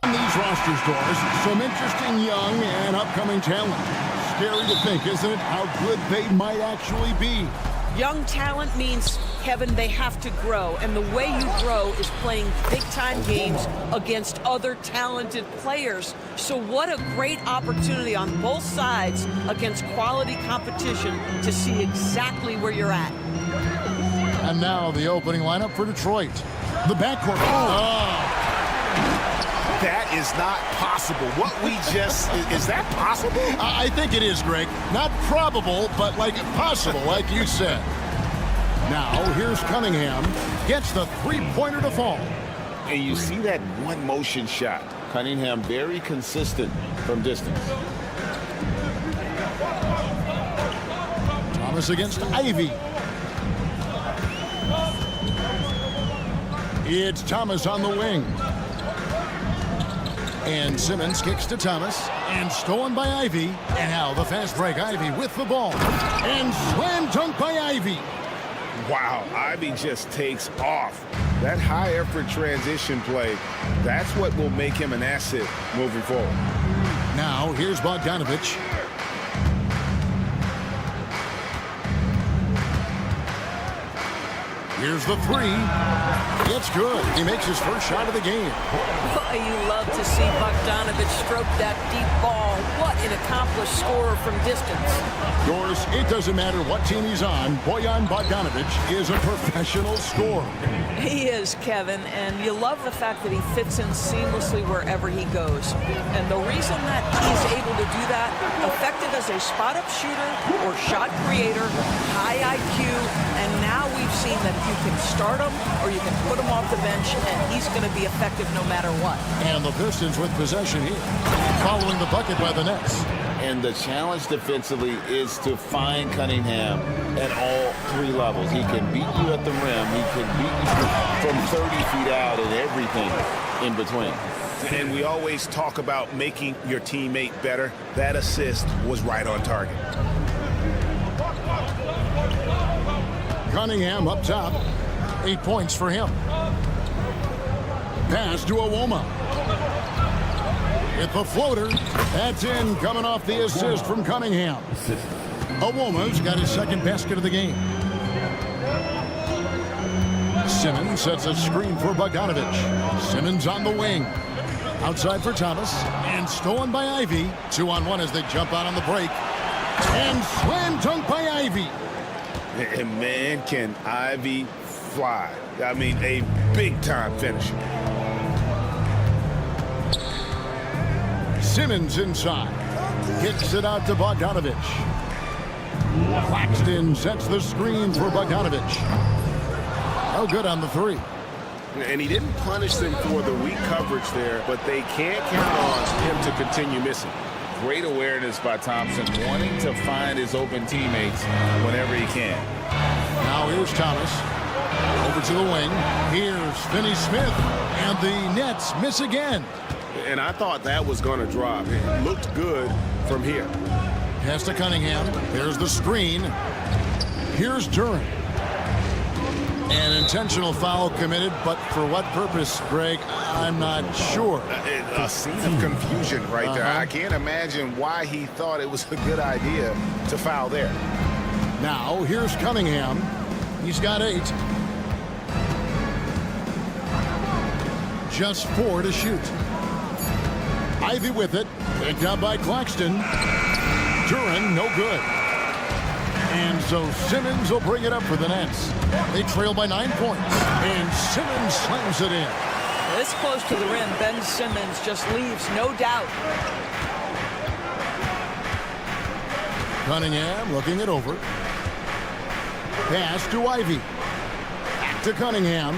On these roster stores, some interesting young and upcoming talent. Scary to think, isn't it, how good they might actually be. Young talent means, Kevin, they have to grow. And the way you grow is playing big-time games against other talented players. So what a great opportunity on both sides against quality competition to see exactly where you're at. And now the opening lineup for Detroit. The backcourt. Oh. That is not possible. What we just, is that possible? I think it is, Greg. Not probable, but like possible, like you said. Now, here's Cunningham. Gets the three-pointer to fall. And you see that one motion shot. Cunningham very consistent from distance. Thomas against Ivy. It's Thomas on the wing. And Simmons kicks to Thomas, and stolen by Ivy. And now the fast break, Ivy with the ball. And slam dunk by Ivy. Wow, Ivy just takes off. That high-effort transition play, that's what will make him an asset moving forward. Now, here's Bogdanovich. Here's the three. It's good. He makes his first shot of the game. Boy, you love to see Bogdanovich stroke that deep ball. What an accomplished scorer from distance. Yours, it doesn't matter what team he's on. Bojan Bogdanovich is a professional scorer. He is, Kevin, and you love the fact that he fits in seamlessly wherever he goes. And the reason that he's able to do that, effective as a spot-up shooter or shot creator, high IQ, and now we've seen that you can start him or you can put him off the bench, and he's going to be effective no matter what. And the Pistons with possession here, following the bucket by the Nets. And the challenge defensively is to find Cunningham at all three levels. He can beat you at the rim. He can beat you from 30 feet out and everything in between. And we always talk about making your teammate better. That assist was right on target. Cunningham up top. 8 points for him. Pass to Iwoma. Hit the floater. That's in, coming off the assist from Cunningham. Iwoma's got his second basket of the game. Simmons sets a screen for Bogdanovich. Simmons on the wing. Outside for Thomas. And stolen by Ivy. 2-on-1 as they jump out on the break. And slam dunk by Ivy. And man, can Ivy fly. I mean, a big-time finisher. Simmons inside. Kicks it out to Bogdanovich. Claxton sets the screen for Bogdanovich. No good on the three. And he didn't punish them for the weak coverage there, but they can't count on him to continue missing. Great awareness by Thompson, wanting to find his open teammates whenever he can. Now here's Thomas. Over to the wing. Here's Finney Smith. And the Nets miss again. And I thought that was going to drop. It looked good from here. Pass to Cunningham. There's the screen. Here's Duran. An intentional foul committed, but for what purpose, Greg, I'm not sure. A scene of confusion right there. I can't imagine why he thought it was a good idea to foul there. Now, here's Cunningham. He's got 8. Just 4 to shoot. Ivy with it. Picked up by Claxton. Duren, no good. And so Simmons will bring it up for the Nets. They trail by 9 points. And Simmons slams it in. This close to the rim, Ben Simmons just leaves, no doubt. Cunningham looking it over. Pass to Ivy. Back to Cunningham.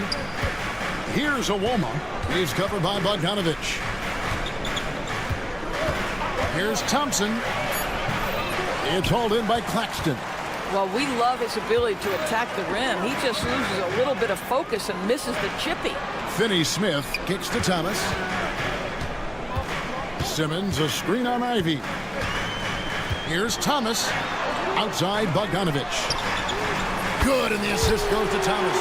Here's Iwoma. He's covered by Bogdanovich. Here's Thompson. It's hauled in by Claxton. Well, we love his ability to attack the rim. He just loses a little bit of focus and misses the chippy. Finney Smith kicks to Thomas. Simmons, a screen on Ivy. Here's Thomas. Outside Bogdanovich. Good, and the assist goes to Thomas.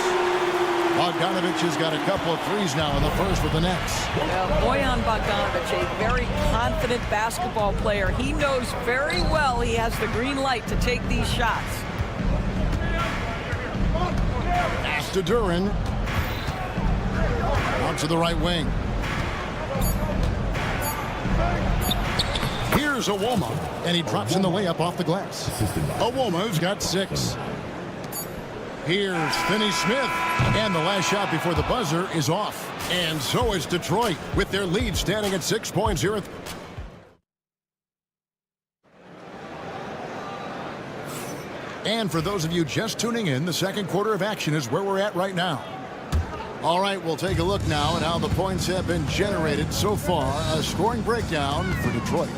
Bogdanovich has got a couple of threes now in the first with the Nets. Well, Bojan Bogdanovich, a very confident basketball player. He knows very well he has the green light to take these shots. Pass to Duren. Out to the right wing. Here's Iwoma, and he drops in the layup off the glass. Iwoma's got 6. Here's Finney Smith, and the last shot before the buzzer is off. And so is Detroit, with their lead standing at 6 points here. And for those of you just tuning in, the second quarter of action is where we're at right now. All right, we'll take a look now at how the points have been generated so far. A scoring breakdown for Detroit.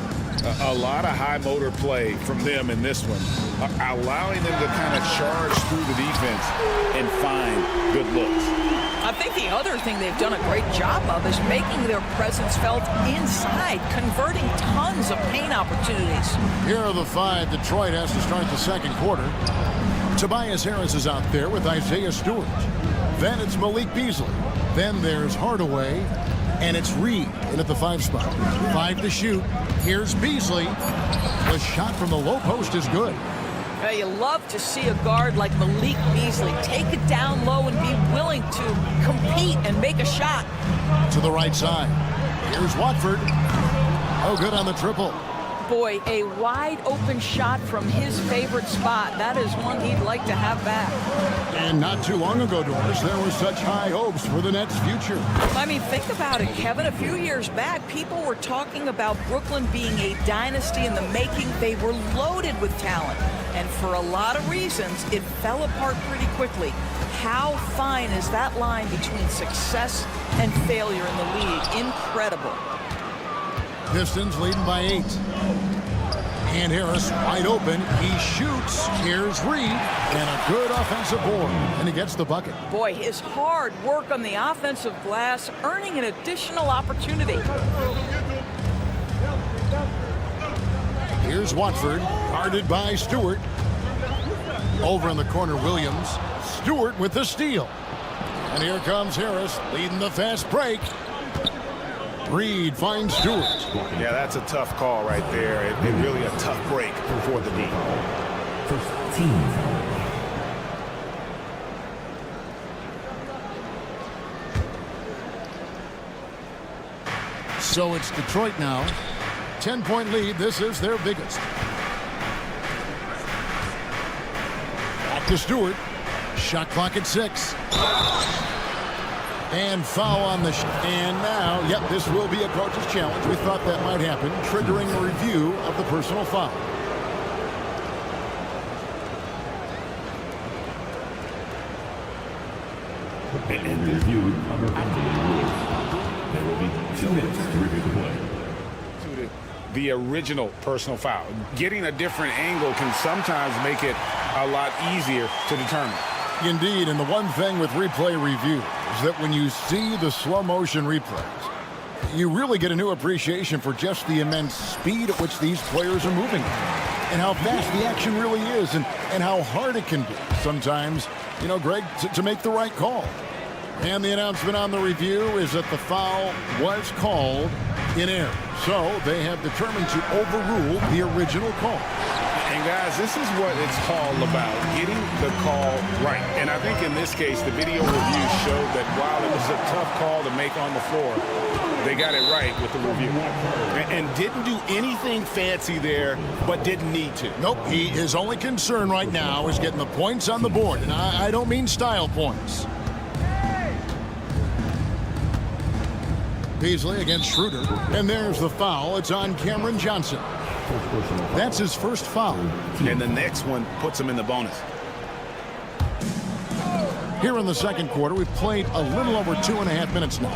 A lot of high motor play from them in this one, allowing them to kind of charge through the defense and find good looks. I think the other thing they've done a great job of is making their presence felt inside, converting tons of paint opportunities. Here are the 5 Detroit has to start the second quarter. Tobias Harris is out there with Isaiah Stewart. Then it's Malik Beasley. Then there's Hardaway. And it's Reed in at the 5 spot. 5 to shoot. Here's Beasley. The shot from the low post is good. You love to see a guard like Malik Beasley take it down low and be willing to compete and make a shot. To the right side. Here's Watford. Oh, good on the triple. Boy, a wide open shot from his favorite spot. That is one he'd like to have back. And not too long ago, Doris, there were such high hopes for the Nets' future. I mean, think about it, Kevin. A few years back, people were talking about Brooklyn being a dynasty in the making. They were loaded with talent. And for a lot of reasons, it fell apart pretty quickly. How fine is that line between success and failure in the league? Incredible. Pistons leading by 8. And Harris wide open. He shoots. Here's Reed. And a good offensive board. And he gets the bucket. Boy, his hard work on the offensive glass, earning an additional opportunity. Here's Watford, guarded by Stewart. Over in the corner, Williams. Stewart with the steal. And here comes Harris, leading the fast break. Reed finds Stewart. Yeah, that's a tough call right there. And really a tough break for the D. First team. So it's Detroit now. 10-point lead. This is their biggest. Back to Stewart. Shot clock at 6. And foul on the and now, yep, this will be a coach's challenge. We thought that might happen, triggering a review of the personal foul. And reviewed under rules. There will be 2 minutes to review the play. The original personal foul. Getting a different angle can sometimes make it a lot easier to determine. Indeed, and the one thing with replay review is that when you see the slow motion replays, you really get a new appreciation for just the immense speed at which these players are moving and how fast the action really is and how hard it can be sometimes, you know, Greg, to make the right call. And the announcement on the review is that the foul was called in error. So they have determined to overrule the original call. And And guys, this is what it's all about, getting the call right. And I think in this case, the video review showed that while it was a tough call to make on the floor, they got it right with the review. And didn't do anything fancy there, but didn't need to. Nope, his only concern right now is getting the points on the board. And I don't mean style points. Beasley against Schroeder. And there's the foul. It's on Cameron Johnson. That's his first foul. And the next one puts him in the bonus. Here in the second quarter, we've played a little over 2.5 minutes now.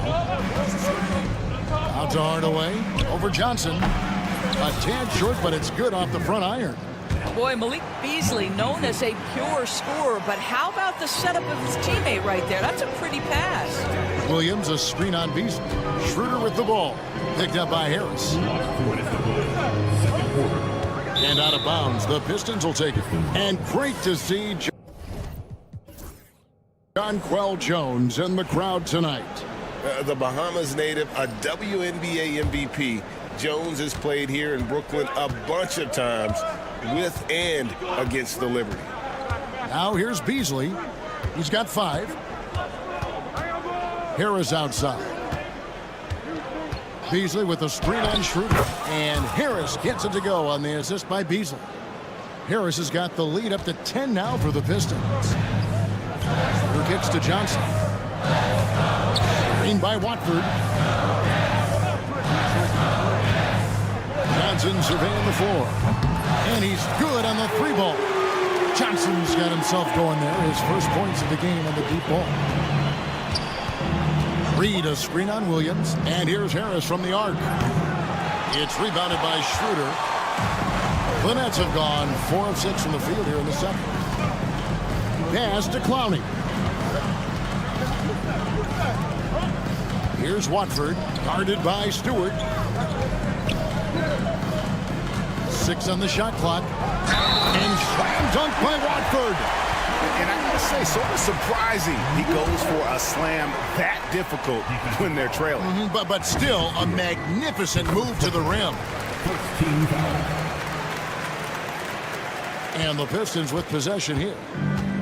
Out to Hardaway. Over Johnson. A tad short, but it's good off the front iron. Boy, Malik Beasley, known as a pure scorer, but how about the setup of his teammate right there? That's a pretty pass. Williams, a screen on Beasley. Schroeder with the ball. Picked up by Harris. And out of bounds, the Pistons will take it. And great to see Jonquel Jones in the crowd tonight. The Bahamas native, a WNBA MVP. Jones has played here in Brooklyn a bunch of times with and against the Liberty. Now here's Beasley. He's got 5. Harris outside. Beasley with a screen on Schroeder. And Harris gets it to go on the assist by Beasley. Harris has got the lead up to 10 now for the Pistons. Who kicks to Johnson. Screen by Watford. Johnson surveying the floor. And he's good on the 3 ball. Johnson's got himself going there. His first points of the game on the deep ball. Reed, a screen on Williams. And here's Harris from the arc. It's rebounded by Schroeder. The Nets have gone 4 of 6 from the field here in the second. Pass to Clowney. Here's Watford, guarded by Stewart. 6 on the shot clock. And slam dunk by Watford. And I gotta say, sort of surprising he goes for a slam that difficult when they're trailing. But still a magnificent move to the rim. And the Pistons with possession here.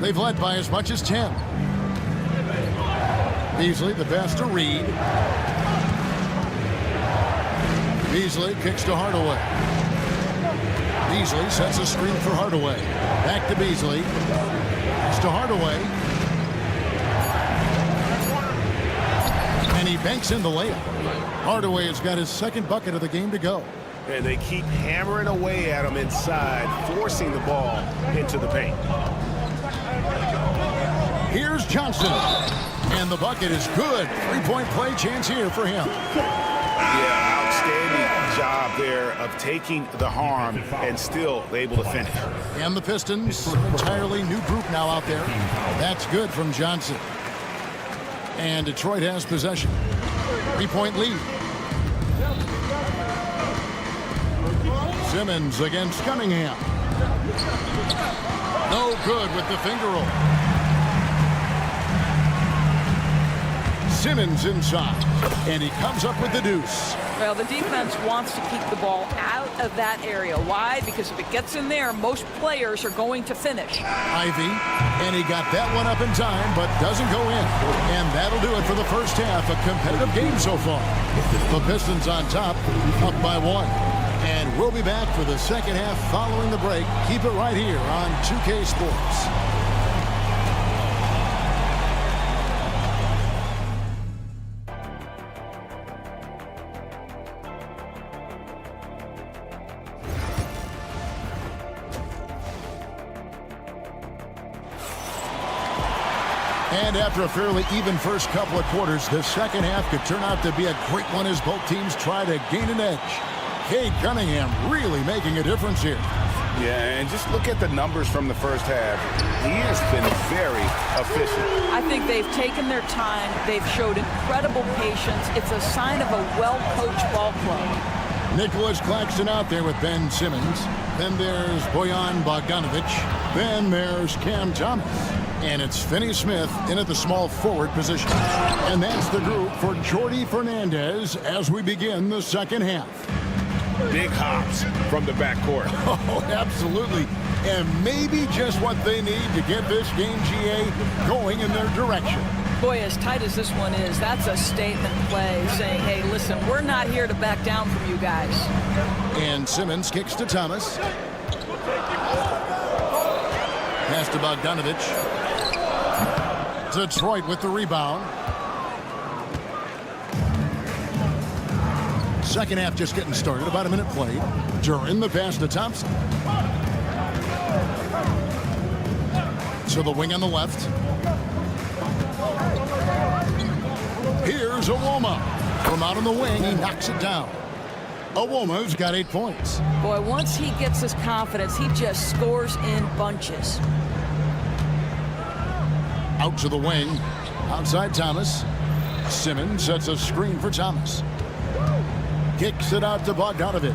They've led by as much as 10. Beasley, the pass to Reed. Beasley kicks to Hardaway. Beasley sets a screen for Hardaway. Back to Beasley. It's to Hardaway. And he banks in the layup. Hardaway has got his second bucket of the game to go. And they keep hammering away at him inside, forcing the ball into the paint. Here's Johnson. And the bucket is good. 3-point play chance here for him. Yeah, outstanding job there of taking the harm and still able to finish. And the Pistons, an entirely new group now out there. That's good from Johnson. And Detroit has possession. 3-point lead. Simmons against Cunningham. No good with the finger roll. Simmons inside, and he comes up with the deuce. Well, the defense wants to keep the ball out of that area. Why? Because if it gets in there, most players are going to finish. Ivy, and he got that one up in time, but doesn't go in. And that'll do it for the first half. A competitive game so far. The Pistons on top, up by 1. And we'll be back for the second half following the break. Keep it right here on 2K Sports. And after a fairly even first couple of quarters, the second half could turn out to be a great one as both teams try to gain an edge. Cade Cunningham really making a difference here. Yeah, and just look at the numbers from the first half. He has been very efficient. I think they've taken their time. They've showed incredible patience. It's a sign of a well-coached ball club. Nicholas Claxton out there with Ben Simmons. Then there's Bojan Bogdanovic. Then there's Cam Thomas. And it's Finney Smith in at the small forward position. And that's the group for Jordi Fernandez as we begin the second half. big hops from the backcourt. Oh, absolutely. And maybe just what they need to get this game, GA, going in their direction. Boy, as tight as this one is, that's a statement play saying, hey, listen, we're not here to back down from you guys. And Simmons kicks to Thomas. Pass to Bogdanovich. Detroit with the rebound. Second half just getting started. About a minute played. Duran the pass to Thompson. To the wing on the left. Here's Awoma. From out on the wing, he knocks it down. Awoma's got 8 points. Boy, once he gets his confidence, he just scores in bunches. Out to the wing. Outside Thomas. Simmons sets a screen for Thomas. Kicks it out to Bogdanovich.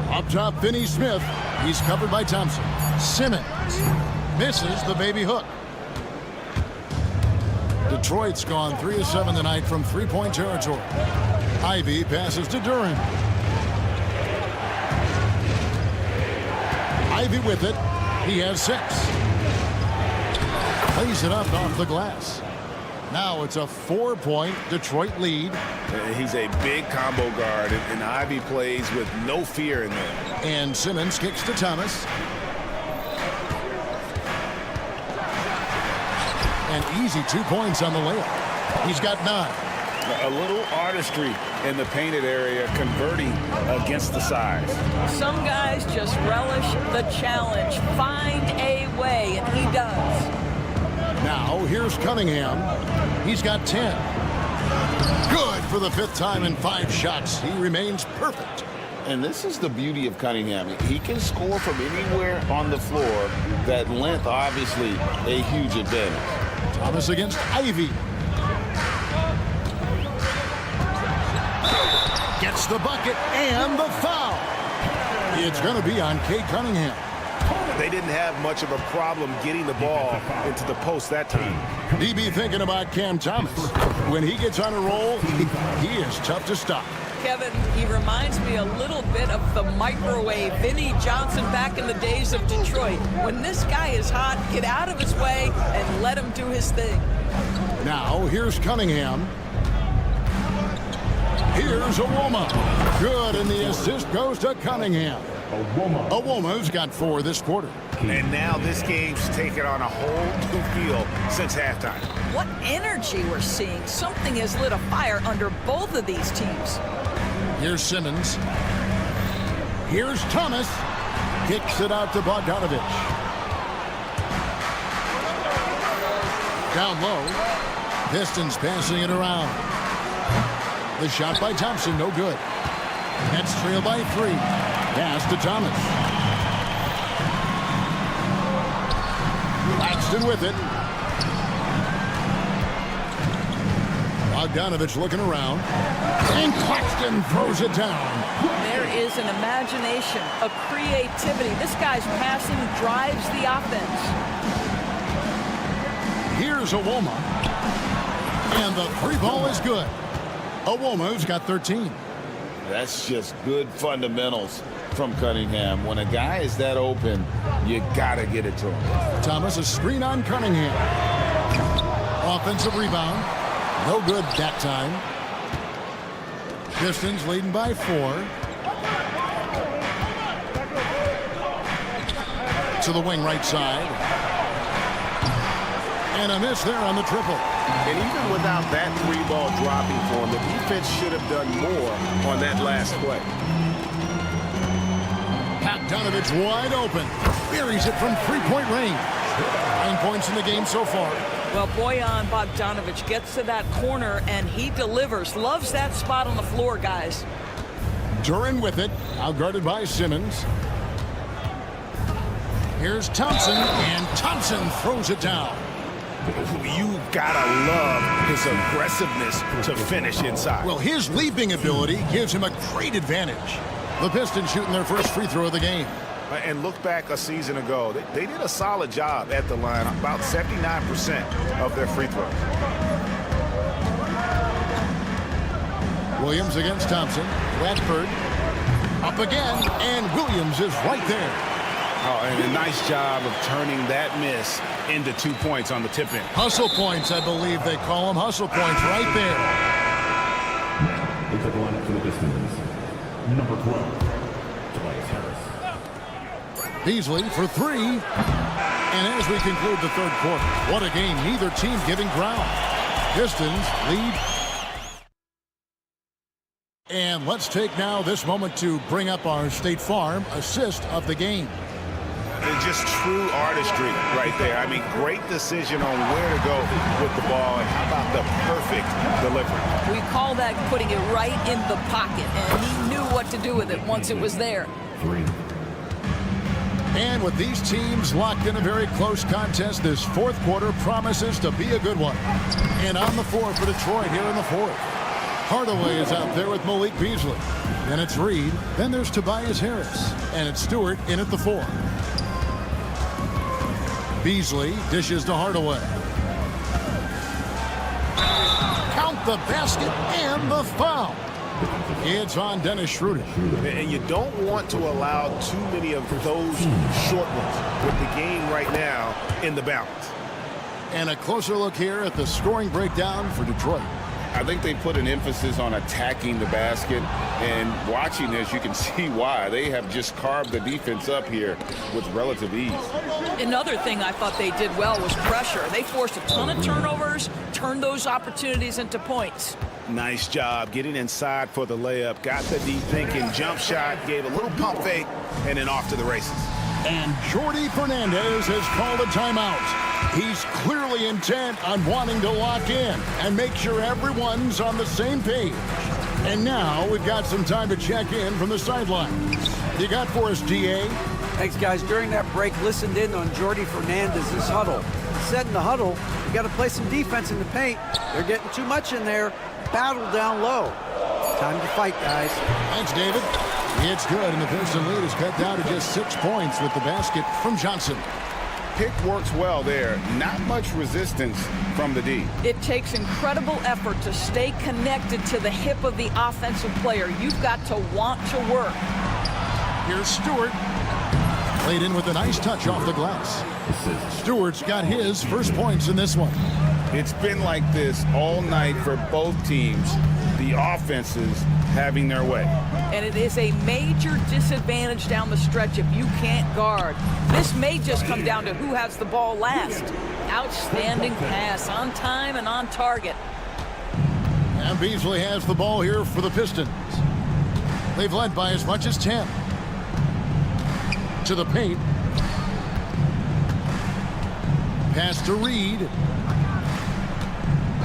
Up top, Finney Smith. He's covered by Thompson. Simmons misses the baby hook. Detroit's gone 3 of 7 tonight from three-point territory. Ivy passes to Duran. Ivy with it. He has 6. Plays it up off the glass. Now it's a 4-point Detroit lead. He's a big combo guard, and Ivy plays with no fear in there. And Simmons kicks to Thomas. An easy 2 points on the layup. He's got 9. A little artistry in the painted area, converting against the size. Some guys just relish the challenge. Find a way, and he does. Now, here's Cunningham. He's got 10. Good for the 5th time in 5 shots. He remains perfect. And this is the beauty of Cunningham. He can score from anywhere on the floor. That length, obviously, a huge advantage. Thomas against Ivy. Gets the bucket and the foul. It's going to be on Cade Cunningham. They didn't have much of a problem getting the ball into the post that time. DB thinking about Cam Thomas. When he gets on a roll, he is tough to stop. Kevin, he reminds me a little bit of the microwave Vinnie Johnson back in the days of Detroit. When this guy is hot, get out of his way and let him do his thing. Now, here's Cunningham. Here's Awoma. Good, and the assist goes to Cunningham. Awoma's got 4 this quarter. And now this game's taken on a whole new feel since halftime. What energy we're seeing. Something has lit a fire under both of these teams. Here's Simmons. Here's Thomas. Kicks it out to Bogdanovich. Down low. Pistons passing it around. The shot by Thompson, no good. Nets trail by 3. Pass to Thomas. Claxton with it. Bogdanovich looking around. And Claxton throws it down. There is an imagination, a creativity. This guy's passing drives the offense. Here's Awoma. And the 3 ball is good. Awoma's got 13. That's just good fundamentals from Cunningham. When a guy is that open, you gotta get it to him. Thomas, a screen on Cunningham. Offensive rebound. No good that time. Pistons leading by 4. To the wing right side. And a miss there on the triple. And even without that 3-ball dropping for him, the defense should have done more on that last play. Bogdanovich wide open. Buries it from 3-point range. 9 points in the game so far. Well, Bojan Bogdanovich gets to that corner and he delivers. Loves that spot on the floor, guys. Duran with it. Outguarded by Simmons. Here's Thompson, and Thompson throws it down. You gotta love his aggressiveness to finish inside. Well, his leaping ability gives him a great advantage. The Pistons shooting their first free throw of the game. And look back a season ago, they did a solid job at the line, about 79% of their free throws. Williams against Thompson. Radford up again, and Williams is right there. Oh, and a nice job of turning that miss into 2 points on the tip-in. Hustle points, I believe they call them. Hustle points right there. Into the lineup for the Pistons. Number 12, Tobias Harris. Beasley for three. And as we conclude the third quarter, what a game. Neither team giving ground. Pistons lead. And let's take now this moment to bring up our State Farm assist of the game. And just true artistry right there. I mean, great decision on where to go with the ball, and how about the perfect delivery? We call that putting it right in the pocket, and he knew what to do with it once it was there. 3. And with these teams locked in a very close contest, this fourth quarter promises to be a good one. And on the floor for Detroit here in the fourth. Hardaway is out there with Malik Beasley. Then it's Reed. Then there's Tobias Harris. And it's Stewart in at the 4. Beasley dishes to Hardaway. Count the basket and the foul. It's on Dennis Schroeder. And you don't want to allow too many of those short ones with the game right now in the balance. And a closer look here at the scoring breakdown for Detroit. I think they put an emphasis on attacking the basket, and watching this, you can see why. They have just carved the defense up here with relative ease. Another thing I thought they did well was pressure. They forced a ton of turnovers, turned those opportunities into points. Nice job getting inside for the layup. Got the deep thinking jump shot, gave a little pump fake, and then off to the races. And Jordi Fernandez has called a timeout. He's clearly intent on wanting to lock in and make sure everyone's on the same page. And now we've got some time to check in from the sidelines. You got for us, DA? Thanks, guys. During that break, listened in on Jordi Fernandez's huddle. He said in the huddle, you got to play some defense in the paint. They're getting too much in there. Battle down low. Time to fight, guys. Thanks, David. It's good, and the Piston lead is cut down to just 6 points with the basket from Johnson. Pick works well there. Not much resistance from the D. It takes incredible effort to stay connected to the hip of the offensive player. You've got to want to work. Here's Stewart. Played in with a nice touch off the glass. Stewart's got his first points in this one. It's been like this all night for both teams. The offenses having their way. And it is a major disadvantage down the stretch if you can't guard. This may just come down to who has the ball last. Outstanding pass, on time and on target. And Beasley has the ball here for the Pistons. They've led by as much as 10. To the paint. Pass to Reed.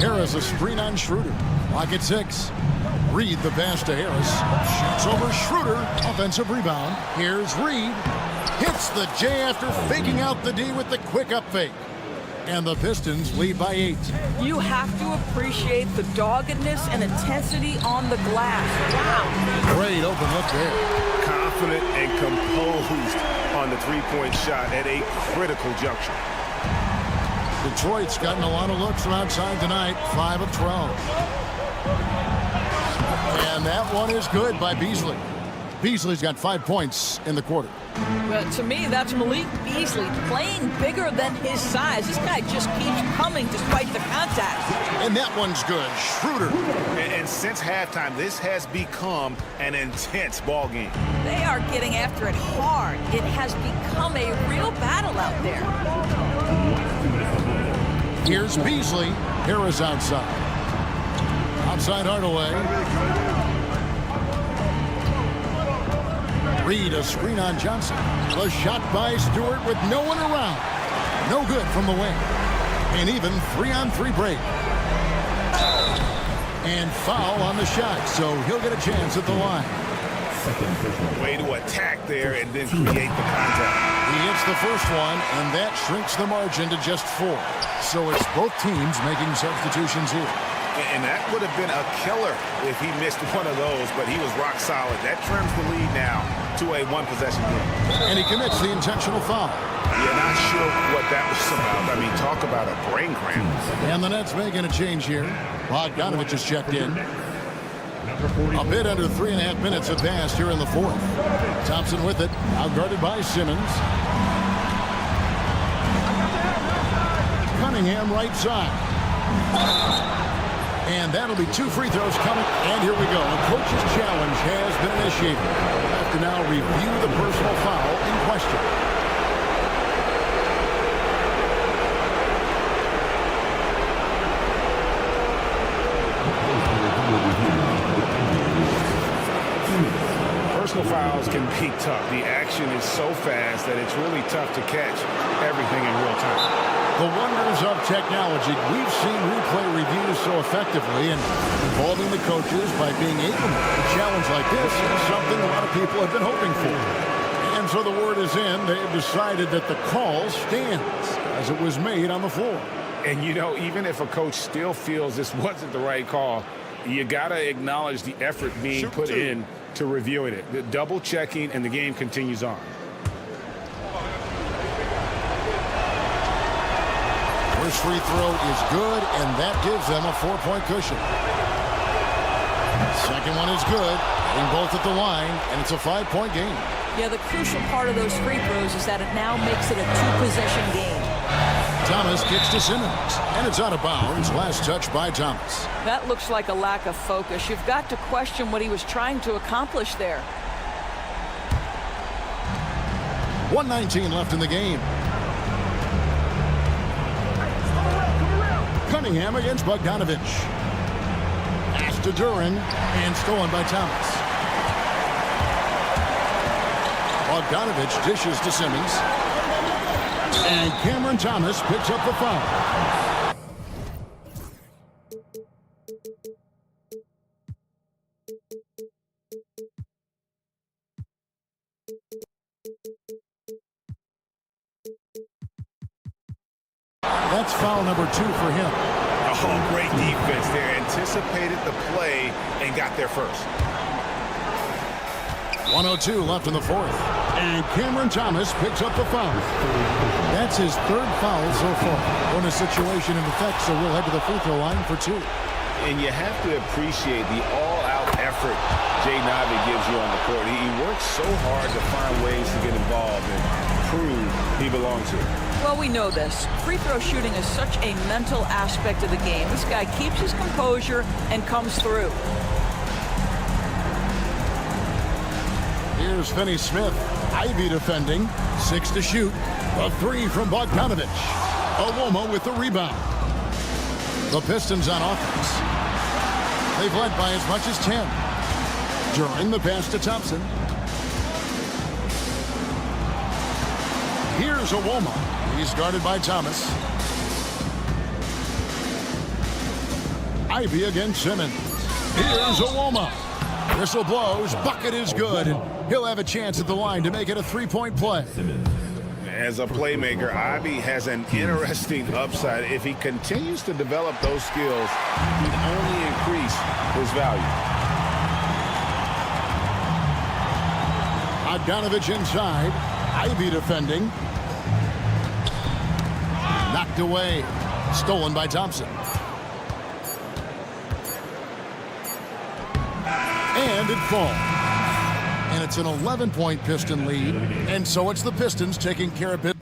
Harris a screen on Schroeder. Lock at 6. Reed the pass to Harris. Shoots over Schroeder. Offensive rebound. Here's Reed. Hits the J after faking out the D with the quick up fake. And the Pistons lead by 8. You have to appreciate the doggedness and intensity on the glass. Wow. Great open look there. Confident and composed on the three-point shot at a critical juncture. Detroit's gotten a lot of looks from outside tonight. 5 of 12. And that one is good by Beasley. Beasley's got 5 points in the quarter. Well, to me, that's Malik Beasley playing bigger than his size. This guy just keeps coming despite the contact. And that one's good. Schroeder. And since halftime, this has become an intense ball game. They are getting after it hard. It has become a real battle out there. Here's Beasley. Harris outside. Outside Hardaway. Reed a screen on Johnson. The shot by Stewart with no one around. No good from the wing. And even 3-on-3 break. And foul on the shot, so he'll get a chance at the line. Way to attack there and then create the contact. He hits the first one, and that shrinks the margin to just 4. So it's both teams making substitutions here. And that would have been a killer if he missed one of those, but he was rock solid. That trims the lead now to a one-possession game. And he commits the intentional foul. Yeah, not sure what that was about. I mean, talk about a brain cramp. And the Nets making a change here. Bogdanovich is checked in. A bit under 3.5 minutes have passed here in the fourth. Thompson with it, out guarded by Simmons. Cunningham right side. And that'll be 2 free throws coming. And here we go. A coach's challenge has been initiated. We'll have to now review the personal foul in question. Personal fouls can be tough. The action is so fast that it's really tough to catch everything in real time. The wonders of technology. We've seen replay reviews so effectively, and involving the coaches by being able to make a challenge like this is something a lot of people have been hoping for. And so the word is in. They've decided that the call stands as it was made on the floor. And, you know, even if a coach still feels this wasn't the right call, you got to acknowledge the effort being put in to reviewing it. The double checking, and the game continues on. First free throw is good, and that gives them a 4-point cushion. Second one is good, getting both at the line, and it's a 5-point game. Yeah, the crucial part of those free throws is that it now makes it a 2-possession game. Thomas kicks to Simmons, and it's out of bounds. Last touch by Thomas. That looks like a lack of focus. You've got to question what he was trying to accomplish there. 1:19 left in the game. Cunningham against Bogdanovich. Pass to Duran, and stolen by Thomas. Bogdanovich dishes to Simmons. And Cameron Thomas picks up the foul. That's foul number 2 for him. Oh, great defense there. Anticipated the play and got there first. 1:02 left in the fourth. And Cameron Thomas picks up the foul. That's his 3rd foul so far. Bonus situation in effect, so we'll head to the free throw line for 2. And you have to appreciate the all-out effort Jay Ivey gives you on the court. He works so hard to find ways to get involved and prove he belongs here. Well, we know this. Free throw shooting is such a mental aspect of the game. This guy keeps his composure and comes through. Here's Finney Smith. Ivy defending. 6 to shoot. A 3 from Bogdanovich. Owoma with the rebound. The Pistons on offense. They've led by as much as 10. During the pass to Thompson. Here's Owoma. He's guarded by Thomas. Ivy against Simmons. Here's Owoma. Whistle blows. Bucket is good. And he'll have a chance at the line to make it a 3-point play. As a playmaker, Ivy has an interesting upside. If he continues to develop those skills, he'd only increase his value. Bogdanovich inside. Ivy defending. Knocked away. Stolen by Thompson. And it falls. And it's an 11-point Piston lead. And so it's the Pistons taking care of it.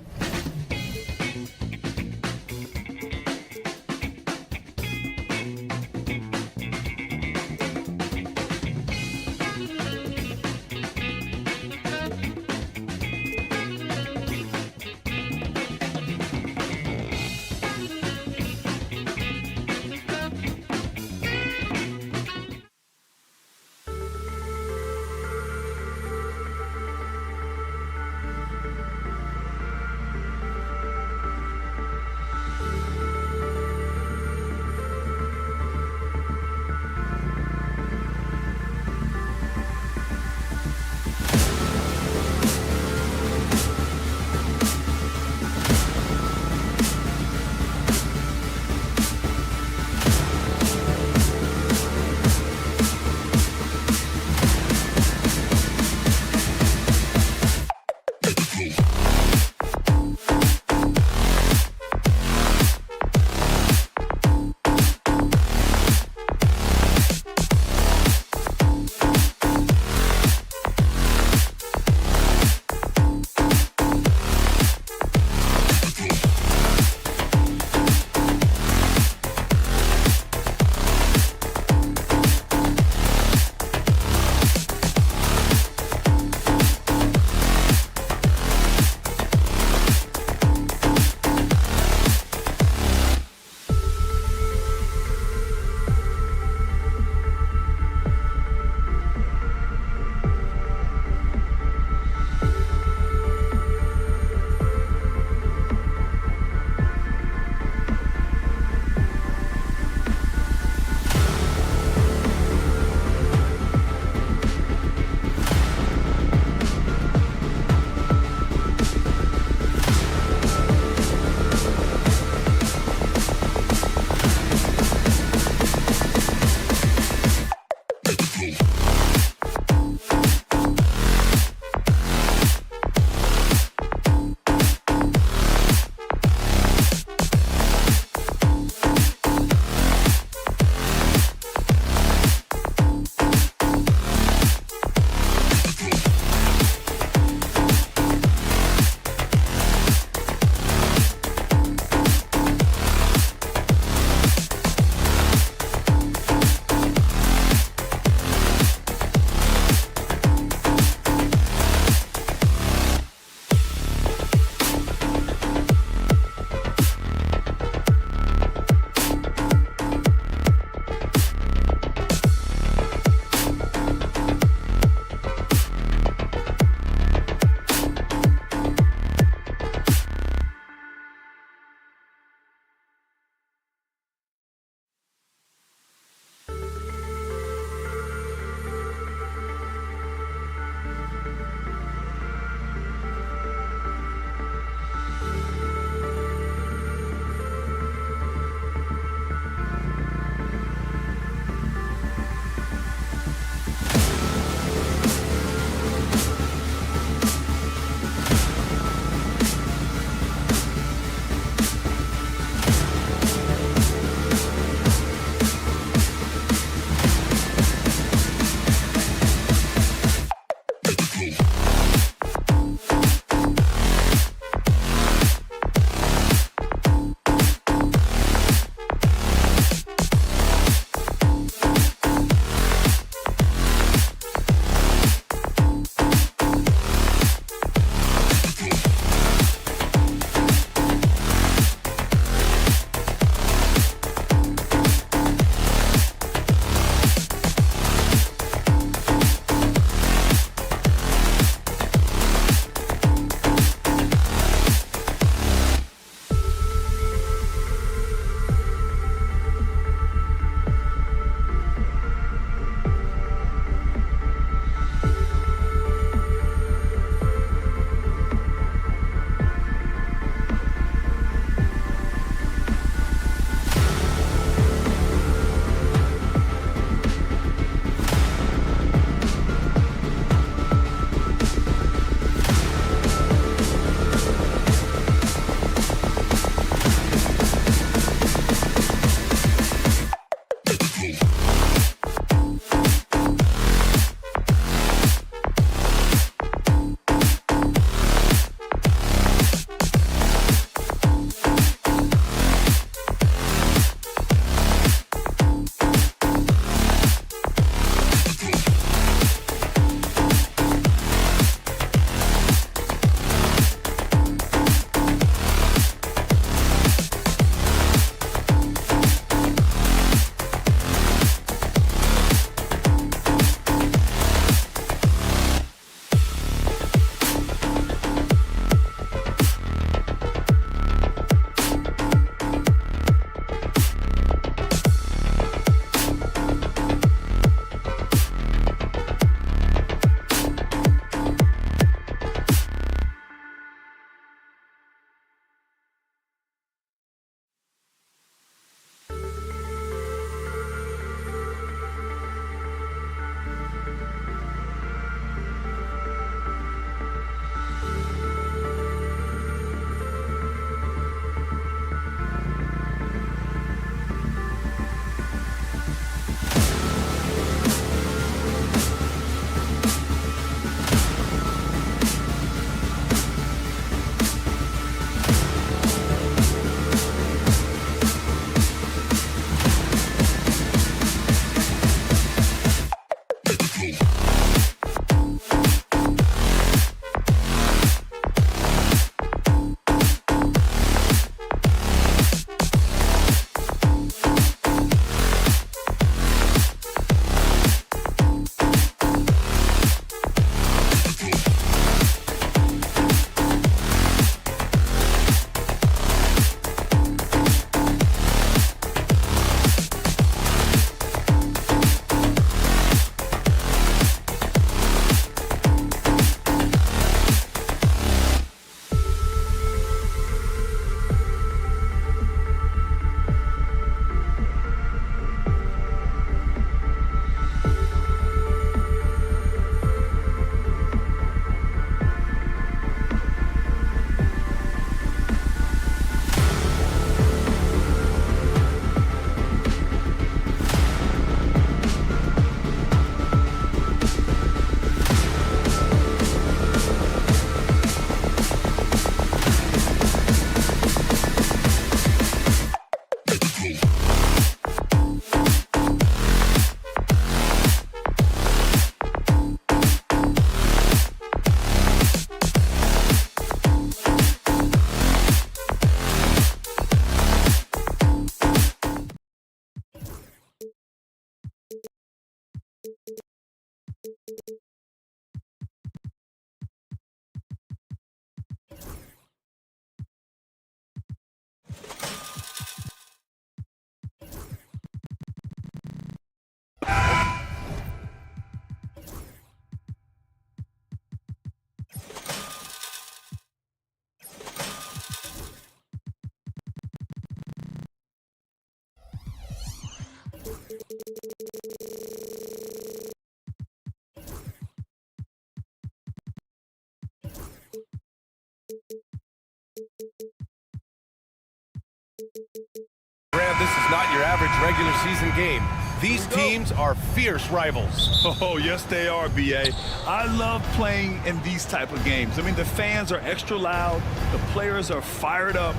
Brad, this is not your average regular season game. These teams are fierce rivals. Oh, yes, they are, B.A. I love playing in these type of games. I mean, the fans are extra loud. The players are fired up.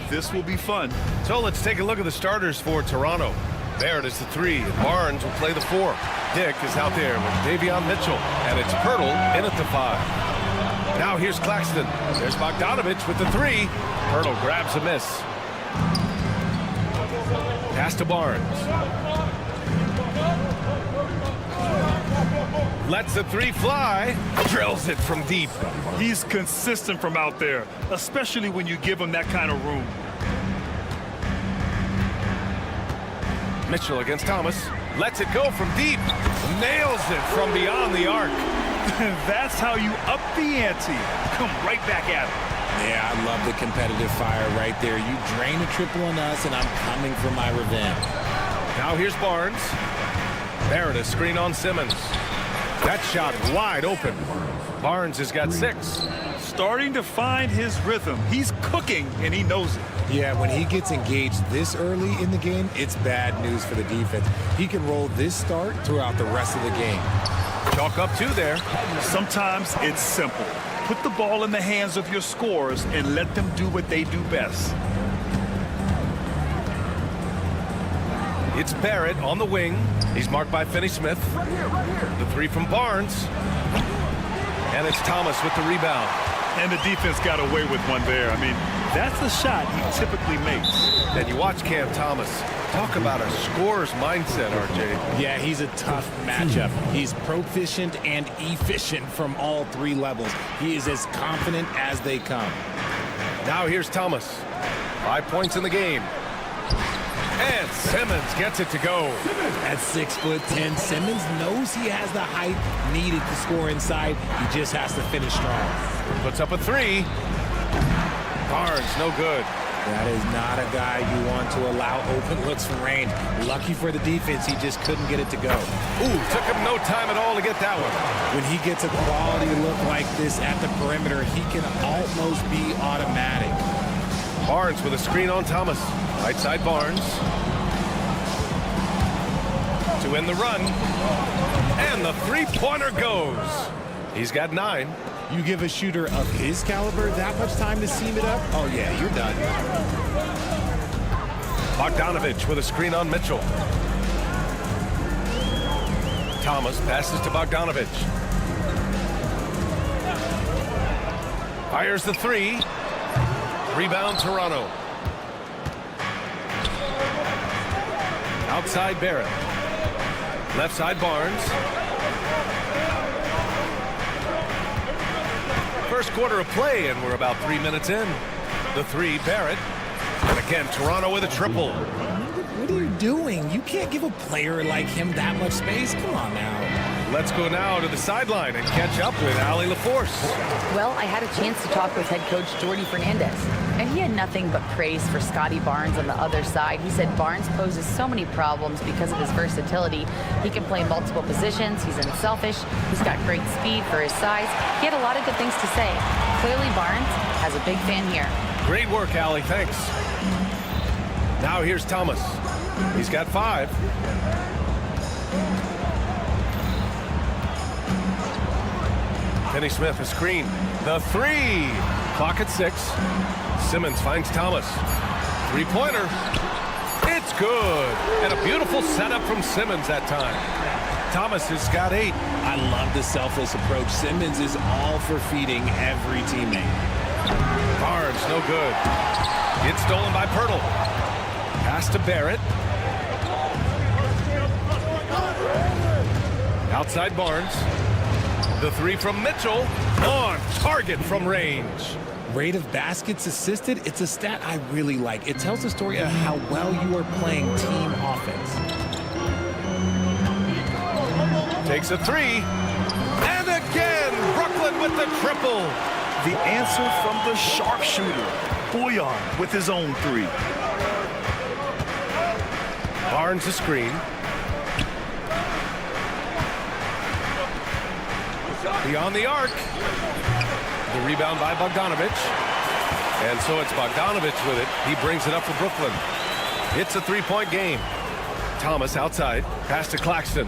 This will be fun. So let's take a look at the starters for Toronto. Barrett is the 3, and Barnes will play the 4. Dick is out there with Davion Mitchell, and it's Pirtle in at the 5. Now here's Claxton. There's Bogdanovich with the 3. Pirtle grabs a miss. Pass to Barnes. Lets the 3 fly. Drills it from deep. He's consistent from out there, especially when you give him that kind of room. Mitchell against Thomas. Lets it go from deep. Nails it from beyond the arc. That's how you up the ante. Come right back at him. Yeah, I love the competitive fire right there. You drain a triple on us, and I'm coming for my revenge. Now here's Barnes. Barrett a screen on Simmons. That shot wide open. Barnes has got 6. Starting to find his rhythm. He's cooking, and he knows it. Yeah, when he gets engaged this early in the game, it's bad news for the defense. He can roll this start throughout the rest of the game. Chalk up 2 there. Sometimes it's simple. Put the ball in the hands of your scorers and let them do what they do best. It's Barrett on the wing. He's marked by Finney Smith. The 3 from Barnes. And it's Thomas with the rebound. And the defense got away with one there. I mean, that's the shot he typically makes. And you watch Cam Thomas. Talk about a scorer's mindset, RJ. Yeah, he's a tough matchup. He's proficient and efficient from all 3 levels. He is as confident as they come. Now here's Thomas. 5 points in the game. And Simmons gets it to go. At 6'10", Simmons knows he has the height needed to score inside. He just has to finish strong. Puts up a 3. Barnes, no good. That is not a guy you want to allow open looks from range. Lucky for the defense, he just couldn't get it to go. Ooh, took him no time at all to get that one. When he gets a quality look like this at the perimeter, he can almost be automatic. Barnes with a screen on Thomas. Right side Barnes. To end the run. And the 3-pointer goes. He's got 9. You give a shooter of his caliber that much time to seam it up? Oh, yeah, you're done. Bogdanovich with a screen on Mitchell. Thomas passes to Bogdanovich. Fires the 3. Rebound Toronto. Outside Barrett. Left side Barnes. First quarter of play, and we're about 3 minutes in. The 3, Barrett. And again, Toronto with a triple. What are you doing? You can't give a player like him that much space. Come on now. Let's go now to the sideline and catch up with Allie LaForce. Well, I had a chance to talk with head coach Jordy Fernandez, and he had nothing but praise for Scotty Barnes on the other side. He said Barnes poses so many problems because of his versatility. He can play multiple positions. He's unselfish. He's got great speed for his size. He had a lot of good things to say. Clearly, Barnes has a big fan here. Great work, Allie. Thanks. Now here's Thomas. He's got 5. Finney Smith, a screen. The 3. Clock at 6. Simmons finds Thomas. 3-pointer. It's good. And a beautiful setup from Simmons that time. Thomas has got 8. I love the selfless approach. Simmons is all for feeding every teammate. Barnes, no good. It's stolen by Pirtle. Pass to Barrett. Outside Barnes. The 3 from Mitchell. On target from range. Rate of baskets assisted, it's a stat I really like. It tells the story of how well you are playing team offense. Takes a 3. And again, Brooklyn with the triple. The answer from the sharpshooter, Boyan, with his own 3. Barnes a screen. Beyond the arc. The rebound by Bogdanovich. And so it's Bogdanovich with it. He brings it up for Brooklyn. It's a 3-point game. Thomas outside. Pass to Claxton.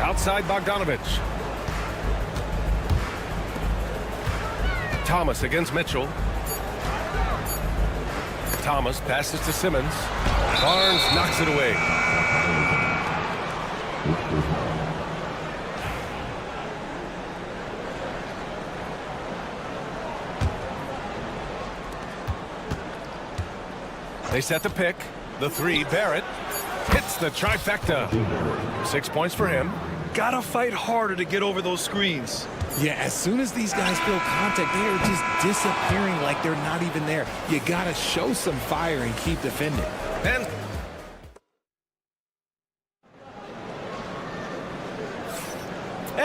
Outside Bogdanovich. Thomas against Mitchell. Thomas passes to Simmons. Barnes knocks it away. They set the pick. The 3, Barrett. Hits the trifecta. 6 points for him. Gotta fight harder to get over those screens. Yeah, as soon as these guys feel contact, they are just disappearing like they're not even there. You gotta show some fire and keep defending. And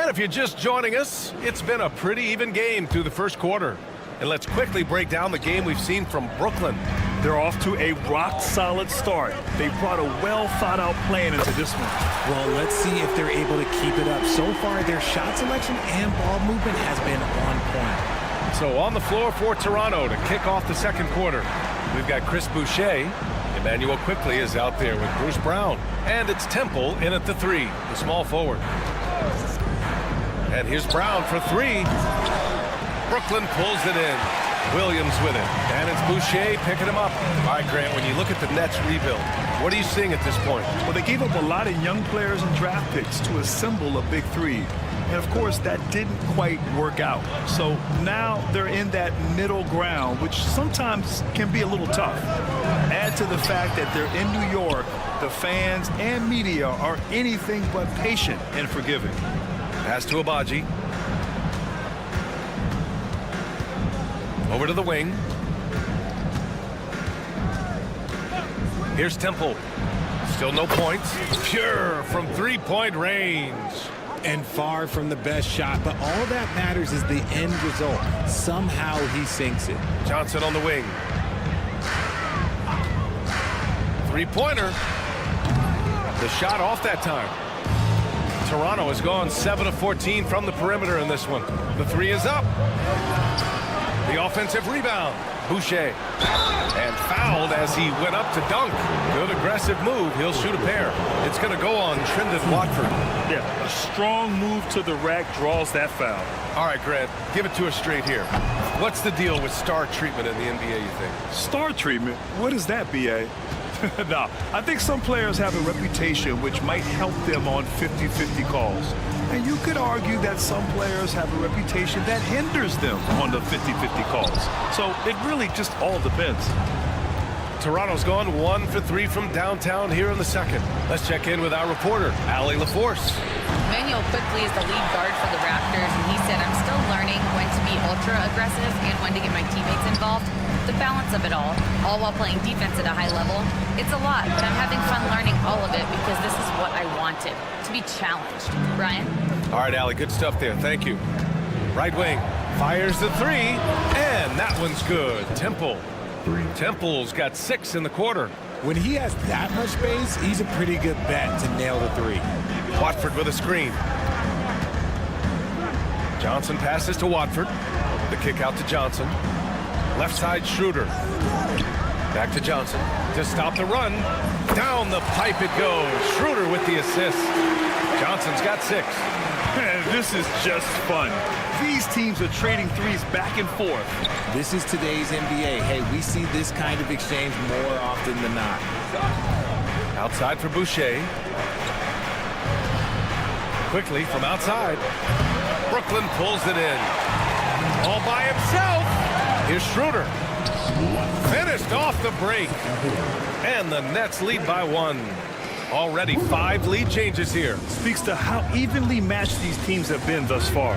if you're just joining us, it's been a pretty even game through the first quarter. And let's quickly break down the game we've seen from Brooklyn. They're off to a rock-solid start. They brought a well-thought-out plan into this one. Well, let's see if they're able to keep it up. So far, their shot selection and ball movement has been on point. So on the floor for Toronto to kick off the second quarter. We've got Chris Boucher. Emmanuel quickly is out there with Bruce Brown. And it's Temple in at the 3, the small forward. And here's Brown for 3. Brooklyn pulls it in. Williams with it. And it's Boucher picking him up. All right, Grant, when you look at the Nets rebuild, what are you seeing at this point? Well, they gave up a lot of young players and draft picks to assemble a big 3. And, of course, that didn't quite work out. So now they're in that middle ground, which sometimes can be a little tough. Add to the fact that they're in New York, the fans and media are anything but patient and forgiving. Pass to Abaji. Over to the wing. Here's Temple. Still no points. Pure from three-point range. And far from the best shot, but all that matters is the end result. Somehow he sinks it. Johnson on the wing. Three-pointer. The shot off that time. Toronto has gone 7 of 14 from the perimeter in this one. The 3 is up. The offensive rebound. Boucher. And fouled as he went up to dunk. Good aggressive move. He'll shoot a pair. It's going to go on Trendon Watford. Yeah, a strong move to the rack draws that foul. All right, Grant, give it to us straight here. What's the deal with star treatment in the NBA, you think? Star treatment? What is that, B.A.? No, I think some players have a reputation which might help them on 50-50 calls. And you could argue that some players have a reputation that hinders them on the 50-50 calls. So it really just all depends. Toronto's gone 1 for 3 from downtown here in the second. Let's check in with our reporter, Allie LaForce. Emmanuel quickly is the lead guard for the Raptors, and he said, I'm still learning when to be ultra aggressive and when to get my teammates involved. The balance of it all while playing defense at a high level. It's a lot, but I'm having fun learning all of it because this is what I wanted, to be challenged. Brian? All right, Allie, good stuff there. Thank you. Right wing fires the 3, and that one's good. Temple's got 6 in the quarter. When he has that much space, he's a pretty good bet to nail the 3. Watford with a screen. Johnson passes to Watford. The kick out to Johnson. Left side Schroeder. Back to Johnson to stop the run. Down the pipe it goes. Schroeder with the assist. Johnson's got 6. This is just fun. These teams are trading threes back and forth. This is today's NBA. Hey, we see this kind of exchange more often than not. Outside for Boucher. Quickly from outside. Brooklyn pulls it in. All by himself. Here's Schroeder. Finished off the break. And the Nets lead by 1. Already 5 lead changes here. Speaks to how evenly matched these teams have been thus far.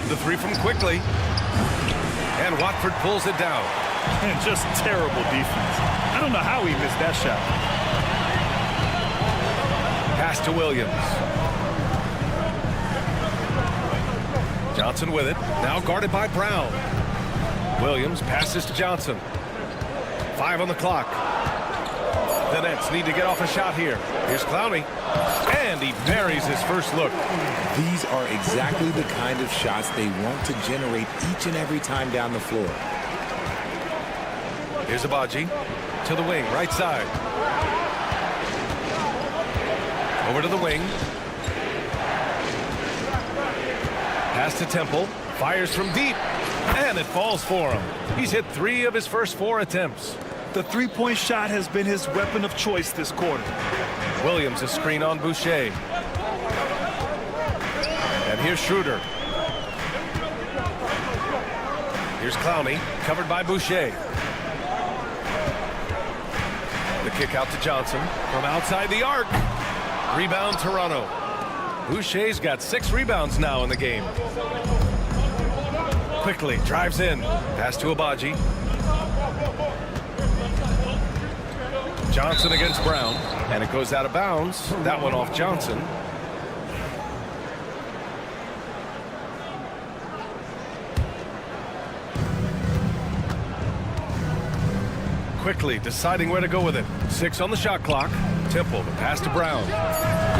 The 3 from Quickly. And Watford pulls it down. And just terrible defense. I don't know how he missed that shot. Pass to Williams. Johnson with it. Now guarded by Brown. Williams passes to Johnson. 5 on the clock. The Nets need to get off a shot here. Here's Clowney. And he buries his first look. These are exactly the kind of shots they want to generate each and every time down the floor. Here's Abaji to the wing, right side. Over to the wing. Pass to Temple. Fires from deep. And it falls for him. He's hit 3 of his first 4 attempts. The three-point shot has been his weapon of choice this quarter. Williams a screen on Boucher. And here's Schroeder. Here's Clowney, covered by Boucher. The kick out to Johnson from outside the arc. Rebound Toronto. Boucher's got 6 rebounds now in the game. Quickly drives in. Pass to Abaji. Johnson against Brown, and it goes out of bounds. That one off Johnson. Quickly deciding where to go with it. 6 on the shot clock. Temple, the pass to Brown.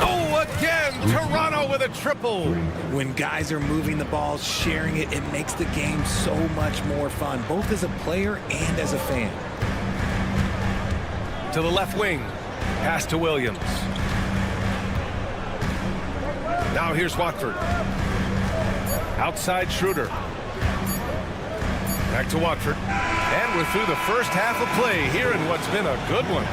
Oh, Again, Toronto with a triple. When guys are moving the ball, sharing it, it makes the game so much more fun, both as a player and as a fan. To the left wing. Pass to Williams. Now here's Watford. Outside Schroeder. Back to Watford. And we're through the first half of play here in what's been a good one.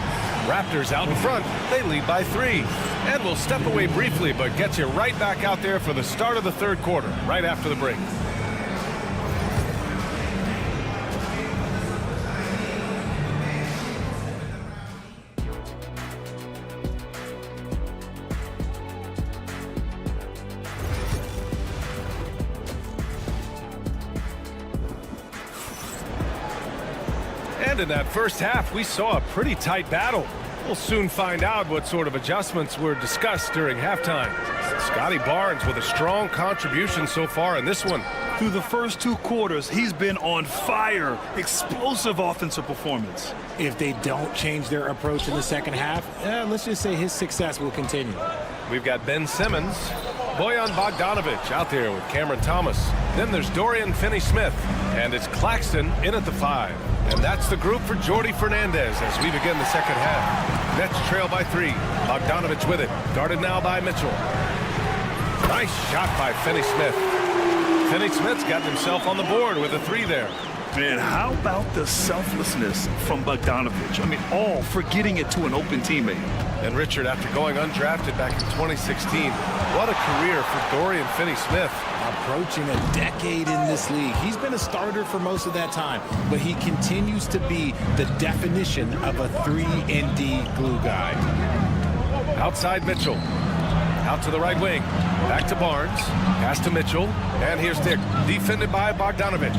Raptors out in front. They lead by 3. And we'll step away briefly, but get you right back out there for the start of the third quarter, right after the break. And in that first half, we saw a pretty tight battle. We'll soon find out what sort of adjustments were discussed during halftime. Scotty Barnes with a strong contribution so far in this one. Through the first 2 quarters, he's been on fire. Explosive offensive performance. If they don't change their approach in the second half, let's just say his success will continue. We've got Ben Simmons, Bojan Bogdanovic out there with Cameron Thomas. Then there's Dorian Finney-Smith, and it's Claxton in at the 5. And that's the group for Jordi Fernandez as we begin the second half. Nets trail by 3. Bogdanovic with it, guarded now by Mitchell. Nice shot by Finney-Smith. Finney-Smith's gotten himself on the board with a 3 there. Man, how about the selflessness from Bogdanovic? I mean, all for getting it to an open teammate. And Richard, after going undrafted back in 2016, what a career for Dorian Finney-Smith. Approaching a decade in this league. He's been a starter for most of that time, but he continues to be the definition of a 3-and-D glue guy. Outside Mitchell. Out to the right wing. Back to Barnes. Pass to Mitchell. And here's Dick, defended by Bogdanovic.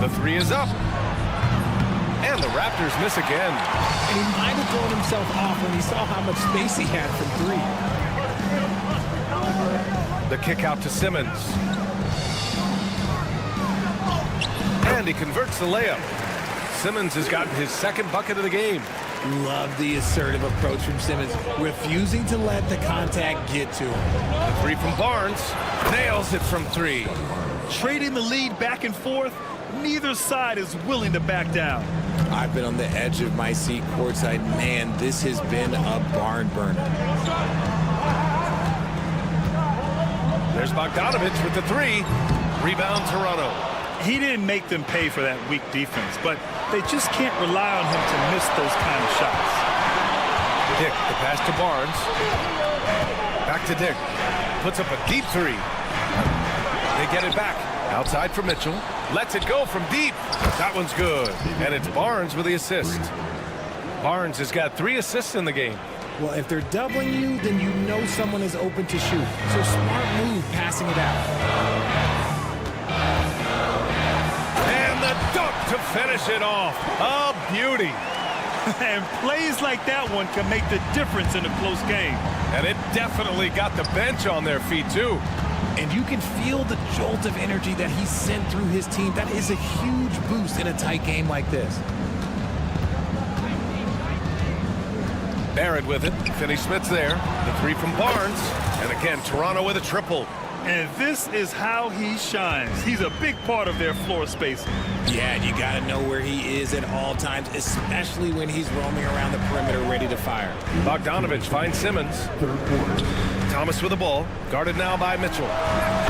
The 3 is up. And the Raptors miss again. And he might have thrown himself off when he saw how much space he had from 3. The kick out to Simmons. And he converts the layup. Simmons has gotten his second bucket of the game. Love the assertive approach from Simmons, refusing to let the contact get to him. The 3 from Barnes. Nails it from 3. Trading the lead back and forth, neither side is willing to back down. I've been on the edge of my seat courtside. Man, this has been a barn burner. There's Bogdanovic with the 3. Rebound Toronto. He didn't make them pay for that weak defense, but they just can't rely on him to miss those kind of shots. Dick, the pass to Barnes. Back to Dick. Puts up a deep 3. They get it back. Outside for Mitchell. Lets it go from deep. That one's good. And it's Barnes with the assist. Barnes has got 3 assists in the game. Well, if they're doubling you, then you know someone is open to shoot. So smart move passing it out. And the dunk to finish it off. A beauty. And plays like that one can make the difference in a close game. And it definitely got the bench on their feet, too. And you can feel the jolt of energy that he sent through his team. That is a huge boost in a tight game like this. Barrett with it. Finney-Smith's there. The 3 from Barnes. And again, Toronto with a triple. And this is how he shines. He's a big part of their floor space. Yeah, and you got to know where he is at all times, especially when he's roaming around the perimeter ready to fire. Bogdanovic finds Simmons. Thomas with the ball. Guarded now by Mitchell.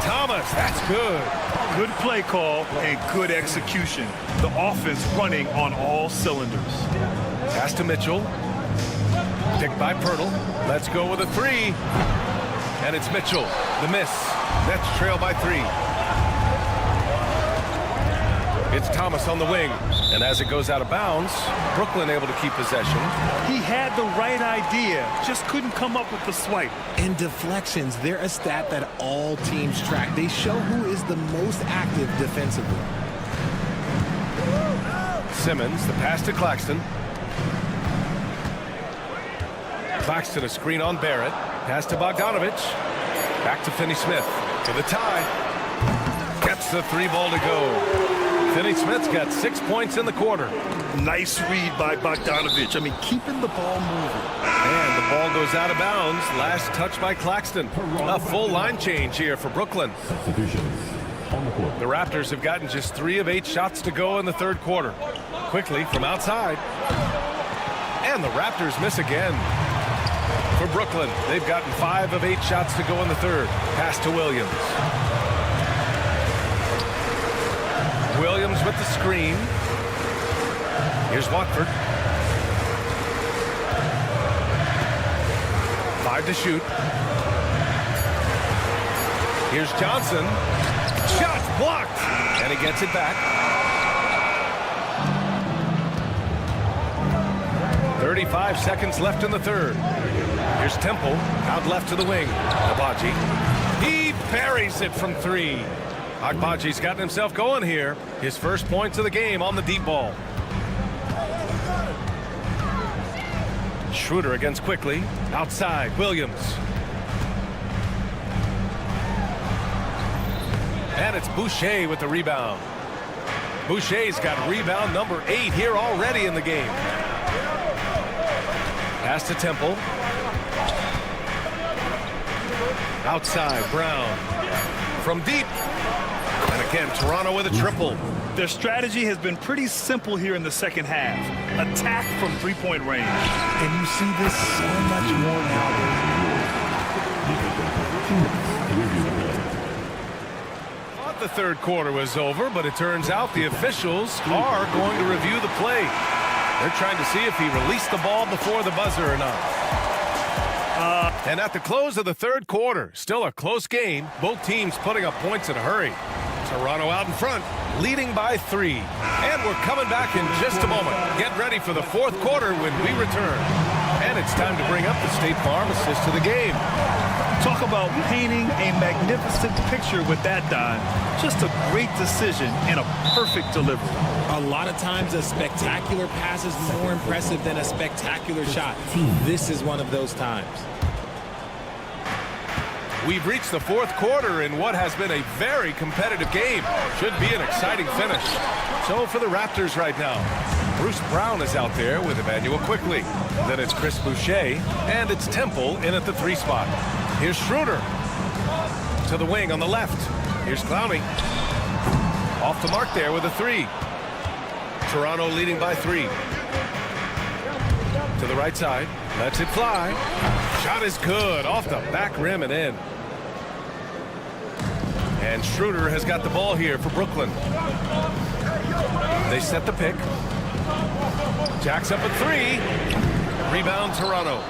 Thomas, that's good. Good play call and good execution. The offense running on all cylinders. Pass to Mitchell. Picked by Pirtle. Let's go with a 3. And it's Mitchell. The miss. Nets trail by 3. It's Thomas on the wing. And as it goes out of bounds, Brooklyn able to keep possession. He had the right idea, just couldn't come up with the swipe. And deflections, they're a stat that all teams track. They show who is the most active defensively. Simmons, the pass to Claxton. Claxton, a screen on Barrett. Pass to Bogdanovic. Back to Finney-Smith. To the tie. Gets the 3 ball to go. Finney-Smith's got 6 points in the quarter. Nice read by Bogdanovic. I mean, keeping the ball moving. And the Ball goes out of bounds. Last touch by Claxton. A full line change here for Brooklyn. The Raptors have gotten just 3 of 8 shots to go in the third quarter. Quickly from outside. And the Raptors miss again. For Brooklyn, they've gotten 5 of 8 shots to go in the third. Pass to Williams. Williams with the screen. Here's Watford. 5 to shoot. Here's Johnson. Shot blocked. And he gets it back. 35 seconds left in the third. Here's Temple. Out left to the wing. Agbaji. He buries it from 3. Agbaji's gotten himself going here. His first points of the game on the deep ball. Schroeder against Quickly. Outside, Williams. And it's Boucher with the rebound. Boucher's got rebound number 8 here already in the game. Pass to Temple. Outside, Brown. From deep. And again, Toronto with a triple. Their strategy has been pretty simple here in the second half. Attack from three-point range. And you see this so much more now. Thought the third quarter was over, but it turns out the officials are going to review the play. They're trying to see if he released the ball before the buzzer or not. And at the close of the third quarter, still a close game. Both teams putting up points in a hurry. Toronto out in front, leading by 3. And we're coming back in just a moment. Get ready for the fourth quarter when we return. And it's time to bring up the State Farm assist to the game. Talk about painting a magnificent picture with that dime. Just a great decision and a perfect delivery. A lot of times a spectacular pass is more impressive than a spectacular shot. This is one of those times. We've reached the fourth quarter in what has been a very competitive game. Should be an exciting finish. So for the Raptors right now, Bruce Brown is out there with Emmanuel Quickly. Then it's Chris Boucher, and it's Temple in at the 3 spot. Here's Schroeder to the wing on the left. Here's Clowney. Off the mark there with a 3. Toronto leading by 3. To the right side. Lets it fly. Shot is good. Off the back rim and in. And Schroeder has got the ball here for Brooklyn. They set the pick. Jacks up a 3. Rebound Toronto.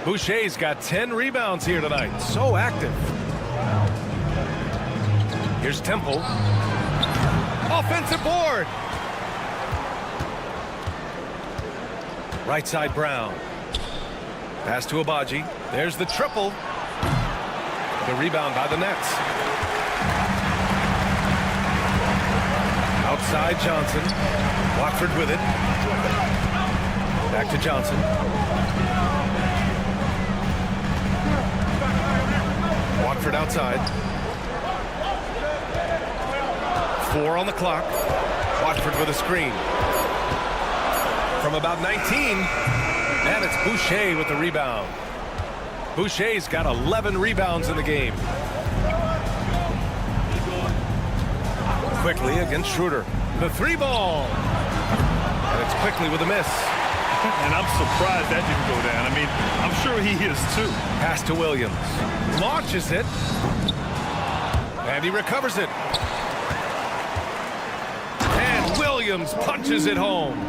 Boucher's got 10 rebounds here tonight. So active. Here's Temple. Offensive board. Right side Brown. Pass to Agbaji. There's the triple. The rebound by the Nets. Outside Johnson. Watford with it. Back to Johnson. Watford outside. 4 on the clock. Watford with a screen. From about 19. And it's Boucher with the rebound. Boucher's got 11 rebounds in the game. Quickly against Schroeder. The 3 ball. And it's Quickly with a miss. And I'm surprised that didn't go down. I mean, I'm sure he is too. Pass to Williams. Launches it. And he recovers it. And Williams punches it home.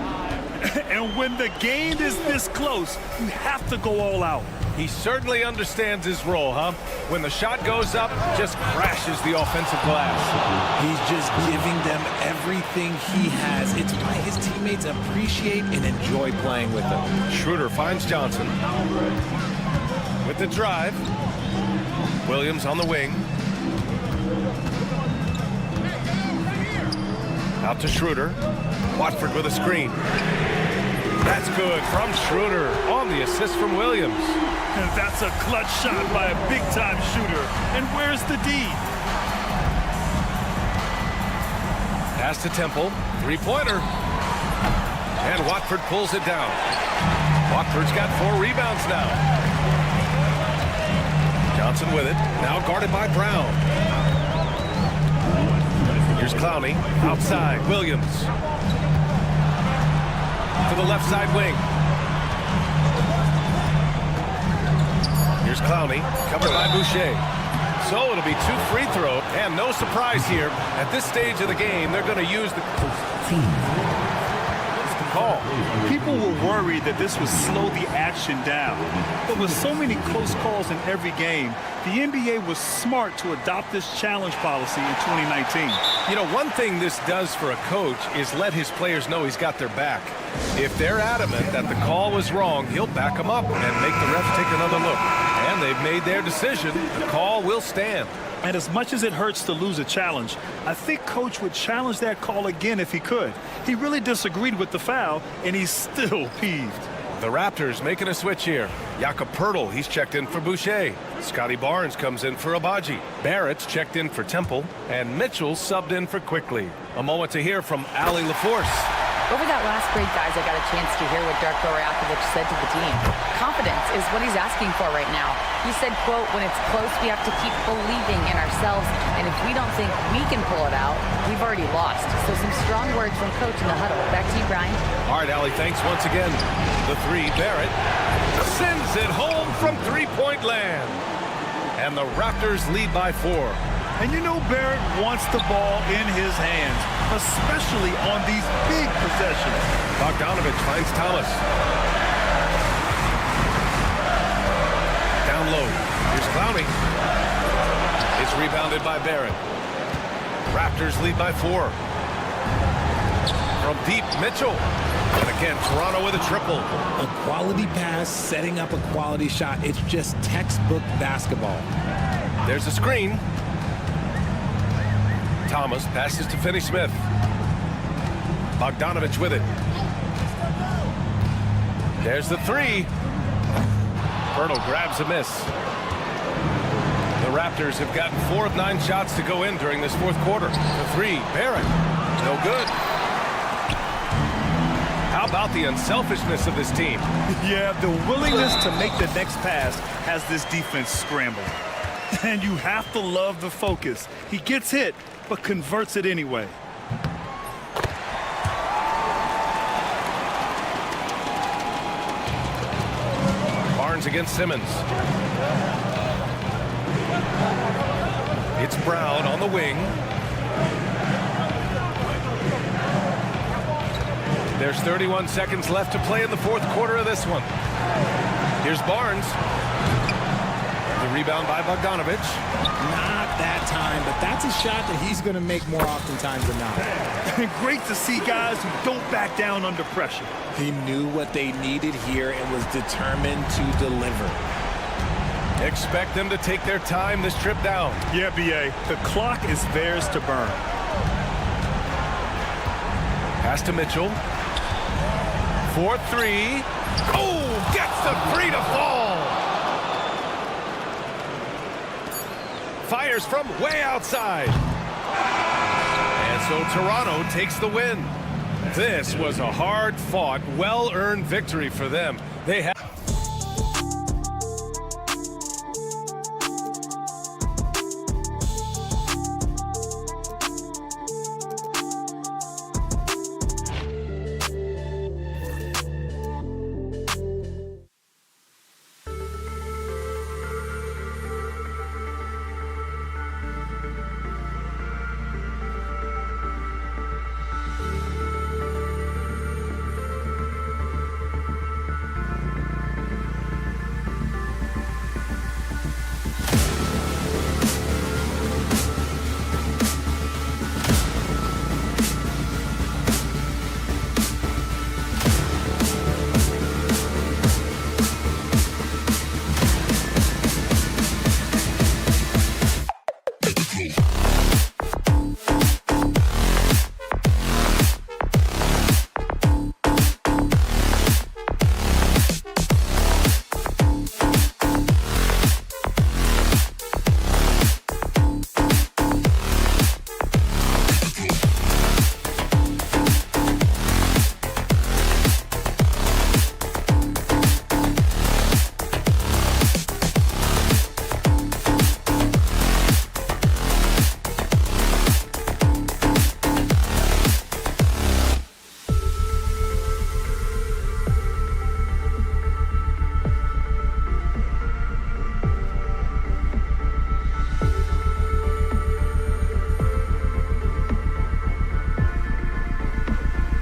And when the game is this close, you have to go all out. He certainly understands his role, huh? When the shot goes up, just crashes the offensive glass. He's just giving them everything he has. It's why his teammates appreciate and enjoy playing with him. Schroeder finds Johnson. With the drive. Williams on the wing. Out to Schroeder. Watford with a screen. That's good from Schroeder on the assist from Williams. And that's a clutch shot by a big-time shooter. And where's the D? Pass to Temple. 3-pointer. And Watford pulls it down. Watford's got 4 rebounds now. Johnson with it. Now guarded by Brown. Here's Clowney. Outside. Williams. To the left side wing. Here's Clowney. Covered by Boucher. So it'll be 2 free throws. And no surprise here. At this stage of the game, they're going to use the call. People were worried that this would slow the action down. But with so many close calls in every game, the NBA was smart to adopt this challenge policy in 2019. You know, one thing this does for a coach is let his players know he's got their back. If they're adamant that the call was wrong, he'll back them up and make the ref take another look. And they've made their decision. The call will stand. And as much as it hurts to lose a challenge, I think Coach would challenge that call again if he could. He really disagreed with the foul, and he's still peeved. The Raptors making a switch here. Jakob Poeltl, he's checked in for Boucher. Scotty Barnes comes in for Abaji. Barrett's checked in for Temple. And Mitchell subbed in for Quickly. A moment to hear from Ali LaForce. Over that last break, guys, I got a chance to hear what Darko Rajakovic said to the team. Confidence is what he's asking for right now. He said, quote, when it's close, we have to keep believing in ourselves. And if we don't think we can pull it out, we've already lost. So some strong words from Coach in the huddle. Back to you, Brian. All right, Ali, thanks once again. The 3, Barrett sends it home from three-point land. And the Raptors lead by 4. And you know Barrett wants the ball in his hands, especially on these big possessions. Bogdanovich finds Thomas. Down low. Here's Clowney. It's rebounded by Barrett. Raptors lead by 4. From deep, Mitchell. And again, Toronto with a triple. A quality pass, setting up a quality shot. It's just textbook basketball. There's a screen. Thomas passes to Finney-Smith. Bogdanovich with it. There's the 3. Poeltl grabs a miss. The Raptors have gotten 4 of 9 shots to go in during this 4th quarter. The 3, Barrett, no good. How about the unselfishness of this team? Yeah, the willingness to make the next pass has this defense scrambled. And you have to love the focus. He gets hit, but converts it anyway. Barnes against Simmons. It's Brown on the wing. There's 31 seconds left to play in the 4th quarter of this one. Here's Barnes. The rebound by Bogdanovich. Not that time, but that's a shot that he's going to make more oftentimes than not. Great to see guys who don't back down under pressure. He knew what they needed here and was determined to deliver. Expect them to take their time this trip down. Yeah, B.A., the clock is theirs to burn. Pass to Mitchell. 4-3. Oh, gets the 3 to fall. Fires from way outside. And so Toronto takes the win. This was a hard-fought, well-earned victory for them. They have